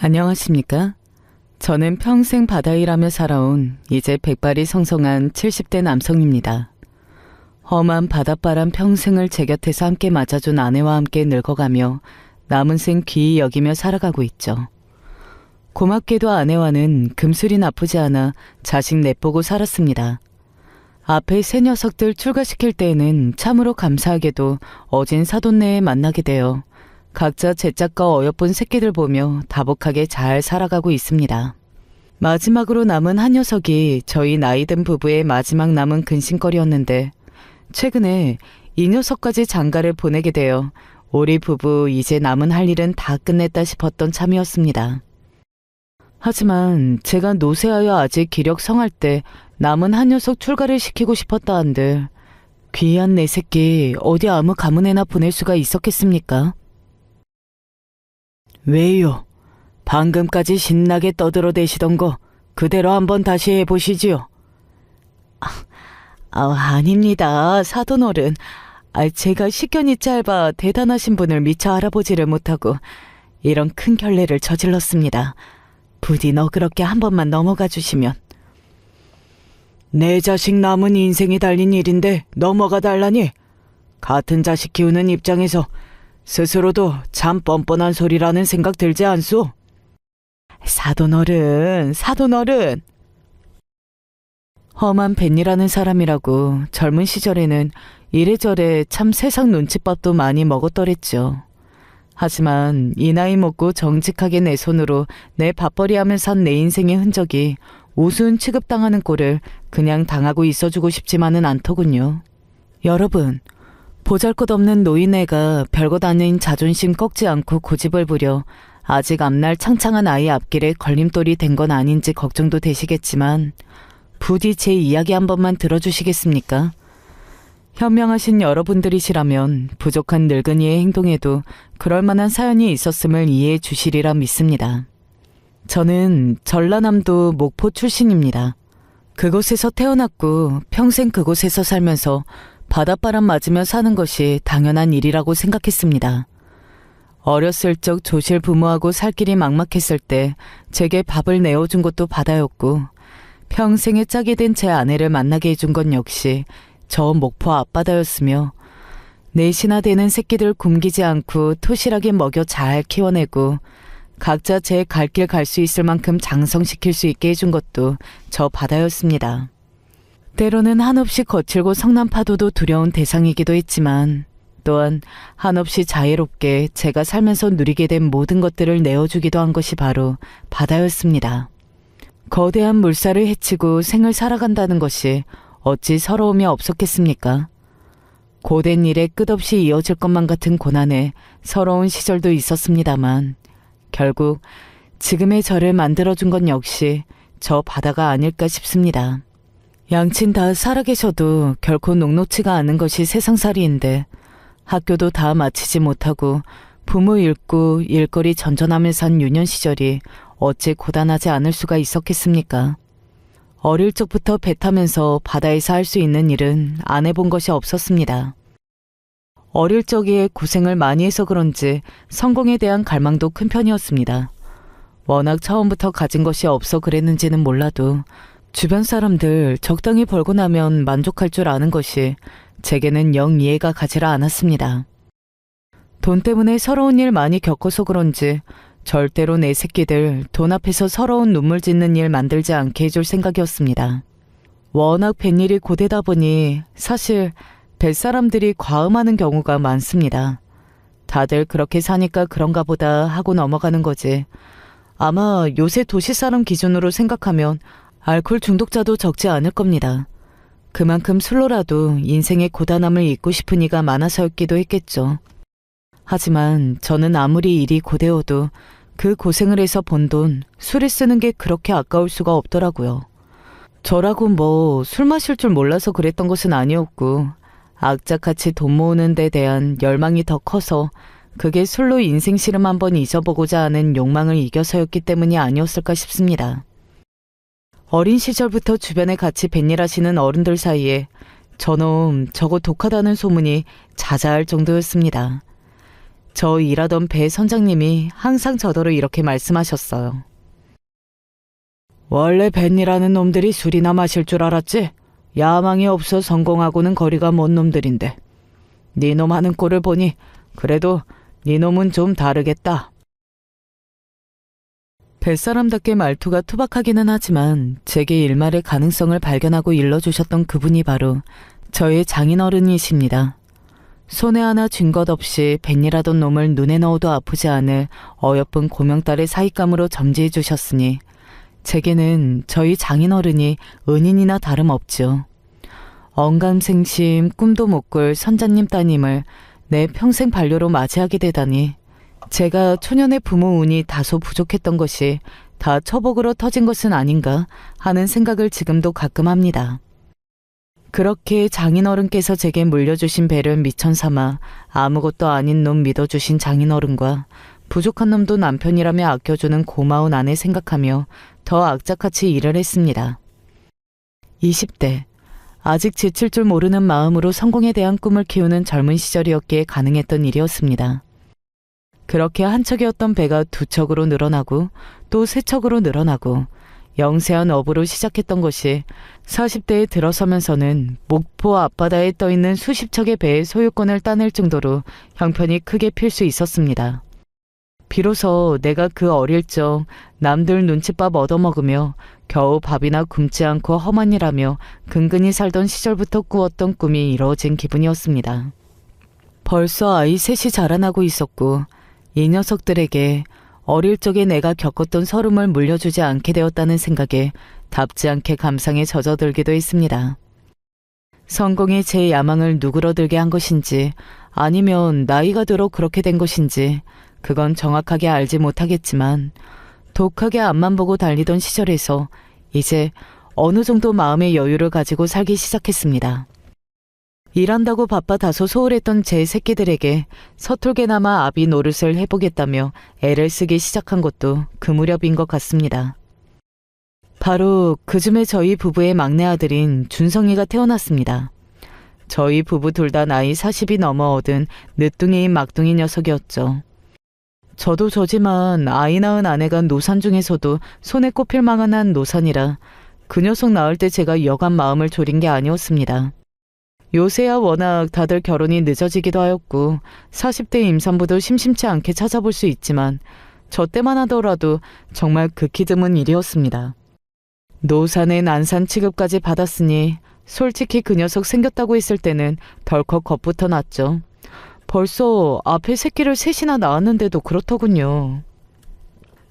안녕하십니까? 저는 평생 바다일하며 살아온 이제 백발이 성성한 70대 남성입니다. 험한 바닷바람 평생을 제 곁에서 함께 맞아준 아내와 함께 늙어가며 남은 생 귀히 여기며 살아가고 있죠. 고맙게도 아내와는 금술이 나쁘지 않아 자식 내보고 살았습니다. 앞에 새 녀석들 출가시킬 때에는 참으로 감사하게도 어진 사돈네에 만나게 되어 각자 제짝과 어여쁜 새끼들 보며 다복하게 잘 살아가고 있습니다. 마지막으로 남은 한 녀석이 저희 나이든 부부의 마지막 남은 근심거리였는데 최근에 이 녀석까지 장가를 보내게 되어 우리 부부 이제 남은 할 일은 다 끝냈다 싶었던 참이었습니다. 하지만 제가 노쇠하여 아직 기력 성할 때 남은 한 녀석 출가를 시키고 싶었다 한들 귀한 내 새끼 어디 아무 가문에나 보낼 수가 있었겠습니까? 왜요? 방금까지 신나게 떠들어대시던 거 그대로 한번 다시 해보시지요. 아닙니다, 사돈어른. 제가 식견이 짧아 대단하신 분을 미처 알아보지를 못하고 이런 큰 결례를 저질렀습니다. 부디 너그럽게 한 번만 넘어가 주시면. 내 자식 남은 인생이 달린 일인데 넘어가 달라니? 같은 자식 키우는 입장에서 스스로도 참 뻔뻔한 소리라는 생각 들지 않소? 사돈어른. 험한 벤이라는 사람이라고 젊은 시절에는 이래저래 참 세상 눈칫밥도 많이 먹었더랬죠. 하지만 이 나이 먹고 정직하게 내 손으로 내 밥벌이하며 산 내 인생의 흔적이 우스운 취급당하는 꼴을 그냥 당하고 있어주고 싶지만은 않더군요. 여러분, 보잘것없는 노인애가 별것 아닌 자존심 꺾지 않고 고집을 부려 아직 앞날 창창한 아이 앞길에 걸림돌이 된 건 아닌지 걱정도 되시겠지만 부디 제 이야기 한 번만 들어주시겠습니까? 현명하신 여러분들이시라면 부족한 늙은이의 행동에도 그럴 만한 사연이 있었음을 이해해 주시리라 믿습니다. 저는 전라남도 목포 출신입니다. 그곳에서 태어났고 평생 그곳에서 살면서 바닷바람 맞으며 사는 것이 당연한 일이라고 생각했습니다. 어렸을 적 조실 부모하고 살 길이 막막했을 때 제게 밥을 내어준 것도 바다였고 평생의 짝이 된 제 아내를 만나게 해준 건 역시 저 목포 앞바다였으며 넷이나 되는 새끼들 굶기지 않고 토실하게 먹여 잘 키워내고 각자 제 갈 길 갈 수 있을 만큼 장성시킬 수 있게 해준 것도 저 바다였습니다. 때로는 한없이 거칠고 성난 파도도 두려운 대상이기도 했지만 또한 한없이 자애롭게 제가 살면서 누리게 된 모든 것들을 내어주기도 한 것이 바로 바다였습니다. 거대한 물살을 헤치고 생을 살아간다는 것이 어찌 서러움이 없었겠습니까? 고된 일에 끝없이 이어질 것만 같은 고난에 서러운 시절도 있었습니다만 결국 지금의 저를 만들어준 건 역시 저 바다가 아닐까 싶습니다. 양친 다 살아계셔도 결코 녹록지가 않은 것이 세상살이인데 학교도 다 마치지 못하고 부모 잃고 일거리 전전하며 산 유년 시절이 어찌 고단하지 않을 수가 있었겠습니까? 어릴 적부터 배 타면서 바다에서 할 수 있는 일은 안 해본 것이 없었습니다. 어릴 적에 고생을 많이 해서 그런지 성공에 대한 갈망도 큰 편이었습니다. 워낙 처음부터 가진 것이 없어 그랬는지는 몰라도 주변 사람들 적당히 벌고 나면 만족할 줄 아는 것이 제게는 영 이해가 가지라 않았습니다. 돈 때문에 서러운 일 많이 겪어서 그런지 절대로 내 새끼들 돈 앞에서 서러운 눈물 짓는 일 만들지 않게 해줄 생각이었습니다. 워낙 뱃일이 고되다 보니 사실 뱃사람들이 과음하는 경우가 많습니다. 다들 그렇게 사니까 그런가 보다 하고 넘어가는 거지. 아마 요새 도시사람 기준으로 생각하면 알코올 중독자도 적지 않을 겁니다. 그만큼 술로라도 인생의 고단함을 잊고 싶은 이가 많아서였기도 했겠죠. 하지만 저는 아무리 일이 고되어도 그 고생을 해서 번 돈, 술에 쓰는 게 그렇게 아까울 수가 없더라고요. 저라고 뭐 술 마실 줄 몰라서 그랬던 것은 아니었고 악착같이 돈 모으는 데 대한 열망이 더 커서 그게 술로 인생 시름 한번 잊어보고자 하는 욕망을 이겨서였기 때문이 아니었을까 싶습니다. 어린 시절부터 주변에 같이 뱃일 하시는 어른들 사이에 저놈 저거 독하다는 소문이 자자할 정도였습니다. 저 일하던 배 선장님이 항상 저더러 이렇게 말씀하셨어요. 원래 벤이라는 놈들이 술이나 마실 줄 알았지? 야망이 없어 성공하고는 거리가 먼 놈들인데. 네 놈 하는 꼴을 보니 그래도 네 놈은 좀 다르겠다. 뱃사람답게 말투가 투박하기는 하지만 제게 일말의 가능성을 발견하고 일러주셨던 그분이 바로 저의 장인어른이십니다. 손에 하나 쥔 것 없이 벤이라던 놈을 눈에 넣어도 아프지 않을 어여쁜 고명딸의 사익감으로 점지해 주셨으니 제게는 저희 장인어른이 은인이나 다름없지요. 언감생심 꿈도 못 꿀 선자님 따님을 내 평생 반려로 맞이하게 되다니 제가 초년의 부모 운이 다소 부족했던 것이 다 처복으로 터진 것은 아닌가 하는 생각을 지금도 가끔 합니다. 그렇게 장인어른께서 제게 물려주신 배를 미천 삼아 아무것도 아닌 놈 믿어주신 장인어른과 부족한 놈도 남편이라며 아껴주는 고마운 아내 생각하며 더 악착같이 일을 했습니다. 20대, 아직 지칠 줄 모르는 마음으로 성공에 대한 꿈을 키우는 젊은 시절이었기에 가능했던 일이었습니다. 그렇게 한 척이었던 배가 두 척으로 늘어나고 또 세 척으로 늘어나고 영세한 업으로 시작했던 것이 40대에 들어서면서는 목포 앞바다에 떠있는 수십 척의 배의 소유권을 따낼 정도로 형편이 크게 필 수 있었습니다. 비로소 내가 그 어릴 적 남들 눈칫밥 얻어먹으며 겨우 밥이나 굶지 않고 험한 일하며 근근히 살던 시절부터 꾸었던 꿈이 이루어진 기분이었습니다. 벌써 아이 셋이 자라나고 있었고 이 녀석들에게 어릴 적에 내가 겪었던 서름을 물려주지 않게 되었다는 생각에 답지 않게 감상에 젖어들기도 했습니다. 성공이 제 야망을 누그러들게 한 것인지 아니면 나이가 들어 그렇게 된 것인지 그건 정확하게 알지 못하겠지만 독하게 앞만 보고 달리던 시절에서 이제 어느 정도 마음의 여유를 가지고 살기 시작했습니다. 일한다고 바빠 다소 소홀했던 제 새끼들에게 서툴게나마 아비 노릇을 해보겠다며 애를 쓰기 시작한 것도 그 무렵인 것 같습니다. 바로 그쯤에 저희 부부의 막내 아들인 준성이가 태어났습니다. 저희 부부 둘 다 나이 40이 넘어 얻은 늦둥이인 막둥이 녀석이었죠. 저도 저지만 아이 낳은 아내가 노산 중에서도 손에 꼽힐 만한 노산이라 그 녀석 낳을 때 제가 여간 마음을 졸인 게 아니었습니다. 요새야 워낙 다들 결혼이 늦어지기도 하였고 40대 임산부도 심심치 않게 찾아볼 수 있지만 저 때만 하더라도 정말 극히 드문 일이었습니다. 노산의 난산 취급까지 받았으니 솔직히 그 녀석 생겼다고 했을 때는 덜컥 겁부터 났죠. 벌써 앞에 새끼를 셋이나 낳았는데도 그렇더군요.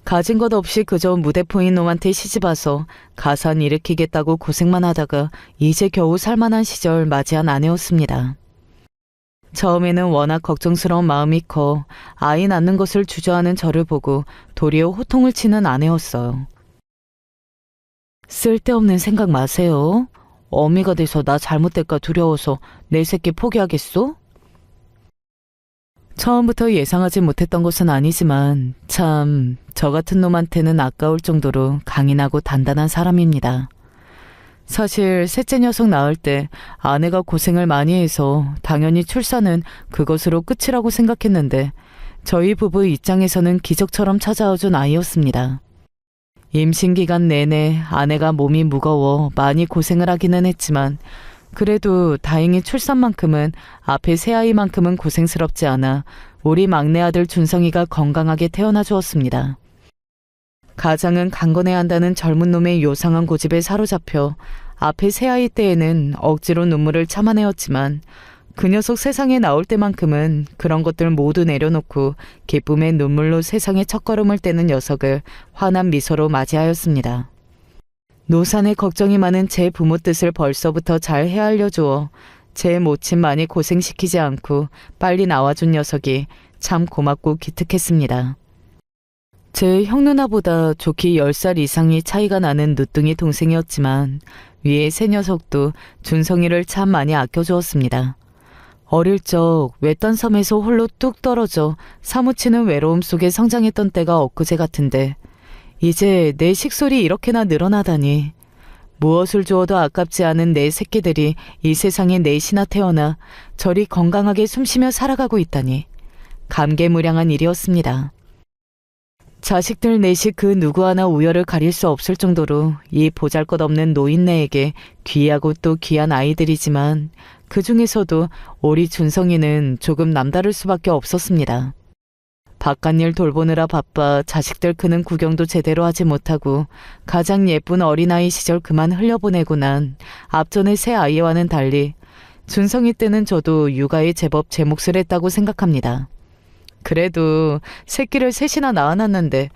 가진 것 없이 그저 무대포인 놈한테 시집와서 가산 일으키겠다고 고생만 하다가 이제 겨우 살만한 시절 맞이한 아내였습니다. 처음에는 워낙 걱정스러운 마음이 커 아이 낳는 것을 주저하는 저를 보고 도리어 호통을 치는 아내였어요. 쓸데없는 생각 마세요. 어미가 돼서 나 잘못될까 두려워서 내 새끼 포기하겠소? 처음부터 예상하지 못했던 것은 아니지만 참 저 같은 놈한테는 아까울 정도로 강인하고 단단한 사람입니다. 사실 셋째 녀석 낳을 때 아내가 고생을 많이 해서 당연히 출산은 그것으로 끝이라고 생각했는데 저희 부부 입장에서는 기적처럼 찾아와준 아이였습니다. 임신 기간 내내 아내가 몸이 무거워 많이 고생을 하기는 했지만 그래도 다행히 출산만큼은 앞에 새아이만큼은 고생스럽지 않아 우리 막내 아들 준성이가 건강하게 태어나 주었습니다. 가장은 강건해야 한다는 젊은 놈의 요상한 고집에 사로잡혀 앞에 새아이 때에는 억지로 눈물을 참아내었지만 그 녀석 세상에 나올 때만큼은 그런 것들 모두 내려놓고 기쁨의 눈물로 세상에 첫걸음을 떼는 녀석을 환한 미소로 맞이하였습니다. 노산에 걱정이 많은 제 부모 뜻을 벌써부터 잘 헤아려 주어 제 모친 많이 고생시키지 않고 빨리 나와준 녀석이 참 고맙고 기특했습니다. 제 형누나보다 좋기 10살 이상이 차이가 나는 늦둥이 동생이었지만 위에 새 녀석도 준성이를 참 많이 아껴주었습니다. 어릴 적 외딴 섬에서 홀로 뚝 떨어져 사무치는 외로움 속에 성장했던 때가 엊그제 같은데 이제 내 식솔이 이렇게나 늘어나다니 무엇을 주어도 아깝지 않은 내 새끼들이 이 세상에 넷이나 태어나 저리 건강하게 숨쉬며 살아가고 있다니 감개무량한 일이었습니다. 자식들 넷이 그 누구 하나 우열을 가릴 수 없을 정도로 이 보잘것없는 노인네에게 귀하고 또 귀한 아이들이지만 그 중에서도 우리 준성이는 조금 남다를 수밖에 없었습니다. 바깥일 돌보느라 바빠 자식들 크는 구경도 제대로 하지 못하고 가장 예쁜 어린아이 시절 그만 흘려보내고 난 앞전의 새 아이와는 달리 준성이 때는 저도 육아에 제법 제 몫을 했다고 생각합니다. 그래도 새끼를 셋이나 낳아놨는데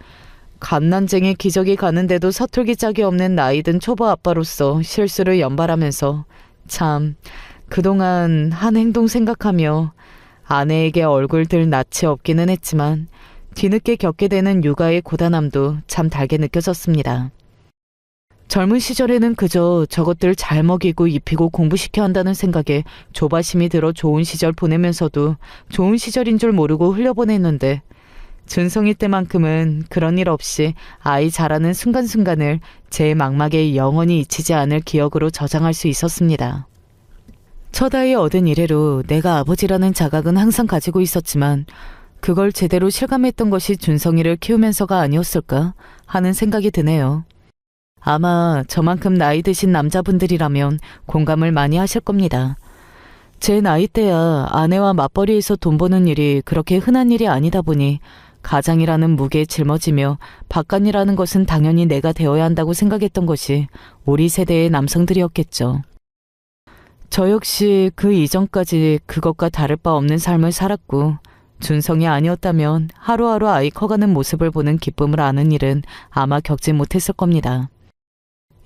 갓난쟁이 기저귀 가는데도 서툴기 짝이 없는 나이든 초보 아빠로서 실수를 연발하면서 참 그동안 한 행동 생각하며 아내에게 얼굴 들 낯이 없기는 했지만 뒤늦게 겪게 되는 육아의 고단함도 참 달게 느껴졌습니다. 젊은 시절에는 그저 저것들 잘 먹이고 입히고 공부시켜야 한다는 생각에 조바심이 들어 좋은 시절 보내면서도 좋은 시절인 줄 모르고 흘려보냈는데 준성이 때만큼은 그런 일 없이 아이 자라는 순간순간을 제 망막에 영원히 잊히지 않을 기억으로 저장할 수 있었습니다. 첫 아이 얻은 이래로 내가 아버지라는 자각은 항상 가지고 있었지만 그걸 제대로 실감했던 것이 준성이를 키우면서가 아니었을까 하는 생각이 드네요. 아마 저만큼 나이 드신 남자분들이라면 공감을 많이 하실 겁니다. 제 나이 때야 아내와 맞벌이해서 돈 버는 일이 그렇게 흔한 일이 아니다 보니 가장이라는 무게에 짊어지며 바깥이라는 것은 당연히 내가 되어야 한다고 생각했던 것이 우리 세대의 남성들이었겠죠. 저 역시 그 이전까지 그것과 다를 바 없는 삶을 살았고 준성이 아니었다면 하루하루 아이 커가는 모습을 보는 기쁨을 아는 일은 아마 겪지 못했을 겁니다.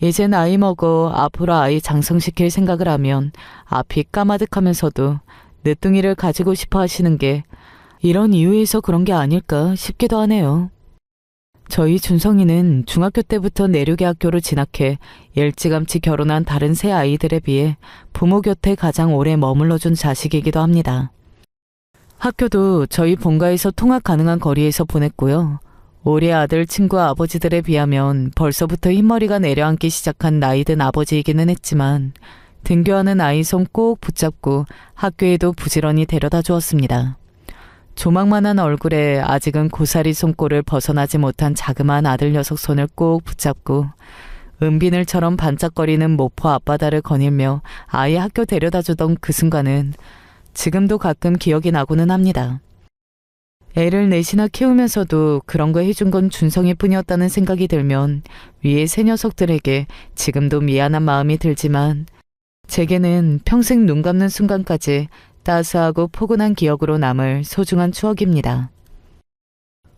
이제 나이 먹어 앞으로 아이 장성시킬 생각을 하면 앞이 까마득하면서도 늦둥이를 가지고 싶어 하시는 게 이런 이유에서 그런 게 아닐까 싶기도 하네요. 저희 준성이는 중학교 때부터 내륙의 학교로 진학해 일찌감치 결혼한 다른 세 아이들에 비해 부모 곁에 가장 오래 머물러준 자식이기도 합니다. 학교도 저희 본가에서 통학 가능한 거리에서 보냈고요. 우리 아들 친구 아버지들에 비하면 벌써부터 흰머리가 내려앉기 시작한 나이든 아버지이기는 했지만 등교하는 아이 손 꼭 붙잡고 학교에도 부지런히 데려다 주었습니다. 조망만한 얼굴에 아직은 고사리 손골을 벗어나지 못한 자그마한 아들 녀석 손을 꼭 붙잡고 은비늘처럼 반짝거리는 모포 앞바다를 거닐며 아이 학교 데려다 주던 그 순간은 지금도 가끔 기억이 나고는 합니다. 애를 넷이나 키우면서도 그런 거 해준 건 준성이 뿐이었다는 생각이 들면 위에 세 녀석들에게 지금도 미안한 마음이 들지만 제게는 평생 눈 감는 순간까지 따스하고 포근한 기억으로 남을 소중한 추억입니다.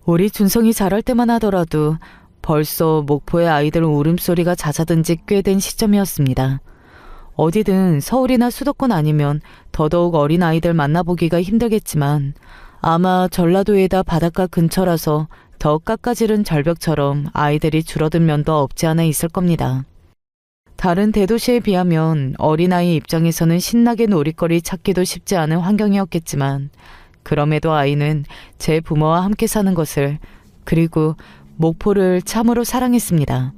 우리 준성이 자랄 때만 하더라도 벌써 목포의 아이들 울음소리가 잦아든 지 꽤 된 시점이었습니다. 어디든 서울이나 수도권 아니면 더더욱 어린 아이들 만나보기가 힘들겠지만 아마 전라도에다 바닷가 근처라서 더 깎아지른 절벽처럼 아이들이 줄어든 면도 없지 않아 있을 겁니다. 다른 대도시에 비하면 어린아이 입장에서는 신나게 놀이거리 찾기도 쉽지 않은 환경이었겠지만 그럼에도 아이는 제 부모와 함께 사는 것을 그리고 목포를 참으로 사랑했습니다.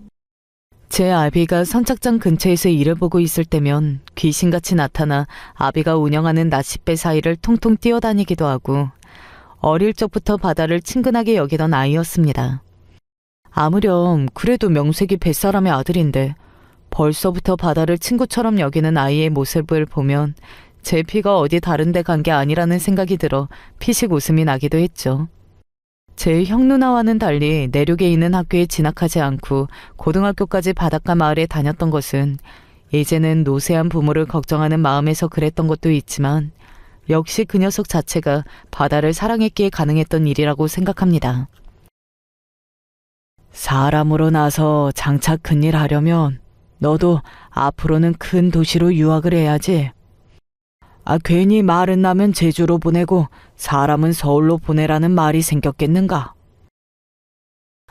제 아비가 선착장 근처에서 일을 보고 있을 때면 귀신같이 나타나 아비가 운영하는 낚싯배 사이를 통통 뛰어다니기도 하고 어릴 적부터 바다를 친근하게 여기던 아이였습니다. 아무렴 그래도 명색이 뱃사람의 아들인데 벌써부터 바다를 친구처럼 여기는 아이의 모습을 보면 제 피가 어디 다른 데 간 게 아니라는 생각이 들어 피식 웃음이 나기도 했죠. 제 형 누나와는 달리 내륙에 있는 학교에 진학하지 않고 고등학교까지 바닷가 마을에 다녔던 것은 이제는 노쇠한 부모를 걱정하는 마음에서 그랬던 것도 있지만 역시 그 녀석 자체가 바다를 사랑했기에 가능했던 일이라고 생각합니다. 사람으로 나서 장차 큰일 하려면 너도 앞으로는 큰 도시로 유학을 해야지. 괜히 말은 나면 제주로 보내고 사람은 서울로 보내라는 말이 생겼겠는가?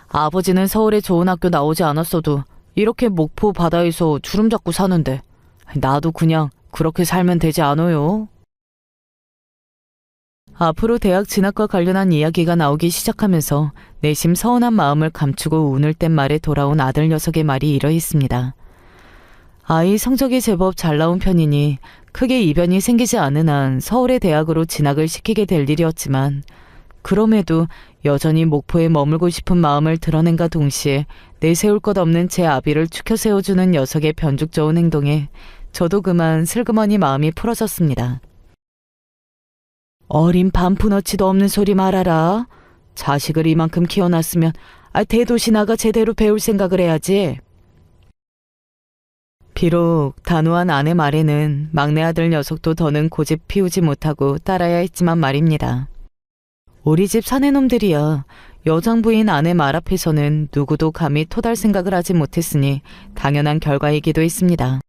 아버지는 서울에 좋은 학교 나오지 않았어도 이렇게 목포 바다에서 주름 잡고 사는데 나도 그냥 그렇게 살면 되지 않아요? 앞으로 대학 진학과 관련한 이야기가 나오기 시작하면서 내심 서운한 마음을 감추고 운을 뗀 말에 돌아온 아들 녀석의 말이 이러했습니다. 아이 성적이 제법 잘 나온 편이니 크게 이변이 생기지 않은 한 서울의 대학으로 진학을 시키게 될 일이었지만 그럼에도 여전히 목포에 머물고 싶은 마음을 드러낸과 동시에 내세울 것 없는 제 아비를 추켜 세워주는 녀석의 변죽 좋은 행동에 저도 그만 슬그머니 마음이 풀어졌습니다. 어린 반푼어치도 없는 소리 말아라. 자식을 이만큼 키워놨으면 대도시 나가 제대로 배울 생각을 해야지. 비록 단호한 아내 말에는 막내 아들 녀석도 더는 고집 피우지 못하고 따라야 했지만 말입니다. 우리 집 사내놈들이야 여장부인 아내 말 앞에서는 누구도 감히 토달 생각을 하지 못했으니 당연한 결과이기도 했습니다.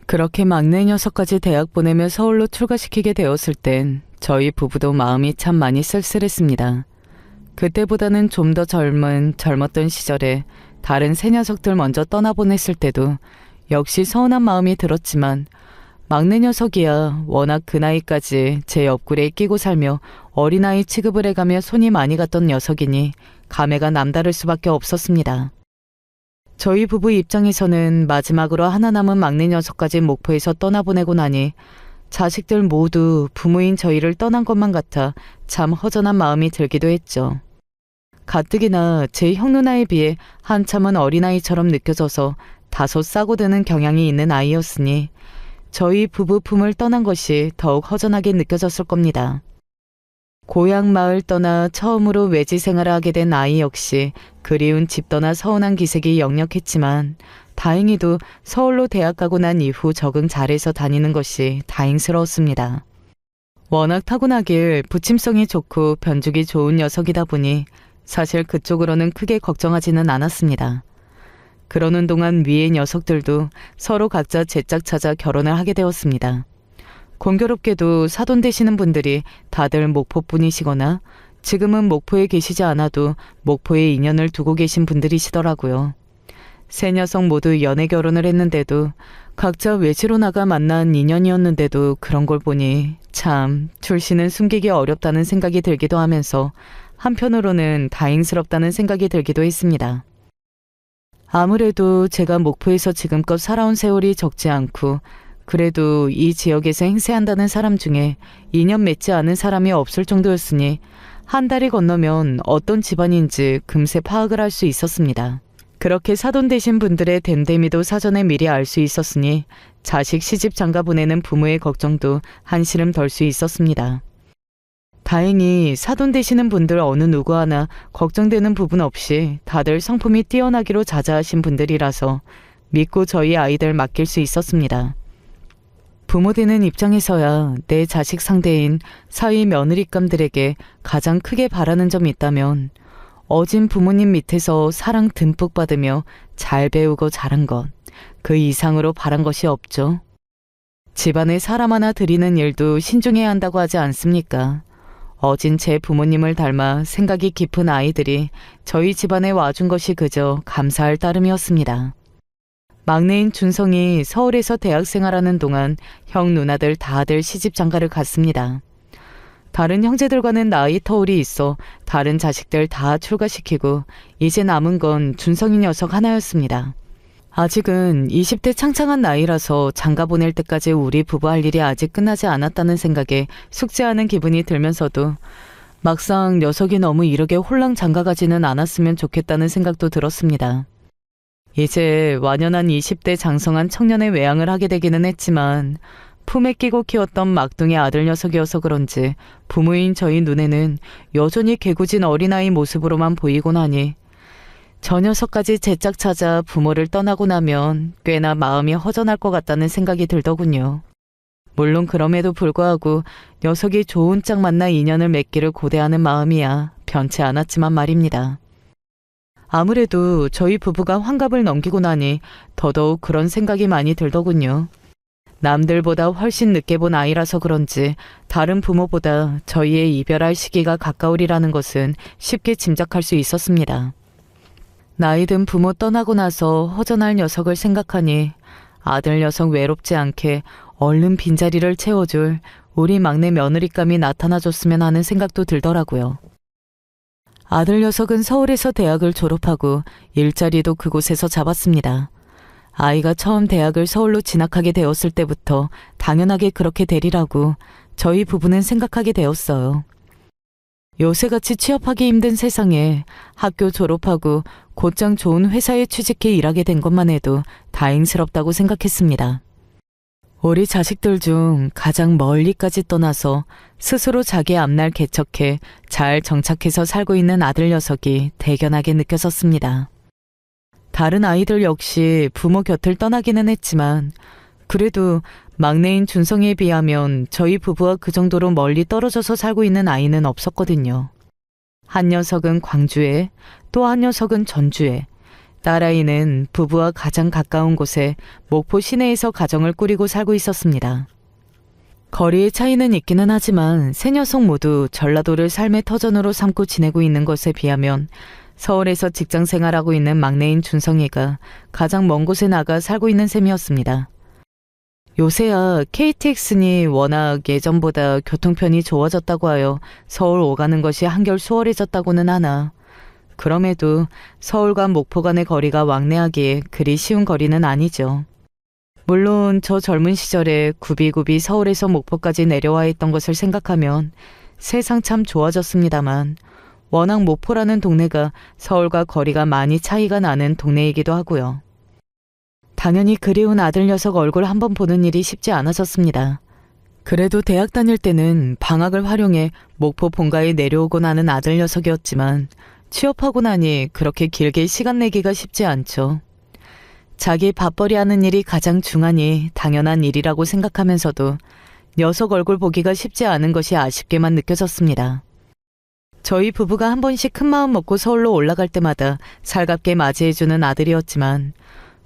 그렇게 막내 녀석까지 대학 보내며 서울로 출가시키게 되었을 땐 저희 부부도 마음이 참 많이 쓸쓸했습니다. 그때보다는 좀 더 젊었던 시절에 다른 새 녀석들 먼저 떠나보냈을 때도 역시 서운한 마음이 들었지만 막내 녀석이야 워낙 그 나이까지 제 옆구리에 끼고 살며 어린아이 취급을 해가며 손이 많이 갔던 녀석이니 감회가 남다를 수밖에 없었습니다. 저희 부부 입장에서는 마지막으로 하나 남은 막내 녀석까지 목포에서 떠나보내고 나니 자식들 모두 부모인 저희를 떠난 것만 같아 참 허전한 마음이 들기도 했죠. 가뜩이나 제 형 누나에 비해 한참은 어린아이처럼 느껴져서 다소 싸고 드는 경향이 있는 아이였으니 저희 부부 품을 떠난 것이 더욱 허전하게 느껴졌을 겁니다. 고향 마을 떠나 처음으로 외지 생활을 하게 된 아이 역시 그리운 집 떠나 서운한 기색이 역력했지만 다행히도 서울로 대학 가고 난 이후 적응 잘해서 다니는 것이 다행스러웠습니다. 워낙 타고나길 부침성이 좋고 변죽이 좋은 녀석이다 보니 사실 그쪽으로는 크게 걱정하지는 않았습니다. 그러는 동안 위의 녀석들도 서로 각자 제 짝 찾아 결혼을 하게 되었습니다. 공교롭게도 사돈 되시는 분들이 다들 목포분이시거나 지금은 목포에 계시지 않아도 목포에 인연을 두고 계신 분들이시더라고요. 세 녀석 모두 연애 결혼을 했는데도 각자 외지로 나가 만난 인연이었는데도 그런 걸 보니 참 출신은 숨기기 어렵다는 생각이 들기도 하면서 한편으로는 다행스럽다는 생각이 들기도 했습니다. 아무래도 제가 목포에서 지금껏 살아온 세월이 적지 않고 그래도 이 지역에서 행세한다는 사람 중에 인연 맺지 않은 사람이 없을 정도였으니 한 달이 건너면 어떤 집안인지 금세 파악을 할 수 있었습니다. 그렇게 사돈 되신 분들의 됨됨이도 사전에 미리 알 수 있었으니 자식 시집 장가 보내는 부모의 걱정도 한시름 덜 수 있었습니다. 다행히 사돈 되시는 분들 어느 누구 하나 걱정되는 부분 없이 다들 성품이 뛰어나기로 자자하신 분들이라서 믿고 저희 아이들 맡길 수 있었습니다. 부모 되는 입장에서야 내 자식 상대인 사위 며느리감들에게 가장 크게 바라는 점이 있다면 어진 부모님 밑에서 사랑 듬뿍 받으며 잘 배우고 자란 것, 그 이상으로 바란 것이 없죠. 집안에 사람 하나 들이는 일도 신중해야 한다고 하지 않습니까? 어진 제 부모님을 닮아 생각이 깊은 아이들이 저희 집안에 와준 것이 그저 감사할 따름이었습니다. 막내인 준성이 서울에서 대학 생활하는 동안 형 누나들 다들 시집 장가를 갔습니다. 다른 형제들과는 나이 터울이 있어 다른 자식들 다 출가시키고 이제 남은 건 준성이 녀석 하나였습니다. 아직은 20대 창창한 나이라서 장가 보낼 때까지 우리 부부 할 일이 아직 끝나지 않았다는 생각에 숙제하는 기분이 들면서도 막상 녀석이 너무 이르게 홀랑 장가 가지는 않았으면 좋겠다는 생각도 들었습니다. 이제 완연한 20대 장성한 청년의 외양을 하게 되기는 했지만 품에 끼고 키웠던 막둥이 아들 녀석이어서 그런지 부모인 저희 눈에는 여전히 개구진 어린아이 모습으로만 보이곤 하니 저 녀석까지 제 짝 찾아 부모를 떠나고 나면 꽤나 마음이 허전할 것 같다는 생각이 들더군요. 물론 그럼에도 불구하고 녀석이 좋은 짝 만나 인연을 맺기를 고대하는 마음이야 변치 않았지만 말입니다. 아무래도 저희 부부가 환갑을 넘기고 나니 더더욱 그런 생각이 많이 들더군요. 남들보다 훨씬 늦게 본 아이라서 그런지 다른 부모보다 저희의 이별할 시기가 가까우리라는 것은 쉽게 짐작할 수 있었습니다. 나이 든 부모 떠나고 나서 허전할 녀석을 생각하니 아들 녀석 외롭지 않게 얼른 빈자리를 채워줄 우리 막내 며느리감이 나타나줬으면 하는 생각도 들더라고요. 아들 녀석은 서울에서 대학을 졸업하고 일자리도 그곳에서 잡았습니다. 아이가 처음 대학을 서울로 진학하게 되었을 때부터 당연하게 그렇게 되리라고 저희 부부는 생각하게 되었어요. 요새같이 취업하기 힘든 세상에 학교 졸업하고 곧장 좋은 회사에 취직해 일하게 된 것만 해도 다행스럽다고 생각했습니다. 우리 자식들 중 가장 멀리까지 떠나서 스스로 자기 앞날 개척해 잘 정착해서 살고 있는 아들 녀석이 대견하게 느껴졌습니다. 다른 아이들 역시 부모 곁을 떠나기는 했지만 그래도 막내인 준성이에 비하면 저희 부부와 그 정도로 멀리 떨어져서 살고 있는 아이는 없었거든요. 한 녀석은 광주에, 또 한 녀석은 전주에, 딸아이는 부부와 가장 가까운 곳에 목포 시내에서 가정을 꾸리고 살고 있었습니다. 거리의 차이는 있기는 하지만 세 녀석 모두 전라도를 삶의 터전으로 삼고 지내고 있는 것에 비하면 서울에서 직장 생활하고 있는 막내인 준성이가 가장 먼 곳에 나가 살고 있는 셈이었습니다. 요새야 KTX니 워낙 예전보다 교통편이 좋아졌다고 하여 서울 오가는 것이 한결 수월해졌다고는 하나 그럼에도 서울과 목포 간의 거리가 왕래하기에 그리 쉬운 거리는 아니죠. 물론 저 젊은 시절에 굽이굽이 서울에서 목포까지 내려와 있던 것을 생각하면 세상 참 좋아졌습니다만 워낙 목포라는 동네가 서울과 거리가 많이 차이가 나는 동네이기도 하고요. 당연히 그리운 아들 녀석 얼굴 한번 보는 일이 쉽지 않아졌습니다. 그래도 대학 다닐 때는 방학을 활용해 목포 본가에 내려오곤 하는 아들 녀석이었지만 취업하고 나니 그렇게 길게 시간 내기가 쉽지 않죠. 자기 밥벌이 하는 일이 가장 중하니 당연한 일이라고 생각하면서도 녀석 얼굴 보기가 쉽지 않은 것이 아쉽게만 느껴졌습니다. 저희 부부가 한 번씩 큰 마음 먹고 서울로 올라갈 때마다 살갑게 맞이해주는 아들이었지만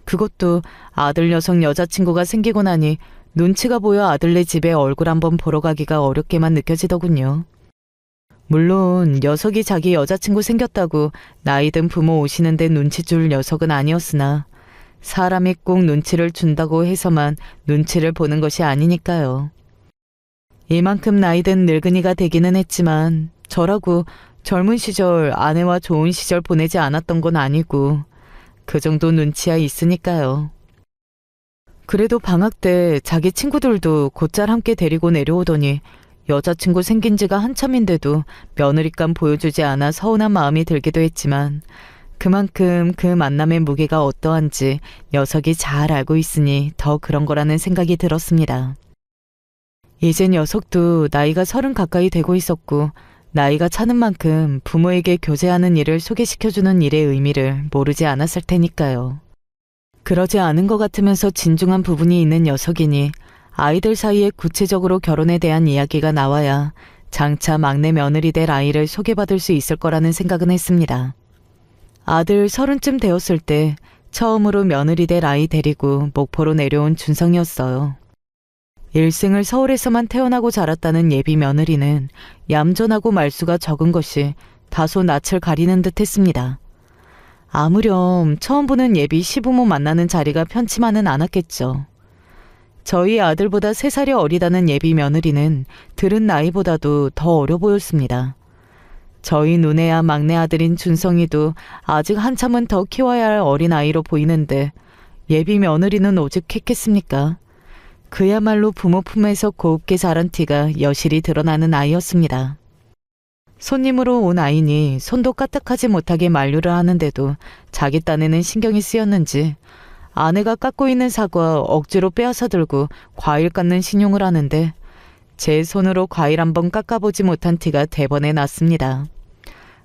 그것도 아들 녀석 여자친구가 생기고 나니 눈치가 보여 아들네 집에 얼굴 한번 보러 가기가 어렵게만 느껴지더군요. 물론 녀석이 자기 여자친구 생겼다고 나이든 부모 오시는데 눈치 줄 녀석은 아니었으나 사람이 꼭 눈치를 준다고 해서만 눈치를 보는 것이 아니니까요. 이만큼 나이든 늙은이가 되기는 했지만 저라고 젊은 시절 아내와 좋은 시절 보내지 않았던 건 아니고 그 정도 눈치야 있으니까요. 그래도 방학 때 자기 친구들도 곧잘 함께 데리고 내려오더니 여자친구 생긴 지가 한참인데도 며느리감 보여주지 않아 서운한 마음이 들기도 했지만 그만큼 그 만남의 무게가 어떠한지 녀석이 잘 알고 있으니 더 그런 거라는 생각이 들었습니다. 이제 녀석도 나이가 30 가까이 되고 있었고 나이가 차는 만큼 부모에게 교제하는 일을 소개시켜주는 일의 의미를 모르지 않았을 테니까요. 그러지 않은 것 같으면서 진중한 부분이 있는 녀석이니 아이들 사이에 구체적으로 결혼에 대한 이야기가 나와야 장차 막내 며느리 될 아이를 소개받을 수 있을 거라는 생각은 했습니다. 아들 30쯤 되었을 때 처음으로 며느리 될 아이 데리고 목포로 내려온 준성이었어요. 일생을 서울에서만 태어나고 자랐다는 예비 며느리는 얌전하고 말수가 적은 것이 다소 낯을 가리는 듯 했습니다. 아무렴 처음 보는 예비 시부모 만나는 자리가 편치만은 않았겠죠. 저희 아들보다 3살이 어리다는 예비 며느리는 들은 나이보다도 더 어려 보였습니다. 저희 눈에야 막내 아들인 준성이도 아직 한참은 더 키워야 할 어린아이로 보이는데 예비 며느리는 오죽했겠습니까? 그야말로 부모 품에서 곱게 자란 티가 여실히 드러나는 아이였습니다. 손님으로 온 아이니 손도 까딱하지 못하게 만류를 하는데도 자기 딴에는 신경이 쓰였는지 아내가 깎고 있는 사과 억지로 빼앗아 들고 과일 깎는 신용을 하는데 제 손으로 과일 한번 깎아보지 못한 티가 대번에 났습니다.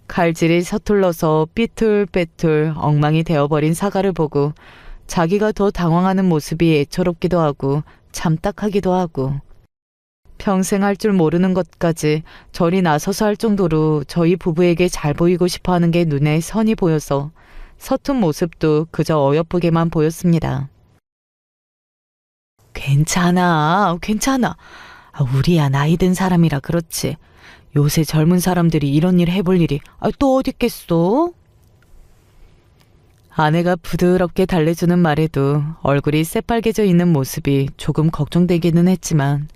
칼질이 서툴러서 삐뚤빼뚤 엉망이 되어버린 사과를 보고 자기가 더 당황하는 모습이 애처롭기도 하고 참딱하기도 하고 평생 할 줄 모르는 것까지 저리 나서서 할 정도로 저희 부부에게 잘 보이고 싶어 하는 게 눈에 선이 보여서 서툰 모습도 그저 어여쁘게만 보였습니다. 괜찮아. 우리야 나이 든 사람이라 그렇지. 요새 젊은 사람들이 이런 일 해볼 일이 또 어딨겠어? 아내가 부드럽게 달래주는 말에도 얼굴이 새빨개져 있는 모습이 조금 걱정되기는 했지만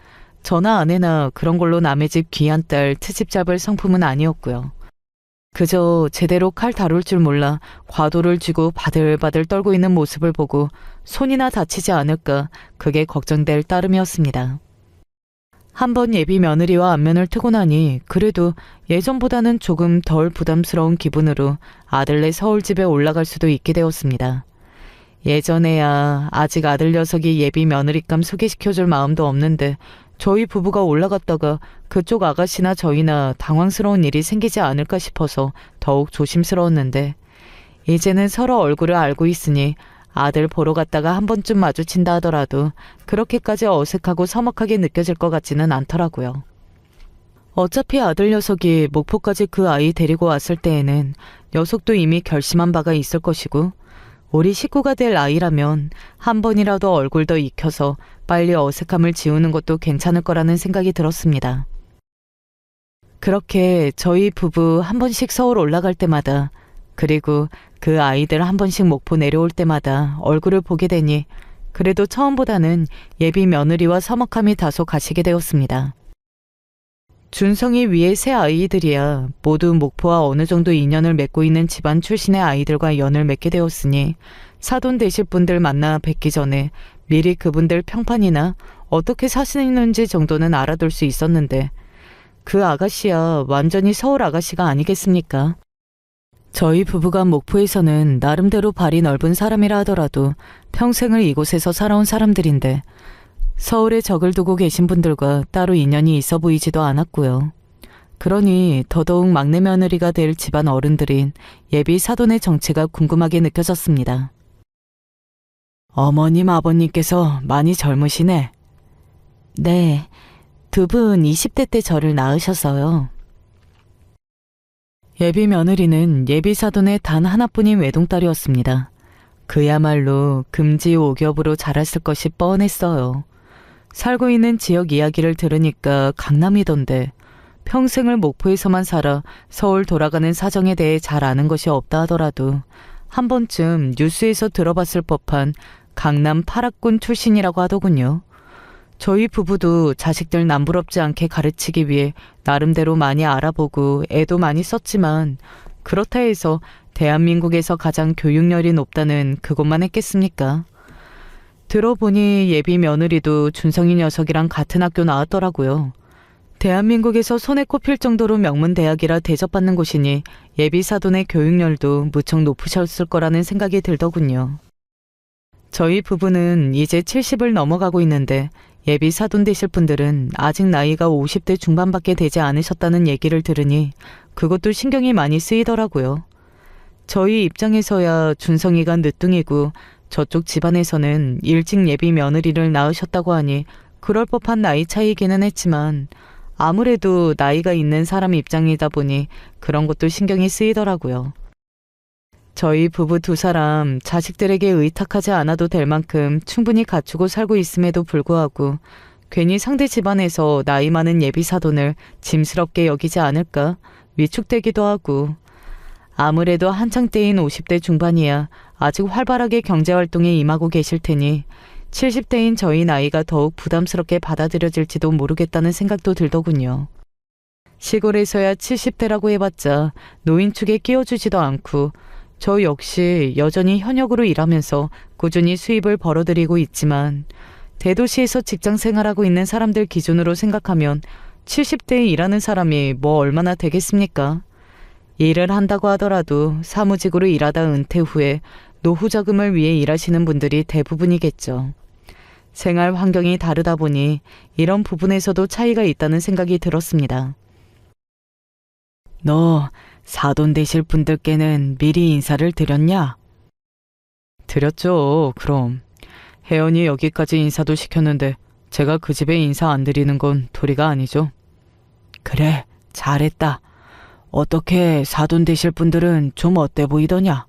저나 아내나 그런 걸로 남의 집 귀한 딸 트집 잡을 성품은 아니었고요. 그저 제대로 칼 다룰 줄 몰라 과도를 쥐고 바들바들 떨고 있는 모습을 보고 손이나 다치지 않을까 그게 걱정될 따름이었습니다. 한번 예비 며느리와 안면을 트고 나니 그래도 예전보다는 조금 덜 부담스러운 기분으로 아들네 서울집에 올라갈 수도 있게 되었습니다. 예전에야 아직 아들 녀석이 예비 며느리감 소개시켜줄 마음도 없는데 저희 부부가 올라갔다가 그쪽 아가씨나 저희나 당황스러운 일이 생기지 않을까 싶어서 더욱 조심스러웠는데 이제는 서로 얼굴을 알고 있으니 아들 보러 갔다가 한 번쯤 마주친다 하더라도 그렇게까지 어색하고 서먹하게 느껴질 것 같지는 않더라고요. 어차피 아들 녀석이 목포까지 그 아이 데리고 왔을 때에는 녀석도 이미 결심한 바가 있을 것이고 우리 식구가 될 아이라면 한 번이라도 얼굴 더 익혀서 빨리 어색함을 지우는 것도 괜찮을 거라는 생각이 들었습니다. 그렇게 저희 부부 한 번씩 서울 올라갈 때마다 그리고 그 아이들 한 번씩 목포 내려올 때마다 얼굴을 보게 되니 그래도 처음보다는 예비 며느리와 서먹함이 다소 가시게 되었습니다. 준성이 위에 세 아이들이야 모두 목포와 어느 정도 인연을 맺고 있는 집안 출신의 아이들과 연을 맺게 되었으니 사돈 되실 분들 만나 뵙기 전에 미리 그분들 평판이나 어떻게 사시는지 정도는 알아둘 수 있었는데 그 아가씨야 완전히 서울 아가씨가 아니겠습니까? 저희 부부가 목포에서는 나름대로 발이 넓은 사람이라 하더라도 평생을 이곳에서 살아온 사람들인데 서울에 적을 두고 계신 분들과 따로 인연이 있어 보이지도 않았고요. 그러니 더더욱 막내 며느리가 될 집안 어른들인 예비 사돈의 정체가 궁금하게 느껴졌습니다. 어머님 아버님께서 많이 젊으시네. 네, 두 분 20대 때 저를 낳으셔서요. 예비 며느리는 예비 사돈의 단 하나뿐인 외동딸이었습니다. 그야말로 금지오겹으로 자랐을 것이 뻔했어요. 살고 있는 지역 이야기를 들으니까 강남이던데 평생을 목포에서만 살아 서울 돌아가는 사정에 대해 잘 아는 것이 없다 하더라도 한 번쯤 뉴스에서 들어봤을 법한 강남 8학군 출신이라고 하더군요. 저희 부부도 자식들 남부럽지 않게 가르치기 위해 나름대로 많이 알아보고 애도 많이 썼지만 그렇다 해서 대한민국에서 가장 교육열이 높다는 그것만 했겠습니까? 들어보니 예비 며느리도 준성이 녀석이랑 같은 학교 나왔더라고요. 대한민국에서 손에 꼽힐 정도로 명문 대학이라 대접받는 곳이니 예비 사돈의 교육열도 무척 높으셨을 거라는 생각이 들더군요. 저희 부부는 이제 70을 넘어가고 있는데 예비 사돈 되실 분들은 아직 나이가 50대 중반밖에 되지 않으셨다는 얘기를 들으니 그것도 신경이 많이 쓰이더라고요. 저희 입장에서야 준성이가 늦둥이고 저쪽 집안에서는 일찍 예비 며느리를 낳으셨다고 하니 그럴 법한 나이 차이기는 했지만 아무래도 나이가 있는 사람 입장이다 보니 그런 것도 신경이 쓰이더라고요. 저희 부부 두 사람 자식들에게 의탁하지 않아도 될 만큼 충분히 갖추고 살고 있음에도 불구하고 괜히 상대 집안에서 나이 많은 예비 사돈을 짐스럽게 여기지 않을까 위축되기도 하고 아무래도 한창 때인 50대 중반이야 아직 활발하게 경제활동에 임하고 계실 테니 70대인 저희 나이가 더욱 부담스럽게 받아들여질지도 모르겠다는 생각도 들더군요. 시골에서야 70대라고 해봤자 노인 축에 끼워주지도 않고 저 역시 여전히 현역으로 일하면서 꾸준히 수입을 벌어들이고 있지만 대도시에서 직장 생활하고 있는 사람들 기준으로 생각하면 70대에 일하는 사람이 뭐 얼마나 되겠습니까? 일을 한다고 하더라도 사무직으로 일하다 은퇴 후에 노후 자금을 위해 일하시는 분들이 대부분이겠죠. 생활 환경이 다르다 보니 이런 부분에서도 차이가 있다는 생각이 들었습니다. 너 사돈 되실 분들께는 미리 인사를 드렸냐? 드렸죠. 그럼. 혜연이 여기까지 인사도 시켰는데 제가 그 집에 인사 안 드리는 건 도리가 아니죠. 그래, 잘했다. 어떻게 사돈 되실 분들은 좀 어때 보이더냐?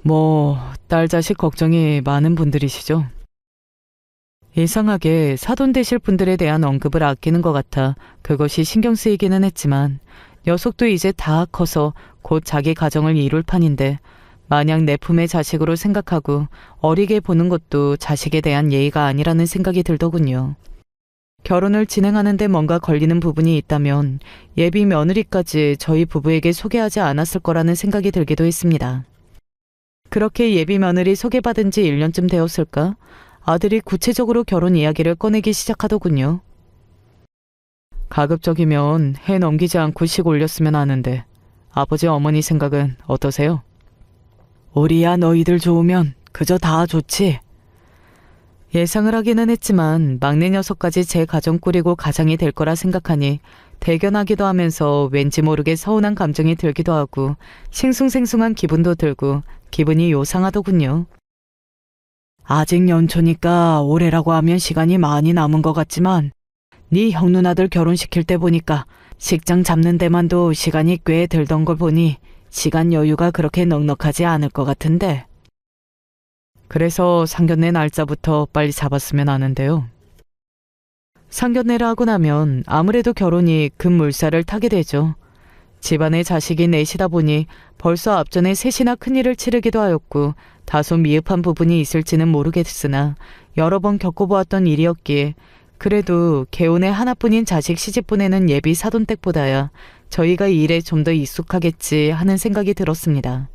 뭐 딸 자식 걱정이 많은 분들이시죠. 이상하게 사돈 되실 분들에 대한 언급을 아끼는 것 같아 그것이 신경 쓰이기는 했지만 녀석도 이제 다 커서 곧 자기 가정을 이룰 판인데 마냥 내 품의 자식으로 생각하고 어리게 보는 것도 자식에 대한 예의가 아니라는 생각이 들더군요. 결혼을 진행하는데 뭔가 걸리는 부분이 있다면 예비 며느리까지 저희 부부에게 소개하지 않았을 거라는 생각이 들기도 했습니다. 그렇게 예비 며느리 소개받은 지 1년쯤 되었을까? 아들이 구체적으로 결혼 이야기를 꺼내기 시작하더군요. 가급적이면 해 넘기지 않고 식 올렸으면 하는데 아버지 어머니 생각은 어떠세요? 우리야 너희들 좋으면 그저 다 좋지. 예상을 하기는 했지만 막내 녀석까지 제 가정 꾸리고 가장이 될 거라 생각하니 대견하기도 하면서 왠지 모르게 서운한 감정이 들기도 하고 싱숭생숭한 기분도 들고 기분이 요상하더군요. 아직 연초니까 올해라고 하면 시간이 많이 남은 것 같지만 네 형 누나들 결혼시킬 때 보니까 식장 잡는 데만도 시간이 꽤 들던 걸 보니 시간 여유가 그렇게 넉넉하지 않을 것 같은데. 그래서 상견례 날짜부터 빨리 잡았으면 하는데요. 상견례를 하고 나면 아무래도 결혼이 급물살을 타게 되죠. 집안에 자식이 넷이다 보니 벌써 앞전에 셋이나 큰일을 치르기도 하였고 다소 미흡한 부분이 있을지는 모르겠으나 여러 번 겪어보았던 일이었기에 그래도 개운의 하나뿐인 자식 시집 보내는 예비 사돈댁보다야 저희가 이 일에 좀 더 익숙하겠지 하는 생각이 들었습니다.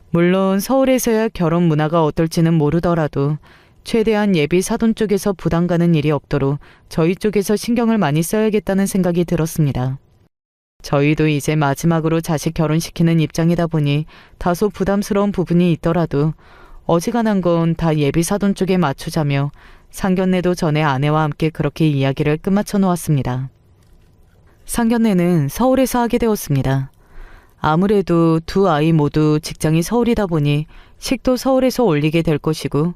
물론 서울에서야 결혼 문화가 어떨지는 모르더라도 최대한 예비 사돈 쪽에서 부담 가는 일이 없도록 저희 쪽에서 신경을 많이 써야겠다는 생각이 들었습니다. 저희도 이제 마지막으로 자식 결혼시키는 입장이다 보니 다소 부담스러운 부분이 있더라도 어지간한 건 다 예비 사돈 쪽에 맞추자며 상견례도 전에 아내와 함께 그렇게 이야기를 끝마쳐 놓았습니다. 상견례는 서울에서 하게 되었습니다. 아무래도 두 아이 모두 직장이 서울이다 보니 식도 서울에서 올리게 될 것이고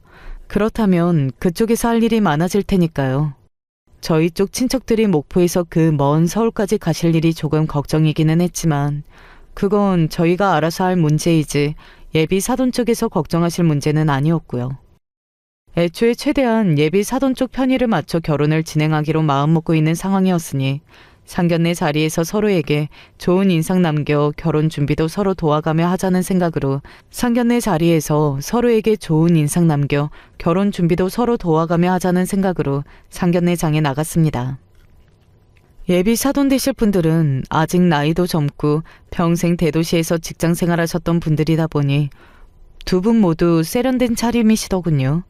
그렇다면 그쪽에서 할 일이 많아질 테니까요. 저희 쪽 친척들이 목포에서 그 먼 서울까지 가실 일이 조금 걱정이기는 했지만 그건 저희가 알아서 할 문제이지 예비 사돈 쪽에서 걱정하실 문제는 아니었고요. 애초에 최대한 예비 사돈 쪽 편의를 맞춰 결혼을 진행하기로 마음먹고 있는 상황이었으니 상견례 자리에서 서로에게 좋은 인상 남겨 결혼 준비도 서로 도와가며 하자는 생각으로 상견례 자리에서 서로에게 좋은 인상 남겨 결혼 준비도 서로 도와가며 하자는 생각으로 상견례장에 나갔습니다. 예비 사돈 되실 분들은 아직 나이도 젊고 평생 대도시에서 직장 생활하셨던 분들이다 보니 두 분 모두 세련된 차림이시더군요.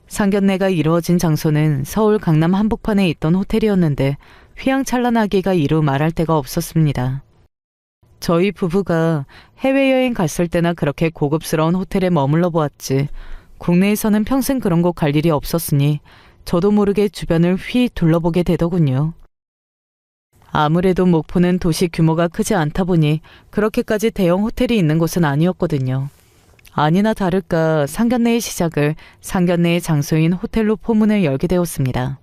상견례가 이루어진 장소는 서울 강남 한복판에 있던 호텔이었는데 휘황찬란하기가 이루 말할 데가 없었습니다. 저희 부부가 해외여행 갔을 때나 그렇게 고급스러운 호텔에 머물러 보았지 국내에서는 평생 그런 곳 갈 일이 없었으니 저도 모르게 주변을 휘 둘러보게 되더군요. 아무래도 목포는 도시 규모가 크지 않다 보니 그렇게까지 대형 호텔이 있는 곳은 아니었거든요. 아니나 다를까 상견례의 시작을 상견례의 장소인 호텔로 포문을 열게 되었습니다.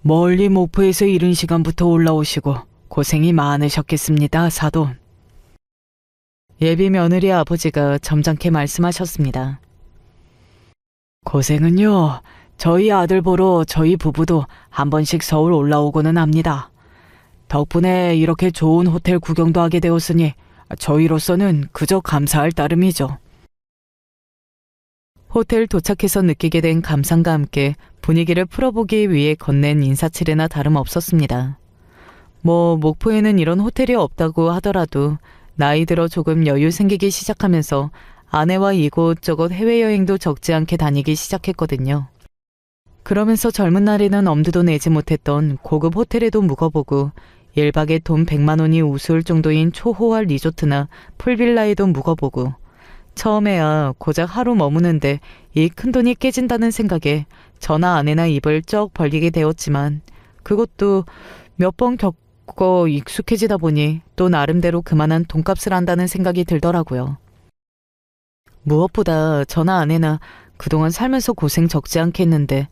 멀리 목포에서 이른 시간부터 올라오시고 고생이 많으셨겠습니다, 사돈. 예비 며느리 아버지가 점잖게 말씀하셨습니다. 고생은요, 저희 아들 보러 저희 부부도 한 번씩 서울 올라오고는 합니다. 덕분에 이렇게 좋은 호텔 구경도 하게 되었으니 저희로서는 그저 감사할 따름이죠. 호텔 도착해서 느끼게 된 감상과 함께 분위기를 풀어보기 위해 건넨 인사치레나 다름없었습니다. 목포에는 이런 호텔이 없다고 하더라도 나이 들어 조금 여유 생기기 시작하면서 아내와 이곳저곳 해외여행도 적지 않게 다니기 시작했거든요. 그러면서 젊은 날에는 엄두도 내지 못했던 고급 호텔에도 묵어보고 1박에 돈 100만 원이 우스울 정도인 초호화 리조트나 풀빌라에도 묵어보고 처음에야 고작 하루 머무는데 이 큰돈이 깨진다는 생각에 저나 아내나 입을 쩍 벌리게 되었지만 그것도 몇 번 겪고 익숙해지다 보니 또 나름대로 그만한 돈값을 한다는 생각이 들더라고요. 무엇보다 저나 아내나 그동안 살면서 고생 적지 않게 했는데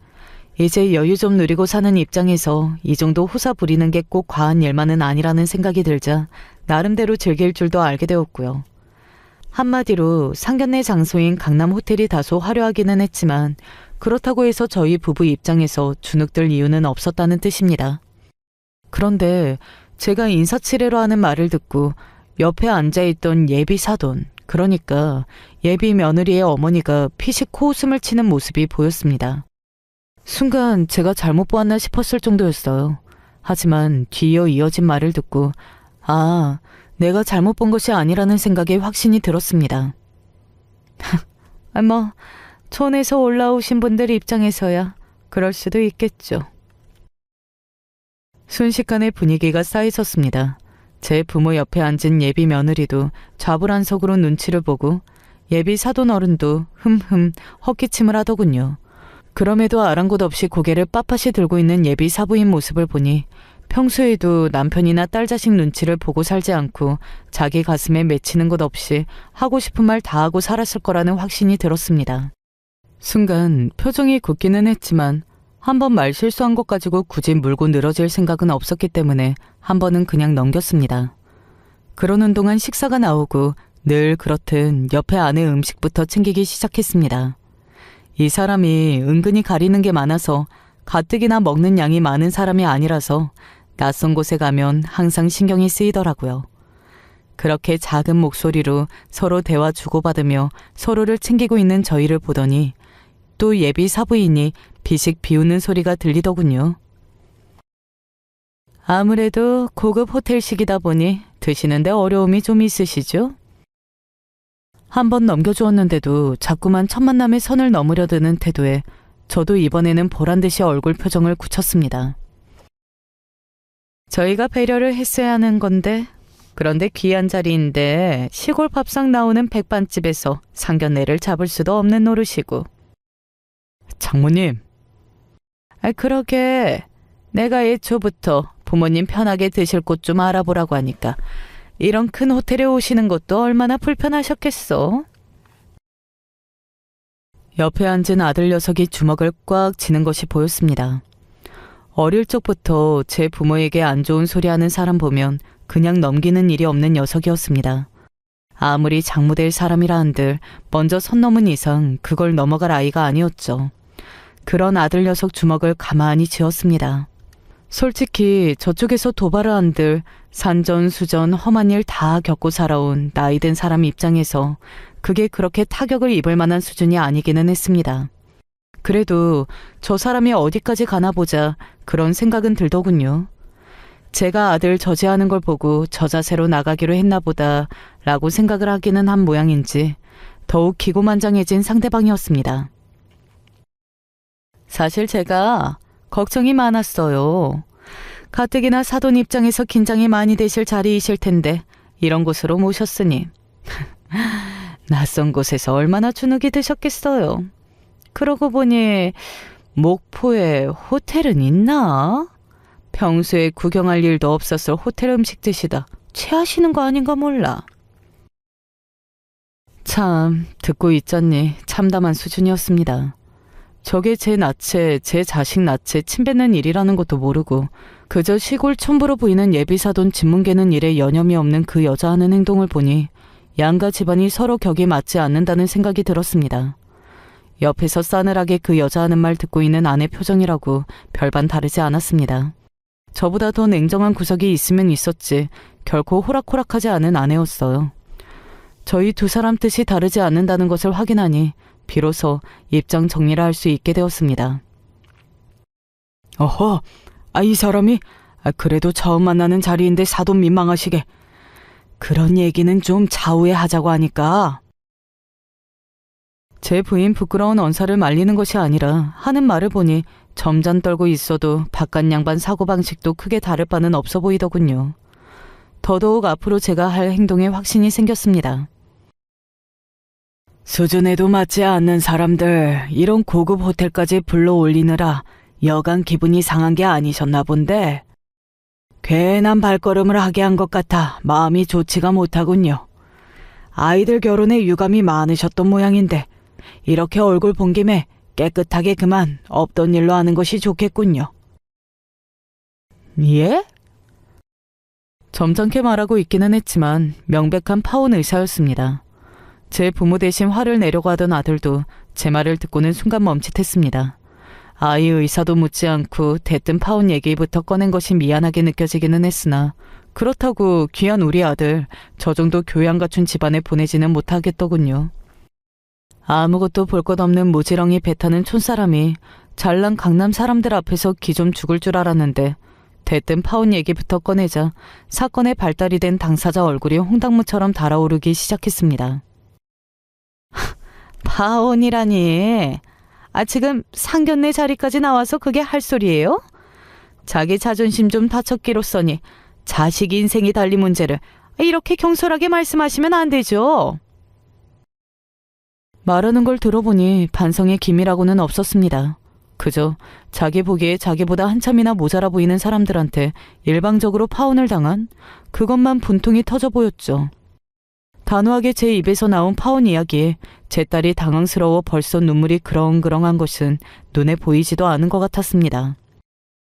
이제 여유 좀 누리고 사는 입장에서 이 정도 호사 부리는 게 꼭 과한 일만은 아니라는 생각이 들자 나름대로 즐길 줄도 알게 되었고요. 한마디로 상견례 장소인 강남 호텔이 다소 화려하기는 했지만 그렇다고 해서 저희 부부 입장에서 주눅들 이유는 없었다는 뜻입니다. 그런데 제가 인사치레로 하는 말을 듣고 옆에 앉아있던 예비 사돈, 그러니까 예비 며느리의 어머니가 피식 코웃음을 치는 모습이 보였습니다. 순간 제가 잘못 보았나 싶었을 정도였어요. 하지만 뒤이어 이어진 말을 듣고 내가 잘못 본 것이 아니라는 생각에 확신이 들었습니다. 촌에서 올라오신 분들 입장에서야 그럴 수도 있겠죠. 순식간에 분위기가 싸해졌습니다. 제 부모 옆에 앉은 예비 며느리도 좌불안석으로 눈치를 보고 예비 사돈 어른도 흠흠 헛기침을 하더군요. 그럼에도 아랑곳 없이 고개를 빳빳이 들고 있는 예비 사부인 모습을 보니 평소에도 남편이나 딸 자식 눈치를 보고 살지 않고 자기 가슴에 맺히는 것 없이 하고 싶은 말 다 하고 살았을 거라는 확신이 들었습니다. 순간 표정이 굳기는 했지만 한번 말 실수한 것 가지고 굳이 물고 늘어질 생각은 없었기 때문에 한 번은 그냥 넘겼습니다. 그러는 동안 식사가 나오고 늘 그렇듯 옆에 아내 음식부터 챙기기 시작했습니다. 이 사람이 은근히 가리는 게 많아서 가뜩이나 먹는 양이 많은 사람이 아니라서 낯선 곳에 가면 항상 신경이 쓰이더라고요. 그렇게 작은 목소리로 서로 대화 주고받으며 서로를 챙기고 있는 저희를 보더니 또 예비 사부인이 비식 비웃는 소리가 들리더군요. 아무래도 고급 호텔식이다 보니 드시는데 어려움이 좀 있으시죠? 한 번 넘겨주었는데도 자꾸만 첫 만남의 선을 넘으려 드는 태도에 저도 이번에는 보란듯이 얼굴 표정을 굳혔습니다. 저희가 배려를 했어야 하는 건데, 그런데 귀한 자리인데 시골 밥상 나오는 백반집에서 상견례를 잡을 수도 없는 노릇이고. 장모님. 그러게 내가 애초부터 부모님 편하게 드실 곳 좀 알아보라고 하니까 이런 큰 호텔에 오시는 것도 얼마나 불편하셨겠어. 옆에 앉은 아들 녀석이 주먹을 꽉 쥐는 것이 보였습니다. 어릴 적부터 제 부모에게 안 좋은 소리 하는 사람 보면 그냥 넘기는 일이 없는 녀석이었습니다. 아무리 장모될 사람이라 한들 먼저 선 넘은 이상 그걸 넘어갈 아이가 아니었죠. 그런 아들 녀석 주먹을 가만히 쥐었습니다. 솔직히 저쪽에서 도발을 한들 산전수전 험한 일 다 겪고 살아온 나이든 사람 입장에서 그게 그렇게 타격을 입을 만한 수준이 아니기는 했습니다. 그래도 저 사람이 어디까지 가나 보자 그런 생각은 들더군요. 제가 아들 저지하는 걸 보고 저 자세로 나가기로 했나 보다 라고 생각을 하기는 한 모양인지 더욱 기고만장해진 상대방이었습니다. 사실 제가 걱정이 많았어요. 가뜩이나 사돈 입장에서 긴장이 많이 되실 자리이실 텐데 이런 곳으로 모셨으니 낯선 곳에서 얼마나 주눅이 드셨겠어요. 그러고 보니 목포에 호텔은 있나? 평소에 구경할 일도 없었을 호텔 음식 드시다 체하시는 거 아닌가 몰라. 참 듣고 있잖니 참담한 수준이었습니다. 저게 제 낯에 제 자식 낯에 침 뱉는 일이라는 것도 모르고 그저 시골 촌부로 보이는 예비사돈 집문개는 일에 여념이 없는 그 여자 하는 행동을 보니 양가 집안이 서로 격이 맞지 않는다는 생각이 들었습니다. 옆에서 싸늘하게 그 여자 하는 말 듣고 있는 아내 표정이라고 별반 다르지 않았습니다. 저보다 더 냉정한 구석이 있으면 있었지 결코 호락호락하지 않은 아내였어요. 저희 두 사람 뜻이 다르지 않는다는 것을 확인하니 비로소 입장 정리를 할 수 있게 되었습니다. 어허, 이 사람이 그래도 처음 만나는 자리인데 사돈 민망하시게. 그런 얘기는 좀 차후에 하자고 하니까. 제 부인 부끄러운 언사를 말리는 것이 아니라 하는 말을 보니 점잖 떨고 있어도 바깥 양반 사고방식도 크게 다를 바는 없어 보이더군요. 더더욱 앞으로 제가 할 행동에 확신이 생겼습니다. 수준에도 맞지 않는 사람들 이런 고급 호텔까지 불러올리느라 여간 기분이 상한 게 아니셨나 본데 괜한 발걸음을 하게 한 것 같아 마음이 좋지가 못하군요. 아이들 결혼에 유감이 많으셨던 모양인데 이렇게 얼굴 본 김에 깨끗하게 그만 없던 일로 하는 것이 좋겠군요. 예? 점잖게 말하고 있기는 했지만 명백한 파혼 의사였습니다. 제 부모 대신 화를 내려고 하던 아들도 제 말을 듣고는 순간 멈칫했습니다. 아이 의사도 묻지 않고 대뜸 파혼 얘기부터 꺼낸 것이 미안하게 느껴지기는 했으나 그렇다고 귀한 우리 아들 저 정도 교양 갖춘 집안에 보내지는 못하겠더군요. 아무것도 볼 것 없는 무지렁이 배 타는 촌사람이 잘난 강남 사람들 앞에서 기 좀 죽을 줄 알았는데 대뜸 파혼 얘기부터 꺼내자 사건의 발달이 된 당사자 얼굴이 홍당무처럼 달아오르기 시작했습니다. 파혼이라니. 지금 상견례 자리까지 나와서 그게 할 소리예요? 자기 자존심 좀 다쳤기로써니 자식 인생이 달린 문제를 이렇게 경솔하게 말씀하시면 안 되죠. 말하는 걸 들어보니 반성의 기미라고는 없었습니다. 그저 자기 보기에 자기보다 한참이나 모자라 보이는 사람들한테 일방적으로 파혼을 당한 그것만 분통이 터져 보였죠. 단호하게 제 입에서 나온 파혼 이야기에 제 딸이 당황스러워 벌써 눈물이 그렁그렁한 것은 눈에 보이지도 않은 것 같았습니다.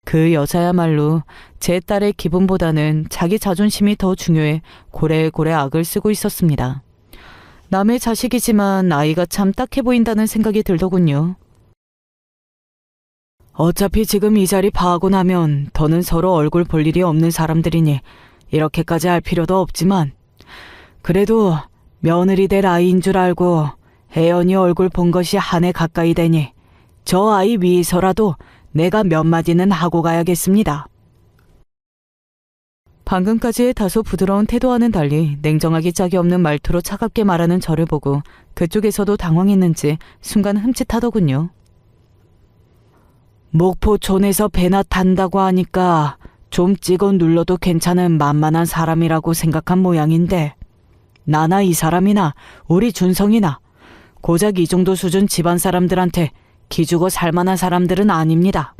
그 여자야말로 제 딸의 기분보다는 자기 자존심이 더 중요해 고래고래 악을 쓰고 있었습니다. 남의 자식이지만 아이가 참 딱해 보인다는 생각이 들더군요. 어차피 지금 이 자리 파하고 나면 더는 서로 얼굴 볼 일이 없는 사람들이니 이렇게까지 할 필요도 없지만 그래도 며느리 될 아이인 줄 알고 혜연이 얼굴 본 것이 한 해 가까이 되니 저 아이 위해서라도 내가 몇 마디는 하고 가야겠습니다. 방금까지의 다소 부드러운 태도와는 달리 냉정하기 짝이 없는 말투로 차갑게 말하는 저를 보고 그쪽에서도 당황했는지 순간 흠칫하더군요. 목포촌에서 배나 탄다고 하니까 좀 찍어 눌러도 괜찮은 만만한 사람이라고 생각한 모양인데 나나 이 사람이나 우리 준성이나 고작 이 정도 수준 집안 사람들한테 기주고 살만한 사람들은 아닙니다.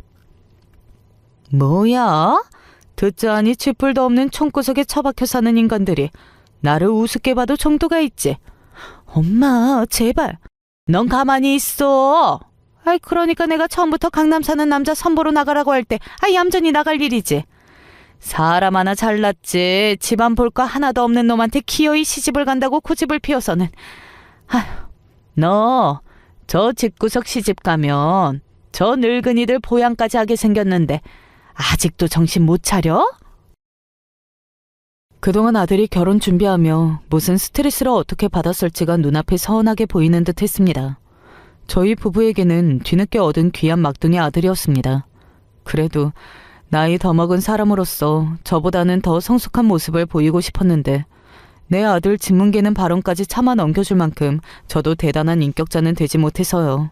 뭐야? 듣자하니 쥐뿔도 없는 총구석에 처박혀 사는 인간들이 나를 우습게 봐도 정도가 있지. 엄마 제발 넌 가만히 있어. 그러니까 내가 처음부터 강남 사는 남자 선보러 나가라고 할 때 얌전히 나갈 일이지. 사람 하나 잘났지 집안 볼 거 하나도 없는 놈한테 기어이 시집을 간다고 고집을 피워서는. 너 저 집구석 시집 가면 저 늙은이들 보양까지 하게 생겼는데 아직도 정신 못 차려? 그동안 아들이 결혼 준비하며 무슨 스트레스를 어떻게 받았을지가 눈앞에 서운하게 보이는 듯 했습니다. 저희 부부에게는 뒤늦게 얻은 귀한 막둥이 아들이었습니다. 그래도 나이 더 먹은 사람으로서 저보다는 더 성숙한 모습을 보이고 싶었는데 내 아들 진문계는 발언까지 참아 넘겨줄 만큼 저도 대단한 인격자는 되지 못해서요.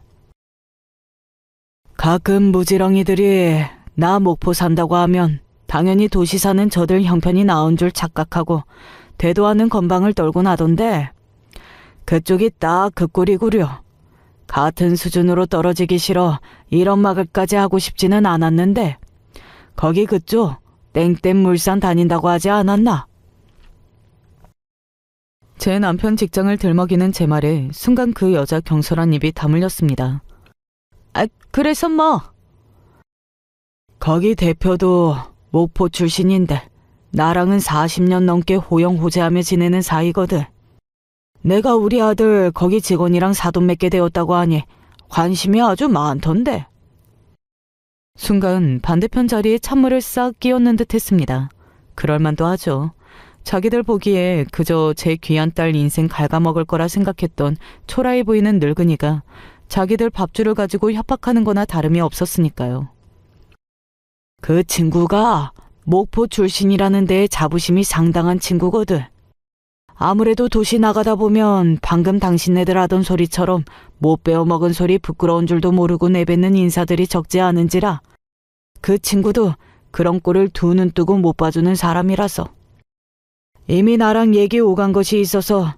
가끔 무지렁이들이 나 목포 산다고 하면 당연히 도시 사는 저들 형편이 나은 줄 착각하고 되도 않은 건방을 떨곤 하던데 그쪽이 딱 그 꼴이구려. 같은 수준으로 떨어지기 싫어 이런 말까지 하고 싶지는 않았는데 거기 그쪽 땡땡 물산 다닌다고 하지 않았나? 제 남편 직장을 들먹이는 제 말에 순간 그 여자 경솔한 입이 다물렸습니다. 그래서 뭐? 거기 대표도 목포 출신인데 나랑은 40년 넘게 호영호재하며 지내는 사이거든. 내가 우리 아들 거기 직원이랑 사돈 맺게 되었다고 하니 관심이 아주 많던데. 순간 반대편 자리에 찬물을 싹 끼얹는 듯 했습니다. 그럴만도 하죠. 자기들 보기에 그저 제 귀한 딸 인생 갉아먹을 거라 생각했던 초라해 보이는 늙은이가 자기들 밥줄을 가지고 협박하는 거나 다름이 없었으니까요. 그 친구가 목포 출신이라는 데에 자부심이 상당한 친구거든. 아무래도 도시 나가다 보면 방금 당신네들 하던 소리처럼 못 배워먹은 소리 부끄러운 줄도 모르고 내뱉는 인사들이 적지 않은지라 그 친구도 그런 꼴을 두 눈 뜨고 못 봐주는 사람이라서 이미 나랑 얘기 오간 것이 있어서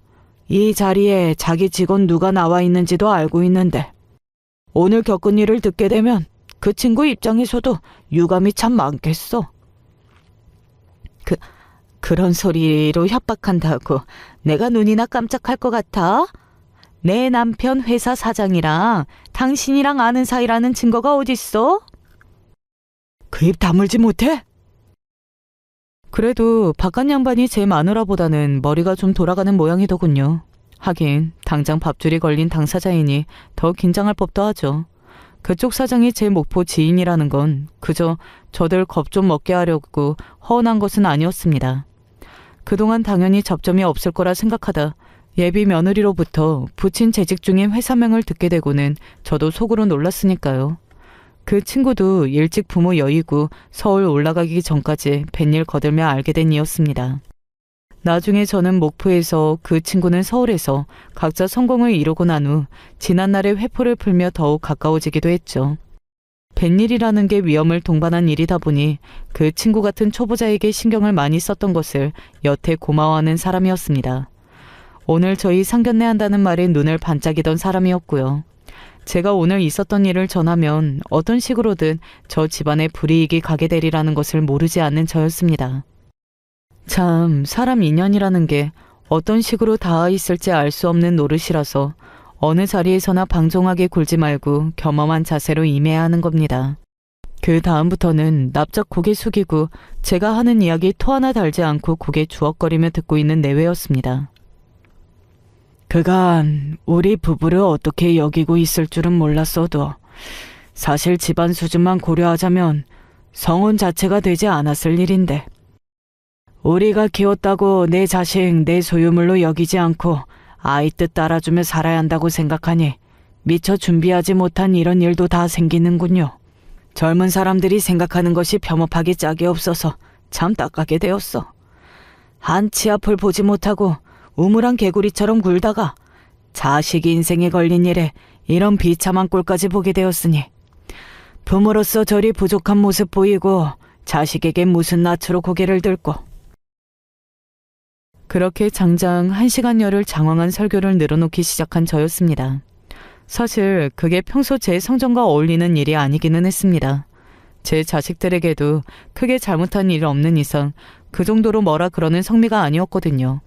이 자리에 자기 직원 누가 나와 있는지도 알고 있는데 오늘 겪은 일을 듣게 되면 그 친구 입장에서도 유감이 참 많겠어. 그런 소리로 협박한다고 내가 눈이나 깜짝할 것 같아? 내 남편 회사 사장이랑 당신이랑 아는 사이라는 증거가 어딨어? 그 입 다물지 못해? 그래도 바깥 양반이 제 마누라보다는 머리가 좀 돌아가는 모양이더군요. 하긴 당장 밥줄이 걸린 당사자이니 더 긴장할 법도 하죠. 그쪽 사장이 제 목포 지인이라는 건 그저 저들 겁 좀 먹게 하려고 허언한 것은 아니었습니다. 그동안 당연히 접점이 없을 거라 생각하다 예비 며느리로부터 부친 재직 중인 회사명을 듣게 되고는 저도 속으로 놀랐으니까요. 그 친구도 일찍 부모 여의고 서울 올라가기 전까지 뱃일 거들며 알게 된 이였습니다. 나중에 저는 목포에서 그 친구는 서울에서 각자 성공을 이루고 난 후 지난날의 회포를 풀며 더욱 가까워지기도 했죠. 뱃일이라는 게 위험을 동반한 일이다 보니 그 친구 같은 초보자에게 신경을 많이 썼던 것을 여태 고마워하는 사람이었습니다. 오늘 저희 상견례 한다는 말에 눈을 반짝이던 사람이었고요. 제가 오늘 있었던 일을 전하면 어떤 식으로든 저 집안에 불이익이 가게 되리라는 것을 모르지 않는 저였습니다. 참, 사람 인연이라는 게 어떤 식으로 닿아 있을지 알 수 없는 노릇이라서 어느 자리에서나 방종하게 굴지 말고 겸허한 자세로 임해야 하는 겁니다. 그 다음부터는 납작 고개 숙이고 제가 하는 이야기 토 하나 달지 않고 고개 주걱거리며 듣고 있는 내외였습니다. 그간 우리 부부를 어떻게 여기고 있을 줄은 몰랐어도 사실 집안 수준만 고려하자면 성혼 자체가 되지 않았을 일인데, 우리가 키웠다고 내 자식 내 소유물로 여기지 않고 아이 뜻 따라주며 살아야 한다고 생각하니 미처 준비하지 못한 이런 일도 다 생기는군요. 젊은 사람들이 생각하는 것이 겸업하기 짝이 없어서 참 딱하게 되었어. 한치 앞을 보지 못하고 우물한 개구리처럼 굴다가 자식 인생에 걸린 일에 이런 비참한 꼴까지 보게 되었으니 부모로서 저리 부족한 모습 보이고 자식에게 무슨 낯으로 고개를 들고. 그렇게 장장 1시간여를 장황한 설교를 늘어놓기 시작한 저였습니다. 사실 그게 평소 제 성정과 어울리는 일이 아니기는 했습니다. 제 자식들에게도 크게 잘못한 일 없는 이상 그 정도로 뭐라 그러는 성미가 아니었거든요.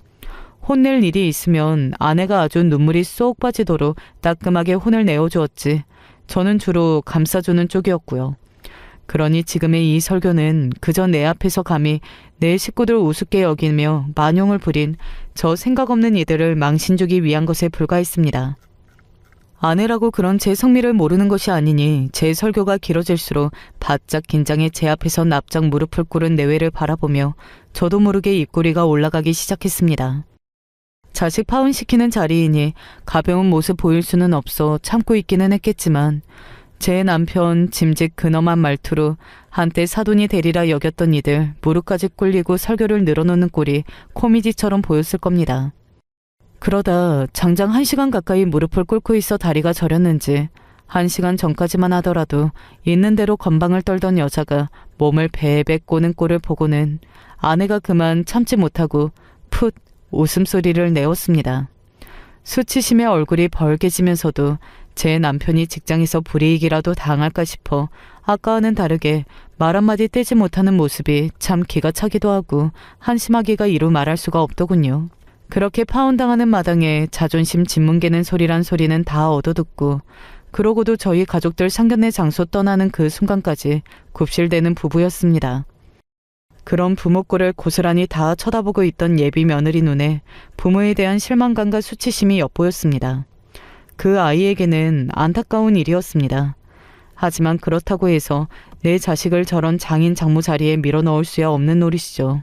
혼낼 일이 있으면 아내가 아주 눈물이 쏙 빠지도록 따끔하게 혼을 내어주었지, 저는 주로 감싸주는 쪽이었고요. 그러니 지금의 이 설교는 그저 내 앞에서 감히 내 식구들 우습게 여기며 만용을 부린 저 생각 없는 이들을 망신주기 위한 것에 불과했습니다. 아내라고 그런 제 성미를 모르는 것이 아니니 제 설교가 길어질수록 바짝 긴장해 제 앞에서 납작 무릎을 꿇은 내외를 바라보며 저도 모르게 입꼬리가 올라가기 시작했습니다. 자식 파혼시키는 자리이니 가벼운 모습 보일 수는 없어 참고 있기는 했겠지만 제 남편 짐짓 근엄한 말투로 한때 사돈이 되리라 여겼던 이들 무릎까지 꿇리고 설교를 늘어놓는 꼴이 코미디처럼 보였을 겁니다. 그러다 장장 1시간 가까이 무릎을 꿇고 있어 다리가 저렸는지 1시간 전까지만 하더라도 있는 대로 건방을 떨던 여자가 몸을 베베 꼬는 꼴을 보고는 아내가 그만 참지 못하고 풋 웃음소리를 내었습니다. 수치심에 얼굴이 벌개지면서도 제 남편이 직장에서 불이익이라도 당할까 싶어 아까와는 다르게 말 한마디 떼지 못하는 모습이 참 기가 차기도 하고 한심하기가 이루 말할 수가 없더군요. 그렇게 파혼당하는 마당에 자존심 짓뭉개는 소리란 소리는 다 얻어듣고 그러고도 저희 가족들 상견례 장소 떠나는 그 순간까지 굽실대는 부부였습니다. 그런 부모 꼴을 고스란히 다 쳐다보고 있던 예비 며느리 눈에 부모에 대한 실망감과 수치심이 엿보였습니다. 그 아이에게는 안타까운 일이었습니다. 하지만 그렇다고 해서 내 자식을 저런 장인 장모 자리에 밀어넣을 수야 없는 노릇이죠.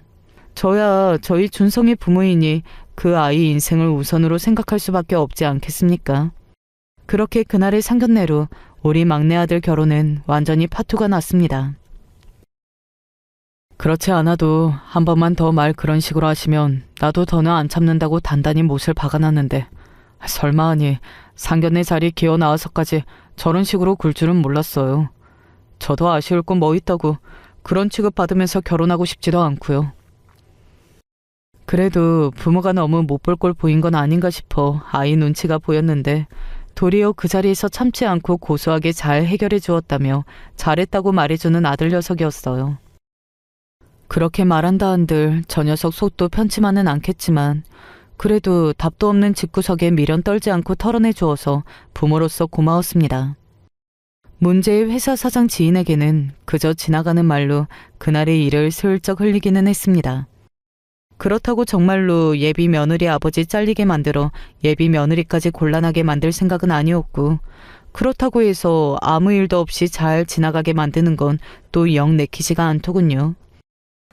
저야 저희 준성의 부모이니 그 아이 인생을 우선으로 생각할 수밖에 없지 않겠습니까? 그렇게 그날의 상견례로 우리 막내 아들 결혼은 완전히 파투가 났습니다. 그렇지 않아도 한 번만 더 말 그런 식으로 하시면 나도 더는 안 참는다고 단단히 못을 박아놨는데 설마 하니 상견례 자리 기어 나와서까지 저런 식으로 굴 줄은 몰랐어요. 저도 아쉬울 건 뭐 있다고 그런 취급 받으면서 결혼하고 싶지도 않고요. 그래도 부모가 너무 못 볼 꼴 보인 건 아닌가 싶어 아이 눈치가 보였는데 도리어 그 자리에서 참지 않고 고소하게 잘 해결해 주었다며 잘했다고 말해주는 아들 녀석이었어요. 그렇게 말한다 한들 저 녀석 속도 편치만은 않겠지만 그래도 답도 없는 집구석에 미련 떨지 않고 털어내 주어서 부모로서 고마웠습니다. 문제의 회사 사장 지인에게는 그저 지나가는 말로 그날의 일을 슬쩍 흘리기는 했습니다. 그렇다고 정말로 예비 며느리 아버지 잘리게 만들어 예비 며느리까지 곤란하게 만들 생각은 아니었고, 그렇다고 해서 아무 일도 없이 잘 지나가게 만드는 건 또 영 내키지가 않더군요.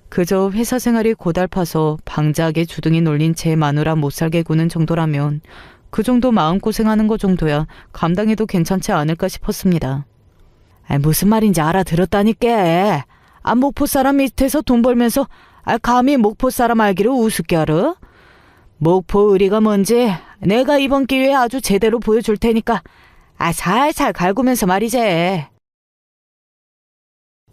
그저 회사 생활이 고달파서 방자하게 주둥이 놀린 제 마누라 못살게 구는 정도라면 그 정도 마음고생하는 거 정도야 감당해도 괜찮지 않을까 싶었습니다. 무슨 말인지 알아들었다니까. 목포 사람 밑에서 돈 벌면서 감히 목포 사람 알기를 우습게 알아? 목포 의리가 뭔지 내가 이번 기회에 아주 제대로 보여줄 테니까 살살 갈구면서 말이지.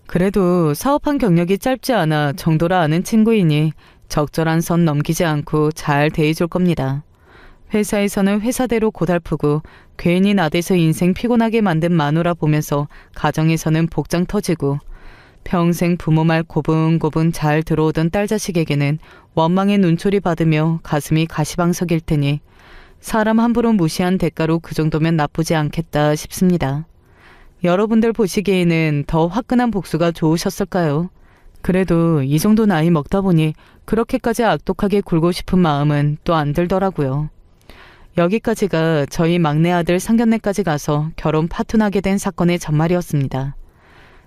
그래도 사업한 경력이 짧지 않아 정도라 아는 친구이니 적절한 선 넘기지 않고 잘 대해줄 겁니다. 회사에서는 회사대로 고달프고 괜히 나대서 인생 피곤하게 만든 마누라 보면서 가정에서는 복장 터지고 평생 부모 말 고분고분 잘 들어오던 딸 자식에게는 원망의 눈초리 받으며 가슴이 가시방석일 테니 사람 함부로 무시한 대가로 그 정도면 나쁘지 않겠다 싶습니다. 여러분들 보시기에는 더 화끈한 복수가 좋으셨을까요? 그래도 이 정도 나이 먹다 보니 그렇게까지 악독하게 굴고 싶은 마음은 또 안 들더라고요. 여기까지가 저희 막내 아들 상견례까지 가서 결혼 파토나게 된 사건의 전말이었습니다.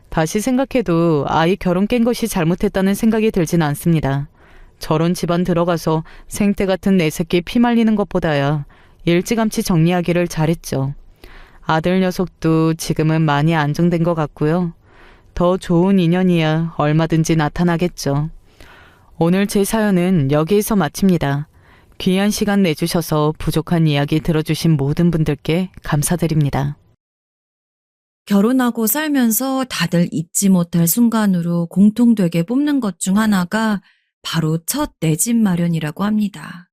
다시 생각해도 아이 결혼 깬 것이 잘못했다는 생각이 들진 않습니다. 저런 집안 들어가서 생떼 같은 내 새끼 피 말리는 것보다야 일찌감치 정리하기를 잘했죠. 아들 녀석도 지금은 많이 안정된 것 같고요. 더 좋은 인연이야 얼마든지 나타나겠죠. 오늘 제 사연은 여기에서 마칩니다. 귀한 시간 내주셔서 부족한 이야기 들어주신 모든 분들께 감사드립니다. 결혼하고 살면서 다들 잊지 못할 순간으로 공통되게 뽑는 것 중 하나가 바로 첫 내 집 마련이라고 합니다.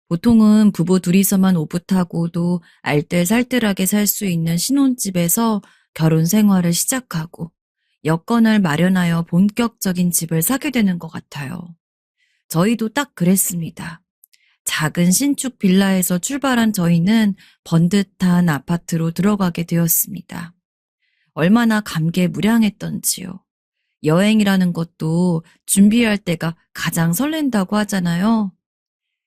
보통은 부부 둘이서만 오붓하고도 알뜰살뜰하게 살 수 있는 신혼집에서 결혼 생활을 시작하고 여건을 마련하여 본격적인 집을 사게 되는 것 같아요. 저희도 딱 그랬습니다. 작은 신축 빌라에서 출발한 저희는 번듯한 아파트로 들어가게 되었습니다. 얼마나 감개무량했던지요. 여행이라는 것도 준비할 때가 가장 설렌다고 하잖아요.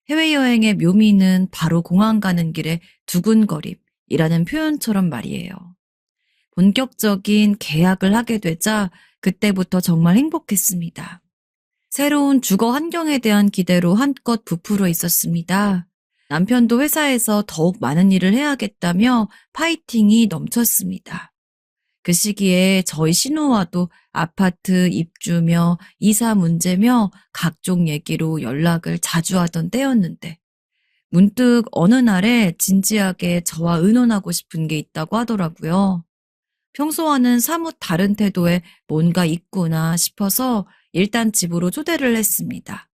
해외여행의 묘미는 바로 공항 가는 길에 두근거림이라는 표현처럼 말이에요. 본격적인 계약을 하게 되자 그때부터 정말 행복했습니다. 새로운 주거 환경에 대한 기대로 한껏 부풀어 있었습니다. 남편도 회사에서 더욱 많은 일을 해야겠다며 파이팅이 넘쳤습니다. 그 시기에 저희 신우와도 아파트 입주며 이사 문제며 각종 얘기로 연락을 자주 하던 때였는데 문득 어느 날에 진지하게 저와 의논하고 싶은 게 있다고 하더라고요. 평소와는 사뭇 다른 태도에 뭔가 있구나 싶어서 일단 집으로 초대를 했습니다.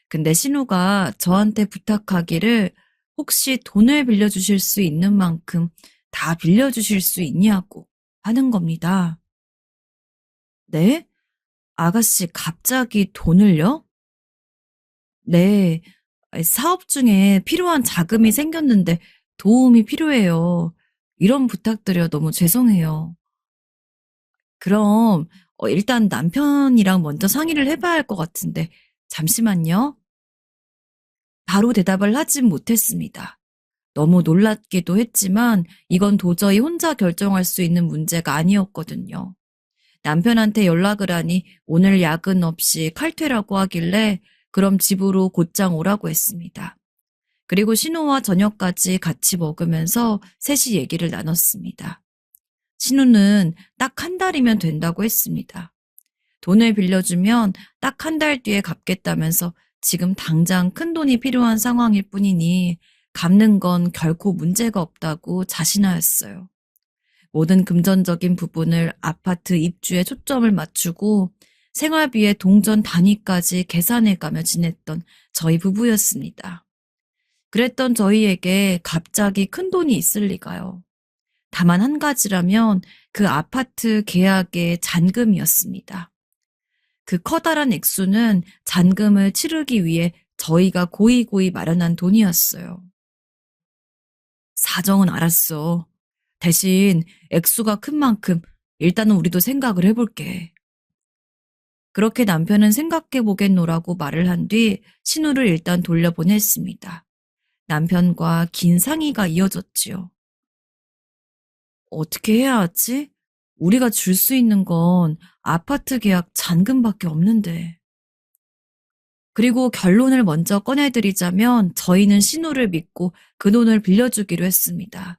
근데 신우가 저한테 부탁하기를 혹시 돈을 빌려주실 수 있는 만큼 다 빌려주실 수 있냐고 하는 겁니다. 네? 아가씨 갑자기 돈을요? 네, 사업 중에 필요한 자금이 생겼는데 도움이 필요해요. 이런 부탁드려 너무 죄송해요. 그럼 일단 남편이랑 먼저 상의를 해봐야 할 것 같은데 잠시만요. 바로 대답을 하진 못했습니다. 너무 놀랍기도 했지만 이건 도저히 혼자 결정할 수 있는 문제가 아니었거든요. 남편한테 연락을 하니 오늘 야근 없이 칼퇴라고 하길래 그럼 집으로 곧장 오라고 했습니다. 그리고 신우와 저녁까지 같이 먹으면서 셋이 얘기를 나눴습니다. 신우는 딱 한 달이면 된다고 했습니다. 돈을 빌려주면 딱 한 달 뒤에 갚겠다면서 지금 당장 큰 돈이 필요한 상황일 뿐이니 갚는 건 결코 문제가 없다고 자신하였어요. 모든 금전적인 부분을 아파트 입주에 초점을 맞추고 생활비의 동전 단위까지 계산해가며 지냈던 저희 부부였습니다. 그랬던 저희에게 갑자기 큰 돈이 있을 리가요. 다만 한 가지라면 그 아파트 계약의 잔금이었습니다. 그 커다란 액수는 잔금을 치르기 위해 저희가 고이고이 마련한 돈이었어요. 사정은 알았어. 대신 액수가 큰 만큼 일단은 우리도 생각을 해볼게. 그렇게 남편은 생각해보겠노라고 말을 한 뒤 신우를 일단 돌려보냈습니다. 남편과 긴 상의가 이어졌지요. 어떻게 해야 하지? 우리가 줄 수 있는 건 아파트 계약 잔금밖에 없는데. 그리고 결론을 먼저 꺼내드리자면 저희는 신우를 믿고 그 돈을 빌려주기로 했습니다.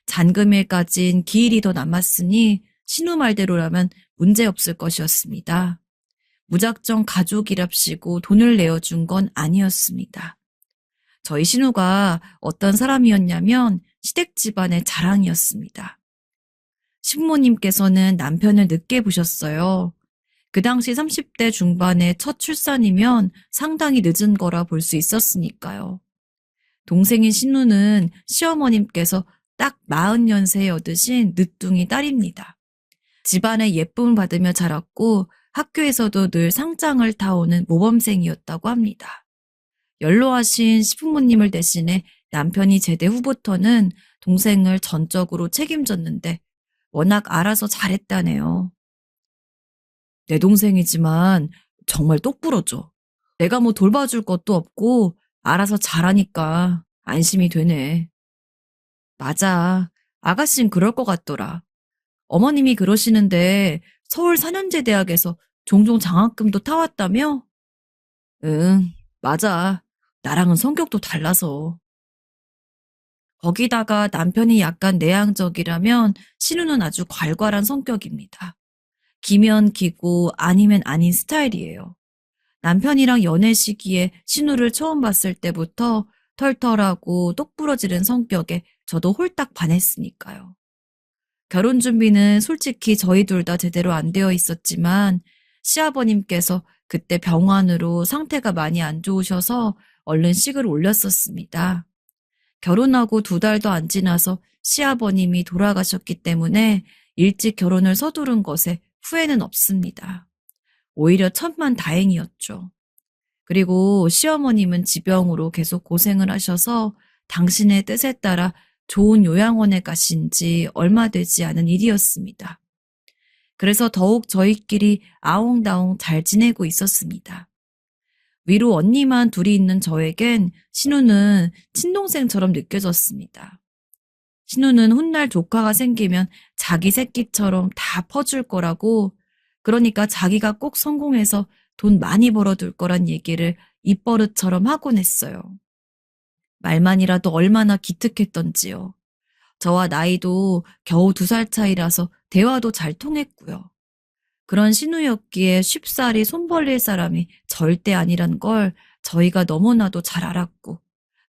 잔금일까진 기일이 더 남았으니 신우 말대로라면 문제없을 것이었습니다. 무작정 가족이랍시고 돈을 내어준 건 아니었습니다. 저희 신우가 어떤 사람이었냐면 시댁 집안의 자랑이었습니다. 시부모님께서는 남편을 늦게 보셨어요. 그 당시 30대 중반의 첫 출산이면 상당히 늦은 거라 볼 수 있었으니까요. 동생인 신우는 시어머님께서 딱 40년세에 얻으신 늦둥이 딸입니다. 집안의 예쁨을 받으며 자랐고 학교에서도 늘 상장을 타오는 모범생이었다고 합니다. 연로하신 시부모님을 대신해 남편이 제대 후부터는 동생을 전적으로 책임졌는데 워낙 알아서 잘했다네요. 내 동생이지만 정말 똑부러져. 내가 뭐 돌봐줄 것도 없고 알아서 잘하니까 안심이 되네. 맞아. 아가씨는 그럴 것 같더라. 어머님이 그러시는데 서울 4년제 대학에서 종종 장학금도 타왔다며? 응, 맞아. 나랑은 성격도 달라서. 거기다가 남편이 약간 내향적이라면 신우는 아주 괄괄한 성격입니다. 기면 기고 아니면 아닌 스타일이에요. 남편이랑 연애 시기에 신우를 처음 봤을 때부터 털털하고 똑부러지는 성격에 저도 홀딱 반했으니까요. 결혼 준비는 솔직히 저희 둘 다 제대로 안 되어 있었지만 시아버님께서 그때 병환으로 상태가 많이 안 좋으셔서 얼른 식을 올렸었습니다. 결혼하고 2달도 안 지나서 시아버님이 돌아가셨기 때문에 일찍 결혼을 서두른 것에 후회는 없습니다. 오히려 천만다행이었죠. 그리고 시어머님은 지병으로 계속 고생을 하셔서 당신의 뜻에 따라 좋은 요양원에 가신 지 얼마 되지 않은 일이었습니다. 그래서 더욱 저희끼리 아웅다웅 잘 지내고 있었습니다. 위로 언니만 둘이 있는 저에겐 신우는 친동생처럼 느껴졌습니다. 신우는 훗날 조카가 생기면 자기 새끼처럼 다 퍼줄 거라고, 그러니까 자기가 꼭 성공해서 돈 많이 벌어둘 거란 얘기를 입버릇처럼 하곤 했어요. 말만이라도 얼마나 기특했던지요. 저와 나이도 겨우 2살 차이라서 대화도 잘 통했고요. 그런 신우였기에 쉽사리 손 벌릴 사람이 절대 아니란 걸 저희가 너무나도 잘 알았고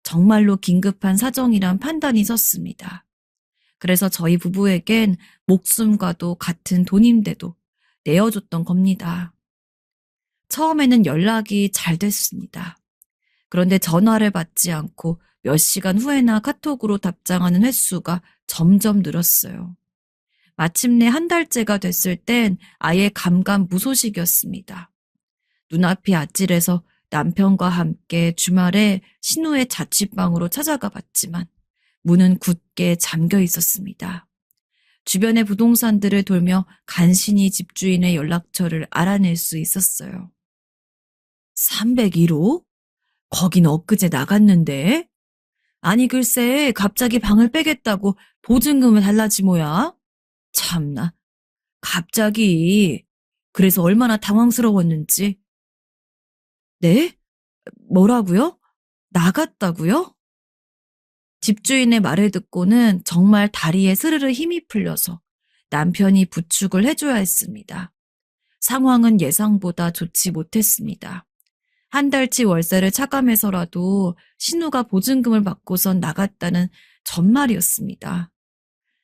정말로 긴급한 사정이란 판단이 섰습니다. 그래서 저희 부부에겐 목숨과도 같은 돈인데도 내어줬던 겁니다. 처음에는 연락이 잘 됐습니다. 그런데 전화를 받지 않고 몇 시간 후에나 카톡으로 답장하는 횟수가 점점 늘었어요. 마침내 1달째가 됐을 땐 아예 감감무소식이었습니다. 눈앞이 아찔해서 남편과 함께 주말에 신우의 자취방으로 찾아가 봤지만 문은 굳게 잠겨 있었습니다. 주변의 부동산들을 돌며 간신히 집주인의 연락처를 알아낼 수 있었어요. 301호? 거긴 엊그제 나갔는데? 아니 글쎄 갑자기 방을 빼겠다고 보증금을 달라지 뭐야? 참나. 갑자기. 그래서 얼마나 당황스러웠는지. 네? 뭐라고요? 나갔다고요? 집주인의 말을 듣고는 정말 다리에 스르르 힘이 풀려서 남편이 부축을 해줘야 했습니다. 상황은 예상보다 좋지 못했습니다. 1달치 월세를 차감해서라도 신우가 보증금을 받고선 나갔다는 전말이었습니다.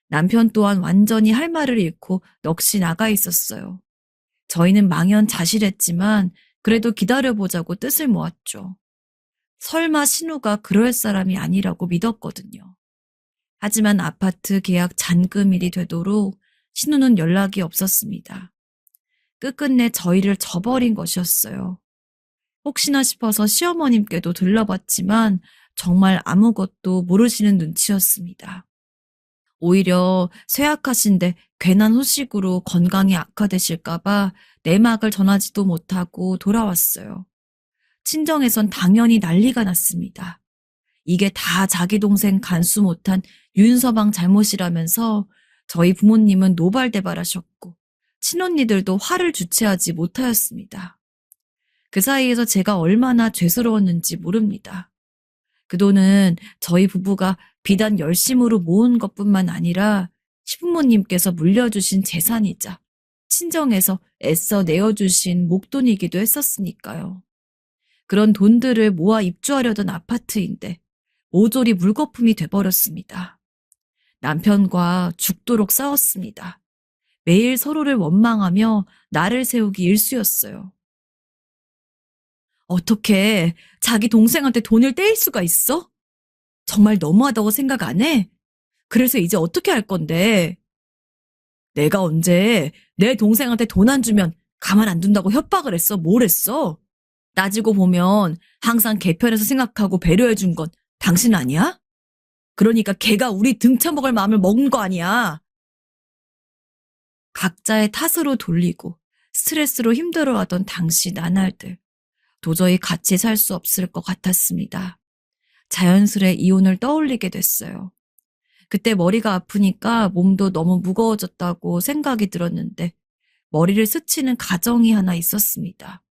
남편 또한 완전히 할 말을 잃고 넋이 나가 있었어요. 저희는 망연자실했지만 그래도 기다려보자고 뜻을 모았죠. 설마 신우가 그럴 사람이 아니라고 믿었거든요. 하지만 아파트 계약 잔금일이 되도록 신우는 연락이 없었습니다. 끝끝내 저희를 저버린 것이었어요. 혹시나 싶어서 시어머님께도 들러봤지만 정말 아무것도 모르시는 눈치였습니다. 오히려 쇠약하신데 괜한 소식으로 건강이 악화되실까봐 내막을 전하지도 못하고 돌아왔어요. 친정에선 당연히 난리가 났습니다. 이게 다 자기 동생 간수 못한 윤서방 잘못이라면서 저희 부모님은 노발대발하셨고 친언니들도 화를 주체하지 못하였습니다. 그 사이에서 제가 얼마나 죄스러웠는지 모릅니다. 그 돈은 저희 부부가 비단 열심으로 모은 것뿐만 아니라 시부모님께서 물려주신 재산이자 친정에서 애써 내어주신 목돈이기도 했었으니까요. 그런 돈들을 모아 입주하려던 아파트인데 모조리 물거품이 돼버렸습니다. 남편과 죽도록 싸웠습니다. 매일 서로를 원망하며 나를 세우기 일쑤였어요. 어떻게 자기 동생한테 돈을 떼일 수가 있어? 정말 너무하다고 생각 안 해? 그래서 이제 어떻게 할 건데? 내가 언제 내 동생한테 돈 안 주면 가만 안 둔다고 협박을 했어? 뭘 했어? 따지고 보면 항상 걔 편에서 생각하고 배려해 준 건 당신 아니야? 그러니까 걔가 우리 등쳐먹을 마음을 먹은 거 아니야. 각자의 탓으로 돌리고 스트레스로 힘들어하던 당시 나날들. 도저히 같이 살 수 없을 것 같았습니다. 자연스레 이혼을 떠올리게 됐어요. 그때 머리가 아프니까 몸도 너무 무거워졌다고 생각이 들었는데 머리를 스치는 가정이 하나 있었습니다.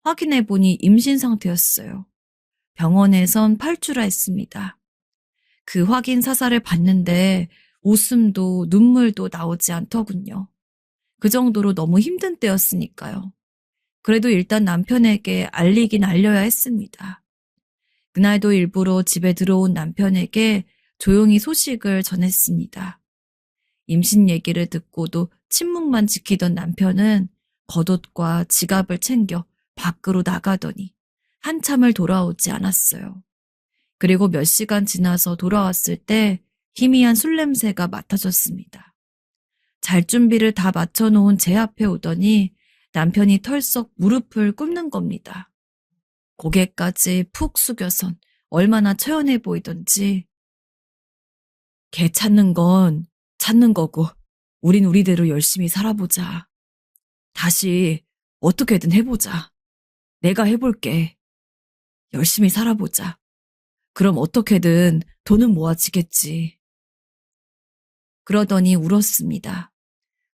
확인해보니 임신 상태였어요. 병원에선 8주라 했습니다. 그 확인 사살을 받는데 웃음도 눈물도 나오지 않더군요. 그 정도로 너무 힘든 때였으니까요. 그래도 일단 남편에게 알리긴 알려야 했습니다. 그날도 일부러 집에 들어온 남편에게 조용히 소식을 전했습니다. 임신 얘기를 듣고도 침묵만 지키던 남편은 겉옷과 지갑을 챙겨 밖으로 나가더니 한참을 돌아오지 않았어요. 그리고 몇 시간 지나서 돌아왔을 때 희미한 술 냄새가 맡아졌습니다. 잘 준비를 다 맞춰놓은 제 앞에 오더니 남편이 털썩 무릎을 꿇는 겁니다. 고개까지 푹 숙여선 얼마나 처연해 보이던지. 걔 찾는 건 찾는 거고 우린 우리대로 열심히 살아보자. 다시 어떻게든 해보자. 내가 해볼게. 열심히 살아보자. 그럼 어떻게든 돈은 모아지겠지. 그러더니 울었습니다.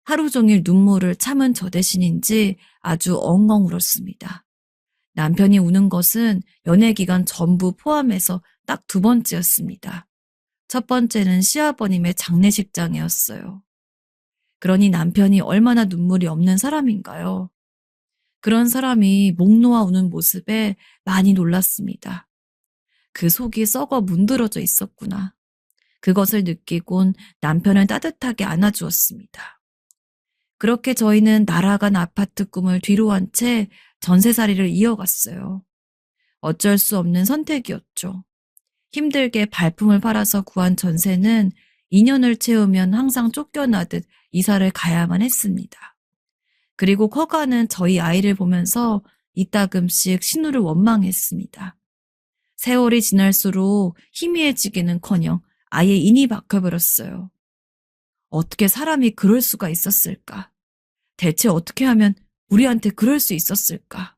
하루 종일 눈물을 참은 저 대신인지 아주 엉엉 울었습니다. 남편이 우는 것은 연애 기간 전부 포함해서 딱 2번째였습니다. 첫 번째는 시아버님의 장례식장이었어요. 그러니 남편이 얼마나 눈물이 없는 사람인가요? 그런 사람이 목 놓아 우는 모습에 많이 놀랐습니다. 그 속이 썩어 문드러져 있었구나. 그것을 느끼곤 남편을 따뜻하게 안아주었습니다. 그렇게 저희는 날아간 아파트 꿈을 뒤로한 채 전세살이를 이어갔어요. 어쩔 수 없는 선택이었죠. 힘들게 발품을 팔아서 구한 전세는 2년을 채우면 항상 쫓겨나듯 이사를 가야만 했습니다. 그리고 커가는 저희 아이를 보면서 이따금씩 신우를 원망했습니다. 세월이 지날수록 희미해지기는커녕 아예 인이 박혀버렸어요. 어떻게 사람이 그럴 수가 있었을까? 대체 어떻게 하면 우리한테 그럴 수 있었을까?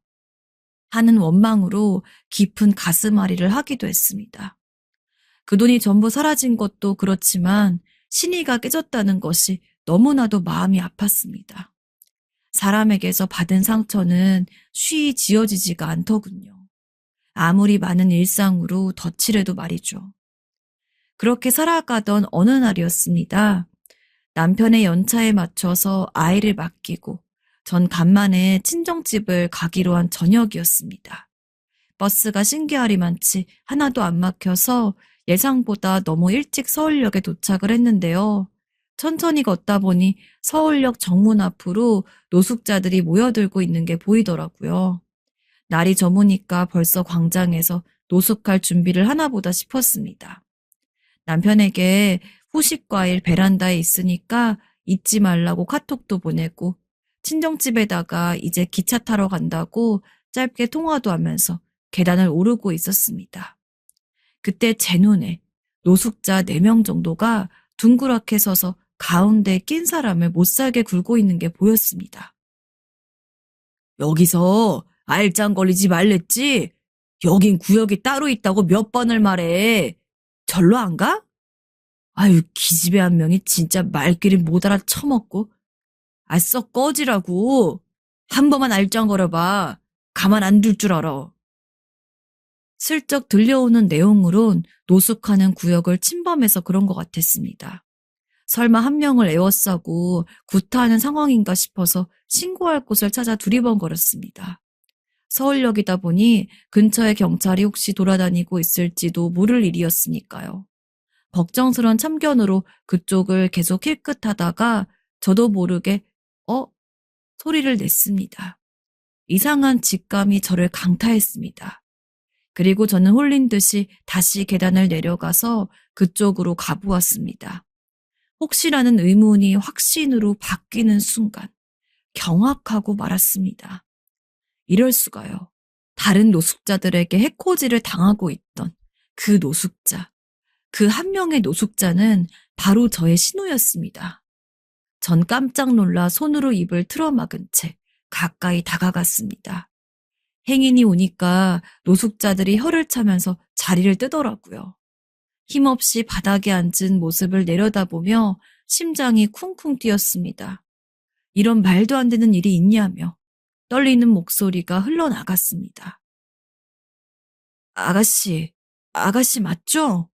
하는 원망으로 깊은 가슴앓이를 하기도 했습니다. 그 돈이 전부 사라진 것도 그렇지만 신의가 깨졌다는 것이 너무나도 마음이 아팠습니다. 사람에게서 받은 상처는 쉬이 지워지지가 않더군요. 아무리 많은 일상으로 덧칠해도 말이죠. 그렇게 살아가던 어느 날이었습니다. 남편의 연차에 맞춰서 아이를 맡기고 전 간만에 친정집을 가기로 한 저녁이었습니다. 버스가 신기하리만치 하나도 안 막혀서 예상보다 너무 일찍 서울역에 도착을 했는데요. 천천히 걷다 보니 서울역 정문 앞으로 노숙자들이 모여들고 있는 게 보이더라고요. 날이 저무니까 벌써 광장에서 노숙할 준비를 하나보다 싶었습니다. 남편에게 후식과일 베란다에 있으니까 잊지 말라고 카톡도 보내고 친정집에다가 이제 기차 타러 간다고 짧게 통화도 하면서 계단을 오르고 있었습니다. 그때 제 눈에 노숙자 4명 정도가 둥그렇게 서서 가운데 낀 사람을 못살게 굴고 있는 게 보였습니다. 여기서 알짱거리지 말랬지? 여긴 구역이 따로 있다고 몇 번을 말해. 절로 안 가? 아유, 기집애 한 명이 진짜 말귀를 못 알아쳐먹고. 아, 썩 꺼지라고. 한 번만 알짱거려봐. 가만 안 둘 줄 알아. 슬쩍 들려오는 내용으론 노숙하는 구역을 침범해서 그런 것 같았습니다. 설마 한 명을 에워싸고 구타하는 상황인가 싶어서 신고할 곳을 찾아 두리번거렸습니다. 서울역이다 보니 근처에 경찰이 혹시 돌아다니고 있을지도 모를 일이었으니까요. 걱정스런 참견으로 그쪽을 계속 힐끗하다가 저도 모르게 소리를 냈습니다. 이상한 직감이 저를 강타했습니다. 그리고 저는 홀린 듯이 다시 계단을 내려가서 그쪽으로 가보았습니다. 혹시라는 의문이 확신으로 바뀌는 순간 경악하고 말았습니다. 이럴 수가요. 다른 노숙자들에게 해코지를 당하고 있던 그 노숙자, 그 한 명의 노숙자는 바로 저의 신우였습니다. 전 깜짝 놀라 손으로 입을 틀어막은 채 가까이 다가갔습니다. 행인이 오니까 노숙자들이 혀를 차면서 자리를 뜨더라고요. 힘없이 바닥에 앉은 모습을 내려다보며 심장이 쿵쿵 뛰었습니다. 이런 말도 안 되는 일이 있냐며 떨리는 목소리가 흘러나갔습니다. 아가씨 맞죠?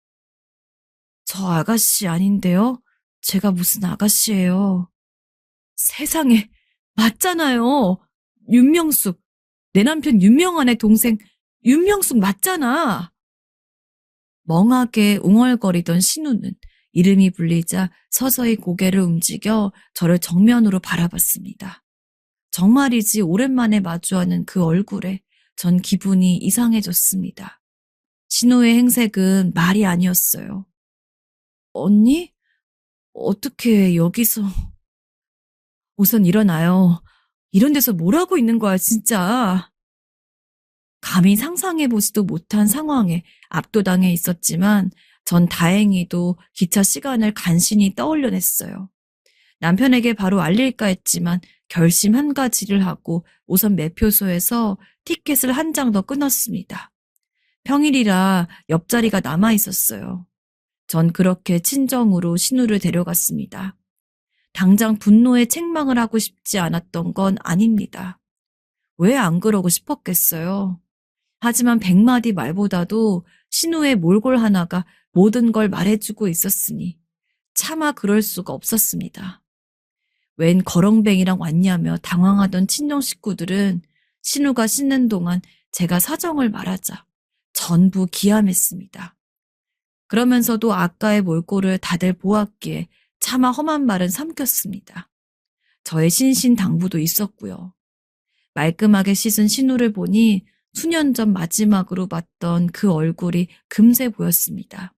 저 아가씨 아닌데요? 제가 무슨 아가씨예요. 세상에, 맞잖아요. 윤명숙, 내 남편 윤명환의 동생 윤명숙 맞잖아. 멍하게 웅얼거리던 신우는 이름이 불리자 서서히 고개를 움직여 저를 정면으로 바라봤습니다. 정말이지 오랜만에 마주하는 그 얼굴에 전 기분이 이상해졌습니다. 신우의 행색은 말이 아니었어요. 언니? 어떻게 여기서... 우선 일어나요. 이런 데서 뭘 하고 있는 거야, 진짜. 감히 상상해보지도 못한 상황에 압도당해 있었지만 전 다행히도 기차 시간을 간신히 떠올려냈어요. 남편에게 바로 알릴까 했지만 결심 한 가지를 하고 우선 매표소에서 티켓을 한 장 더 끊었습니다. 평일이라 옆자리가 남아 있었어요. 전 그렇게 친정으로 신우를 데려갔습니다. 당장 분노에 책망을 하고 싶지 않았던 건 아닙니다. 왜 안 그러고 싶었겠어요? 하지만 100마디 말보다도 신우의 몰골 하나가 모든 걸 말해주고 있었으니 차마 그럴 수가 없었습니다. 웬 거렁뱅이랑 왔냐며 당황하던 친정 식구들은 신우가 씻는 동안 제가 사정을 말하자 전부 기함했습니다. 그러면서도 아까의 몰골을 다들 보았기에 차마 험한 말은 삼켰습니다. 저의 신신당부도 있었고요. 말끔하게 씻은 신우를 보니 수년 전 마지막으로 봤던 그 얼굴이 금세 보였습니다.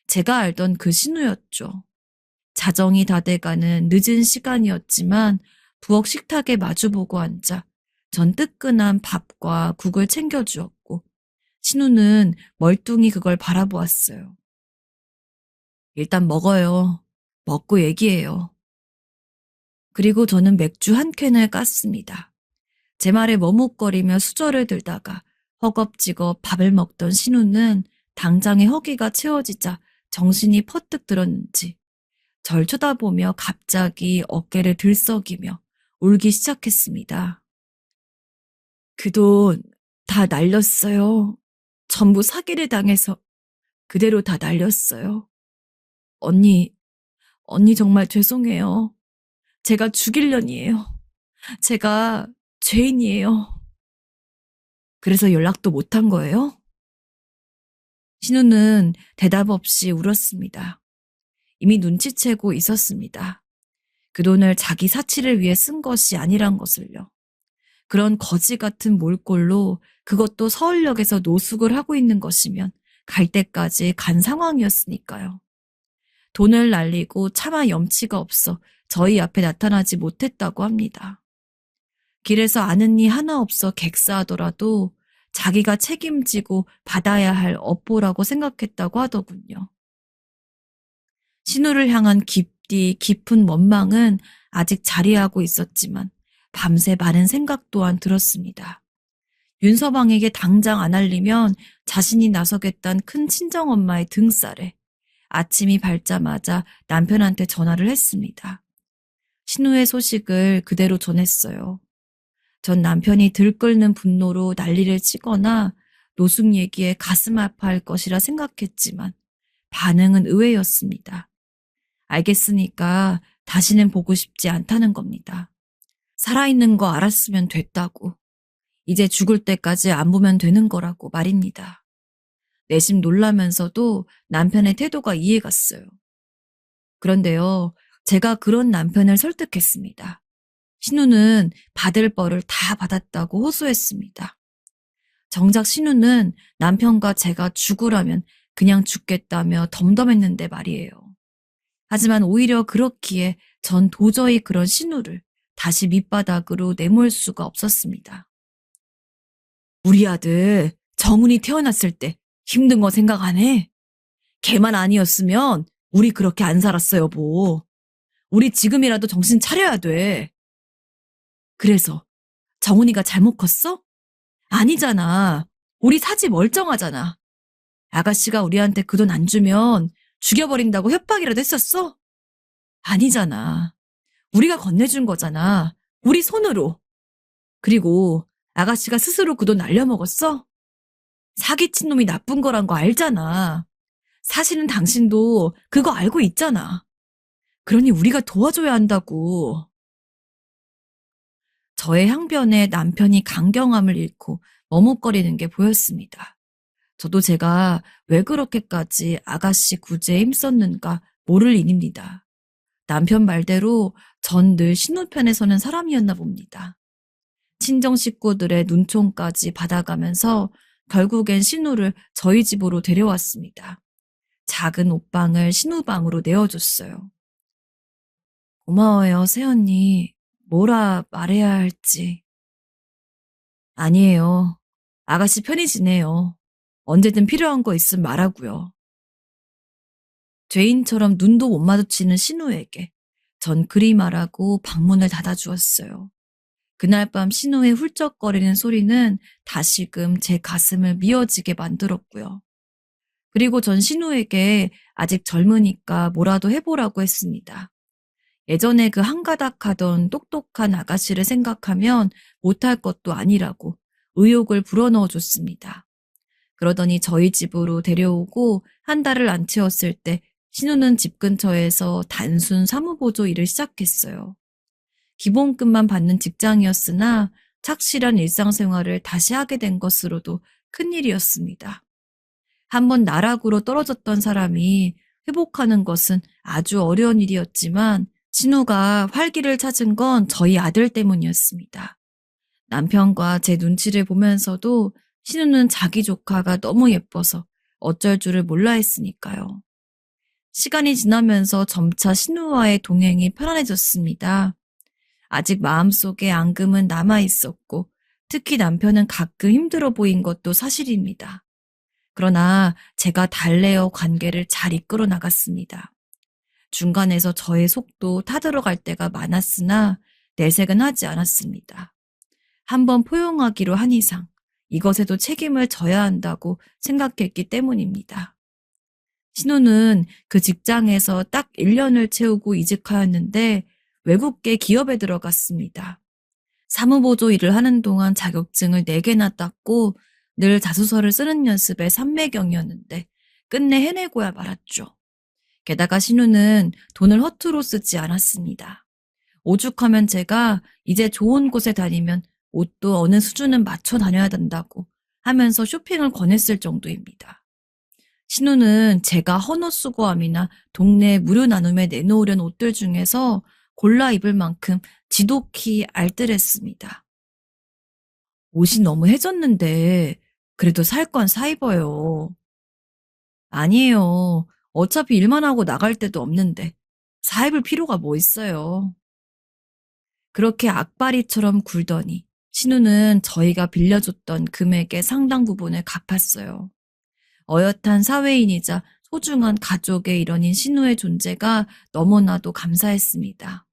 제가 알던 그 신우였죠. 자정이 다 돼가는 늦은 시간이었지만 부엌 식탁에 마주보고 앉아 전 뜨끈한 밥과 국을 챙겨주었고 신우는 멀뚱히 그걸 바라보았어요. 일단 먹어요. 먹고 얘기해요. 그리고 저는 맥주 한 캔을 깠습니다. 제 말에 머뭇거리며 수저를 들다가 허겁지겁 밥을 먹던 신우는 당장에 허기가 채워지자 정신이 퍼뜩 들었는지 절 쳐다보며 갑자기 어깨를 들썩이며 울기 시작했습니다. 그 돈 다 날렸어요. 전부 사기를 당해서 그대로 다 날렸어요. 언니 정말 죄송해요. 제가 죽일년이에요. 제가 죄인이에요. 그래서 연락도 못한 거예요? 신우는 대답 없이 울었습니다. 이미 눈치채고 있었습니다. 그 돈을 자기 사치를 위해 쓴 것이 아니란 것을요. 그런 거지 같은 몰골로 그것도 서울역에서 노숙을 하고 있는 것이면 갈 때까지 간 상황이었으니까요. 돈을 날리고 차마 염치가 없어 저희 앞에 나타나지 못했다고 합니다. 길에서 아는 이 하나 없어 객사하더라도 자기가 책임지고 받아야 할 업보라고 생각했다고 하더군요. 신우를 향한 깊은 원망은 아직 자리하고 있었지만 밤새 많은 생각 또한 들었습니다. 윤서방에게 당장 안 알리면 자신이 나서겠다는 큰 친정엄마의 등살에 아침이 밝자마자 남편한테 전화를 했습니다. 신우의 소식을 그대로 전했어요. 전 남편이 들끓는 분노로 난리를 치거나 노숙 얘기에 가슴 아파할 것이라 생각했지만 반응은 의외였습니다. 알겠으니까 다시는 보고 싶지 않다는 겁니다. 살아있는 거 알았으면 됐다고. 이제 죽을 때까지 안 보면 되는 거라고 말입니다. 내심 놀라면서도 남편의 태도가 이해갔어요. 그런데요, 제가 그런 남편을 설득했습니다. 신우는 받을 벌을 다 받았다고 호소했습니다. 정작 신우는 남편과 제가 죽으라면 그냥 죽겠다며 덤덤했는데 말이에요. 하지만 오히려 그렇기에 전 도저히 그런 신우를 다시 밑바닥으로 내몰 수가 없었습니다. 우리 아들 정훈이 태어났을 때 힘든 거 생각 안 해? 걔만 아니었으면 우리 그렇게 안 살았어, 여보. 우리 지금이라도 정신 차려야 돼. 그래서 정훈이가 잘못 컸어? 아니잖아. 우리 사지 멀쩡하잖아. 아가씨가 우리한테 그 돈 안 주면 죽여버린다고 협박이라도 했었어? 아니잖아. 우리가 건네준 거잖아. 우리 손으로. 그리고 아가씨가 스스로 그 돈 날려먹었어? 사기친 놈이 나쁜 거란 거 알잖아. 사실은 당신도 그거 알고 있잖아. 그러니 우리가 도와줘야 한다고. 저의 항변에 남편이 강경함을 잃고 머뭇거리는 게 보였습니다. 저도 제가 왜 그렇게까지 아가씨 구제에 힘썼는가 모를 일입니다. 남편 말대로 전 늘 신우 편에 서는 사람이었나 봅니다. 친정 식구들의 눈총까지 받아가면서 결국엔 신우를 저희 집으로 데려왔습니다. 작은 옷방을 신우방으로 내어줬어요. 고마워요, 새언니. 뭐라 말해야 할지. 아니에요. 아가씨 편히 지내요. 언제든 필요한 거 있으면 말하고요. 죄인처럼 눈도 못 마주치는 신우에게 전 그리 말하고 방문을 닫아주었어요. 그날 밤 신우의 훌쩍거리는 소리는 다시금 제 가슴을 미어지게 만들었고요. 그리고 전 신우에게 아직 젊으니까 뭐라도 해보라고 했습니다. 예전에 그 한가닥 하던 똑똑한 아가씨를 생각하면 못할 것도 아니라고 의욕을 불어넣어 줬습니다. 그러더니 저희 집으로 데려오고 한 달을 안 채웠을 때 신우는 집 근처에서 단순 사무보조 일을 시작했어요. 기본급만 받는 직장이었으나 착실한 일상생활을 다시 하게 된 것으로도 큰일이었습니다. 한번 나락으로 떨어졌던 사람이 회복하는 것은 아주 어려운 일이었지만 신우가 활기를 찾은 건 저희 아들 때문이었습니다. 남편과 제 눈치를 보면서도 신우는 자기 조카가 너무 예뻐서 어쩔 줄을 몰라 했으니까요. 시간이 지나면서 점차 신우와의 동행이 편안해졌습니다. 아직 마음속에 앙금은 남아 있었고 특히 남편은 가끔 힘들어 보인 것도 사실입니다. 그러나 제가 달래어 관계를 잘 이끌어 나갔습니다. 중간에서 저의 속도 타들어갈 때가 많았으나 내색은 하지 않았습니다. 한번 포용하기로 한 이상 이것에도 책임을 져야 한다고 생각했기 때문입니다. 신우는 그 직장에서 딱 1년을 채우고 이직하였는데 외국계 기업에 들어갔습니다. 사무보조 일을 하는 동안 자격증을 4개나 땄고 늘 자소서를 쓰는 연습에 삼매경이었는데 끝내 해내고야 말았죠. 게다가 신우는 돈을 허투루 쓰지 않았습니다. 오죽하면 제가 이제 좋은 곳에 다니면 옷도 어느 수준은 맞춰 다녀야 된다고 하면서 쇼핑을 권했을 정도입니다. 신우는 제가 헌옷수거함이나 동네 무료 나눔에 내놓으려는 옷들 중에서 골라 입을 만큼 지독히 알뜰했습니다. 옷이 너무 해졌는데 그래도 살 건 사 입어요. 아니에요. 어차피 일만 하고 나갈 데도 없는데 사 입을 필요가 뭐 있어요. 그렇게 악바리처럼 굴더니 신우는 저희가 빌려줬던 금액의 상당 부분을 갚았어요. 어엿한 사회인이자 소중한 가족의 일원인 신우의 존재가 너무나도 감사했습니다.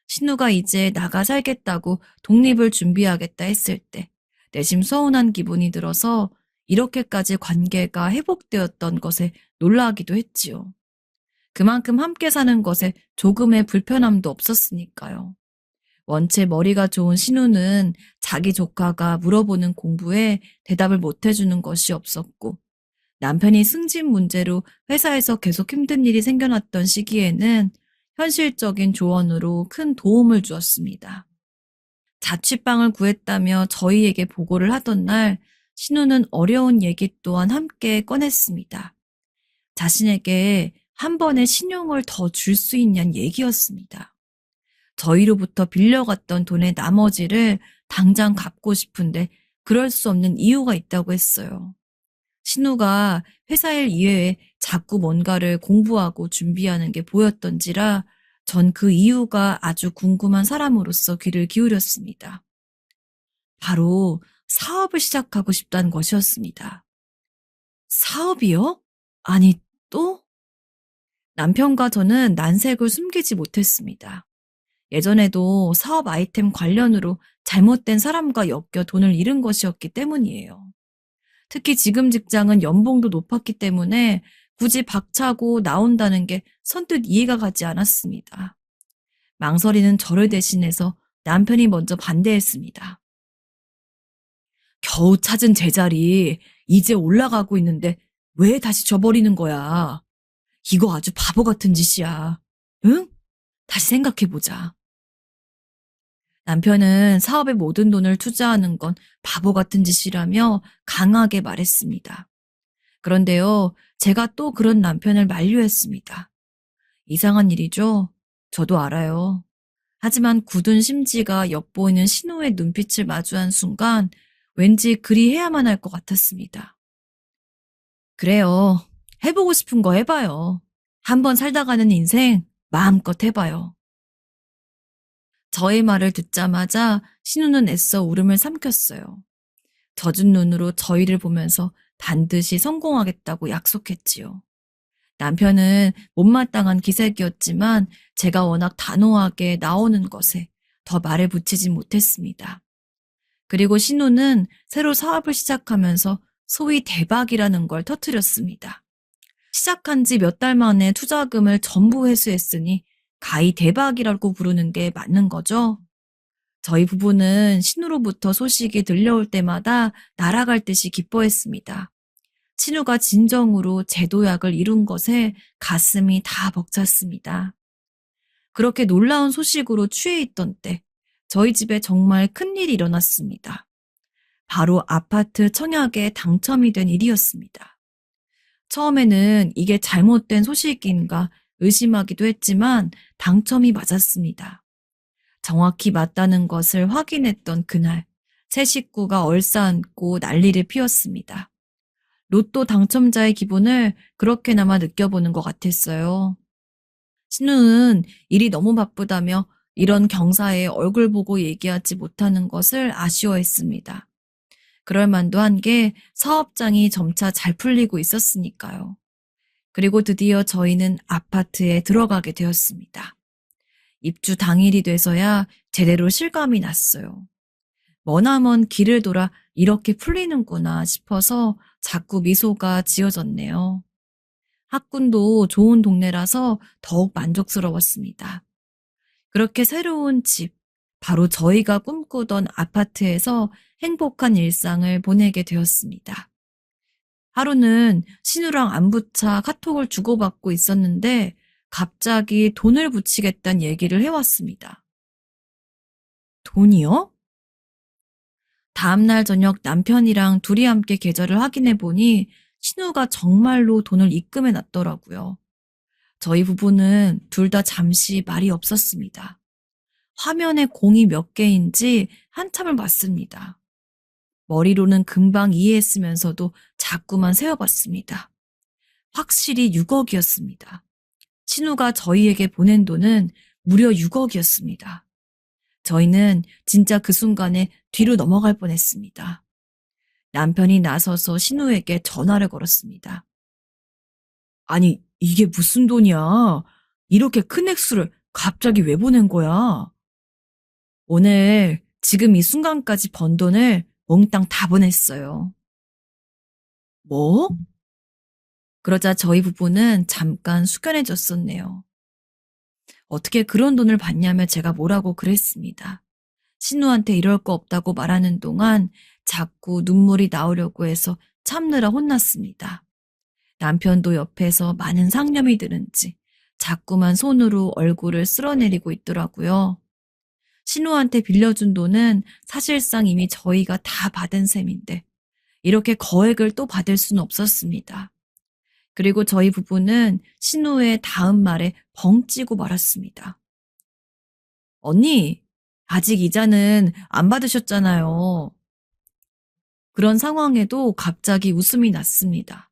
신우가 이제 나가 살겠다고 독립을 준비하겠다 했을 때 내심 서운한 기분이 들어서 이렇게까지 관계가 회복되었던 것에 놀라기도 했지요. 그만큼 함께 사는 것에 조금의 불편함도 없었으니까요. 원체 머리가 좋은 신우는 자기 조카가 물어보는 공부에 대답을 못 해주는 것이 없었고 남편이 승진 문제로 회사에서 계속 힘든 일이 생겨났던 시기에는 현실적인 조언으로 큰 도움을 주었습니다. 자취방을 구했다며 저희에게 보고를 하던 날 신우는 어려운 얘기 또한 함께 꺼냈습니다. 자신에게 한 번에 신용을 더 줄 수 있냐는 얘기였습니다. 저희로부터 빌려갔던 돈의 나머지를 당장 갚고 싶은데 그럴 수 없는 이유가 있다고 했어요. 신우가 회사 일 이외에 자꾸 뭔가를 공부하고 준비하는 게 보였던지라 전 그 이유가 아주 궁금한 사람으로서 귀를 기울였습니다. 바로 사업을 시작하고 싶다는 것이었습니다. 사업이요? 아니, 또? 남편과 저는 난색을 숨기지 못했습니다. 예전에도 사업 아이템 관련으로 잘못된 사람과 엮여 돈을 잃은 것이었기 때문이에요. 특히 지금 직장은 연봉도 높았기 때문에 굳이 박차고 나온다는 게 선뜻 이해가 가지 않았습니다. 망설이는 저를 대신해서 남편이 먼저 반대했습니다. 겨우 찾은 제자리 이제 올라가고 있는데 왜 다시 져버리는 거야? 이거 아주 바보 같은 짓이야. 응? 다시 생각해보자. 남편은 사업에 모든 돈을 투자하는 건 바보 같은 짓이라며 강하게 말했습니다. 그런데요, 제가 또 그런 남편을 만류했습니다. 이상한 일이죠? 저도 알아요. 하지만 굳은 심지가 엿보이는 신우의 눈빛을 마주한 순간 왠지 그리 해야만 할 것 같았습니다. 그래요. 해보고 싶은 거 해봐요. 한번 살다 가는 인생 마음껏 해봐요. 저의 말을 듣자마자 신우는 애써 울음을 삼켰어요. 젖은 눈으로 저희를 보면서 반드시 성공하겠다고 약속했지요. 남편은 못마땅한 기색이었지만 제가 워낙 단호하게 나오는 것에 더 말을 붙이지 못했습니다. 그리고 신우는 새로 사업을 시작하면서 소위 대박이라는 걸 터뜨렸습니다. 시작한 지 몇 달 만에 투자금을 전부 회수했으니 가히 대박이라고 부르는 게 맞는 거죠. 저희 부부는 신우로부터 소식이 들려올 때마다 날아갈 듯이 기뻐했습니다. 신우가 진정으로 제도약을 이룬 것에 가슴이 다 벅찼습니다. 그렇게 놀라운 소식으로 취해 있던 때 저희 집에 정말 큰일이 일어났습니다. 바로 아파트 청약에 당첨이 된 일이었습니다. 처음에는 이게 잘못된 소식인가 의심하기도 했지만 당첨이 맞았습니다. 정확히 맞다는 것을 확인했던 그날, 새 식구가 얼싸안고 난리를 피웠습니다. 로또 당첨자의 기분을 그렇게나마 느껴보는 것 같았어요. 신우는 일이 너무 바쁘다며 이런 경사에 얼굴 보고 얘기하지 못하는 것을 아쉬워했습니다. 그럴 만도 한 게 사업장이 점차 잘 풀리고 있었으니까요. 그리고 드디어 저희는 아파트에 들어가게 되었습니다. 입주 당일이 돼서야 제대로 실감이 났어요. 머나먼 길을 돌아 이렇게 풀리는구나 싶어서 자꾸 미소가 지어졌네요. 학군도 좋은 동네라서 더욱 만족스러웠습니다. 그렇게 새로운 집, 바로 저희가 꿈꾸던 아파트에서 행복한 일상을 보내게 되었습니다. 하루는 신우랑 안부차 카톡을 주고받고 있었는데 갑자기 돈을 붙이겠다는 얘기를 해왔습니다. 돈이요? 다음날 저녁 남편이랑 둘이 함께 계좌를 확인해 보니 신우가 정말로 돈을 입금해 놨더라고요. 저희 부부는 둘 다 잠시 말이 없었습니다. 화면에 공이 몇 개인지 한참을 봤습니다. 머리로는 금방 이해했으면서도 자꾸만 세어봤습니다. 확실히 6억이었습니다. 신우가 저희에게 보낸 돈은 무려 6억이었습니다. 저희는 진짜 그 순간에 뒤로 넘어갈 뻔했습니다. 남편이 나서서 신우에게 전화를 걸었습니다. 아니, 이게 무슨 돈이야? 이렇게 큰 액수를 갑자기 왜 보낸 거야? 오늘 지금 이 순간까지 번 돈을 몽땅 다 보냈어요. 뭐? 그러자 저희 부부는 잠깐 숙연해졌었네요. 어떻게 그런 돈을 받냐며 제가 뭐라고 그랬습니다. 신우한테 이럴 거 없다고 말하는 동안 자꾸 눈물이 나오려고 해서 참느라 혼났습니다. 남편도 옆에서 많은 상념이 드는지 자꾸만 손으로 얼굴을 쓸어내리고 있더라고요. 신우한테 빌려준 돈은 사실상 이미 저희가 다 받은 셈인데 이렇게 거액을 또 받을 수는 없었습니다. 그리고 저희 부부는 신우의 다음 말에 벙찌고 말았습니다. 언니, 아직 이자는 안 받으셨잖아요. 그런 상황에도 갑자기 웃음이 났습니다.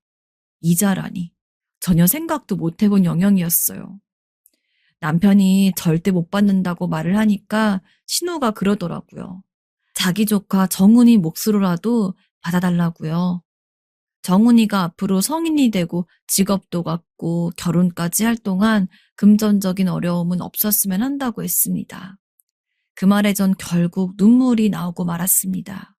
이자라니. 전혀 생각도 못 해본 영역이었어요. 남편이 절대 못 받는다고 말을 하니까 신우가 그러더라고요. 자기 조카 정훈이 몫으로라도 받아달라고요. 정훈이가 앞으로 성인이 되고 직업도 갖고 결혼까지 할 동안 금전적인 어려움은 없었으면 한다고 했습니다. 그 말에 전 결국 눈물이 나오고 말았습니다.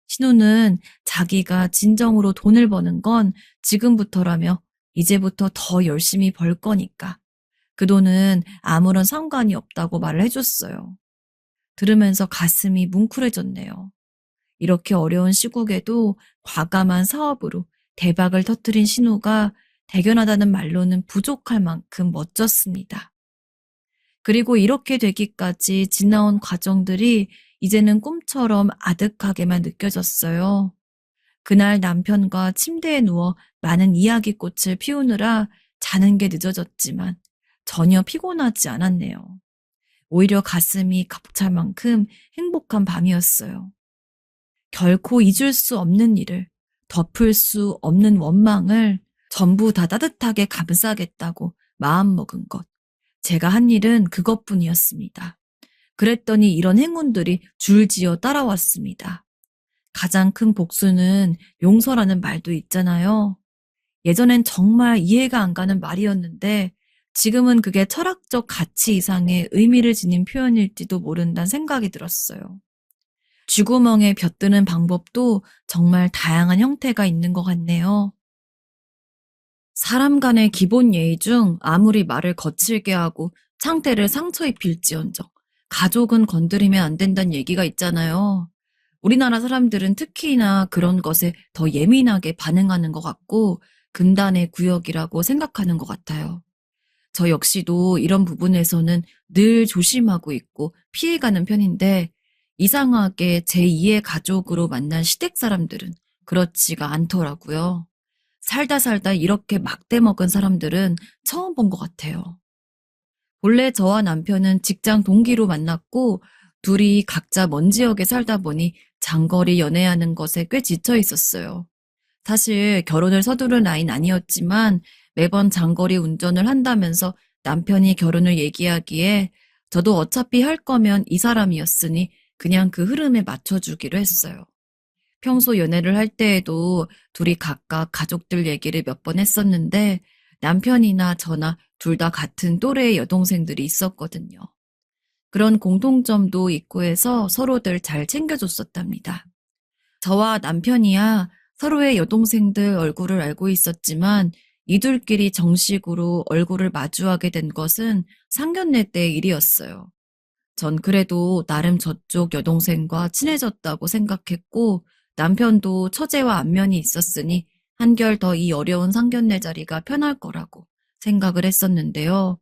신우는 자기가 진정으로 돈을 버는 건 지금부터라며 이제부터 더 열심히 벌 거니까 그 돈은 아무런 상관이 없다고 말을 해줬어요. 들으면서 가슴이 뭉클해졌네요. 이렇게 어려운 시국에도 과감한 사업으로 대박을 터뜨린 신우가 대견하다는 말로는 부족할 만큼 멋졌습니다. 그리고 이렇게 되기까지 지나온 과정들이 이제는 꿈처럼 아득하게만 느껴졌어요. 그날 남편과 침대에 누워 많은 이야기꽃을 피우느라 자는 게 늦어졌지만 전혀 피곤하지 않았네요. 오히려 가슴이 벅찰 만큼 행복한 밤이었어요. 결코 잊을 수 없는 일을, 덮을 수 없는 원망을 전부 다 따뜻하게 감싸겠다고 마음먹은 것. 제가 한 일은 그것뿐이었습니다. 그랬더니 이런 행운들이 줄지어 따라왔습니다. 가장 큰 복수는 용서라는 말도 있잖아요. 예전엔 정말 이해가 안 가는 말이었는데 지금은 그게 철학적 가치 이상의 의미를 지닌 표현일지도 모른다는 생각이 들었어요. 쥐구멍에 벼뜨는 방법도 정말 다양한 형태가 있는 것 같네요. 사람 간의 기본 예의 중 아무리 말을 거칠게 하고 상대를 상처 입힐지언정 가족은 건드리면 안 된다는 얘기가 있잖아요. 우리나라 사람들은 특히나 그런 것에 더 예민하게 반응하는 것 같고 금단의 구역이라고 생각하는 것 같아요. 저 역시도 이런 부분에서는 늘 조심하고 있고 피해가는 편인데 이상하게 제2의 가족으로 만난 시댁 사람들은 그렇지가 않더라고요. 살다 살다 이렇게 막대 먹은 사람들은 처음 본 것 같아요. 본래 저와 남편은 직장 동기로 만났고 둘이 각자 먼 지역에 살다 보니 장거리 연애하는 것에 꽤 지쳐 있었어요. 사실 결혼을 서두를 나이는 아니었지만 매번 장거리 운전을 한다면서 남편이 결혼을 얘기하기에 저도 어차피 할 거면 이 사람이었으니 그냥 그 흐름에 맞춰주기로 했어요. 평소 연애를 할 때에도 둘이 각각 가족들 얘기를 몇 번 했었는데 남편이나 저나 둘 다 같은 또래의 여동생들이 있었거든요. 그런 공통점도 있고 해서 서로들 잘 챙겨줬었답니다. 저와 남편이야 서로의 여동생들 얼굴을 알고 있었지만 이둘끼리 정식으로 얼굴을 마주하게 된 것은 상견례 때의 일이었어요. 전 그래도 나름 저쪽 여동생과 친해졌다고 생각했고 남편도 처제와 안면이 있었으니 한결 더 이 어려운 상견례 자리가 편할 거라고 생각을 했었는데요.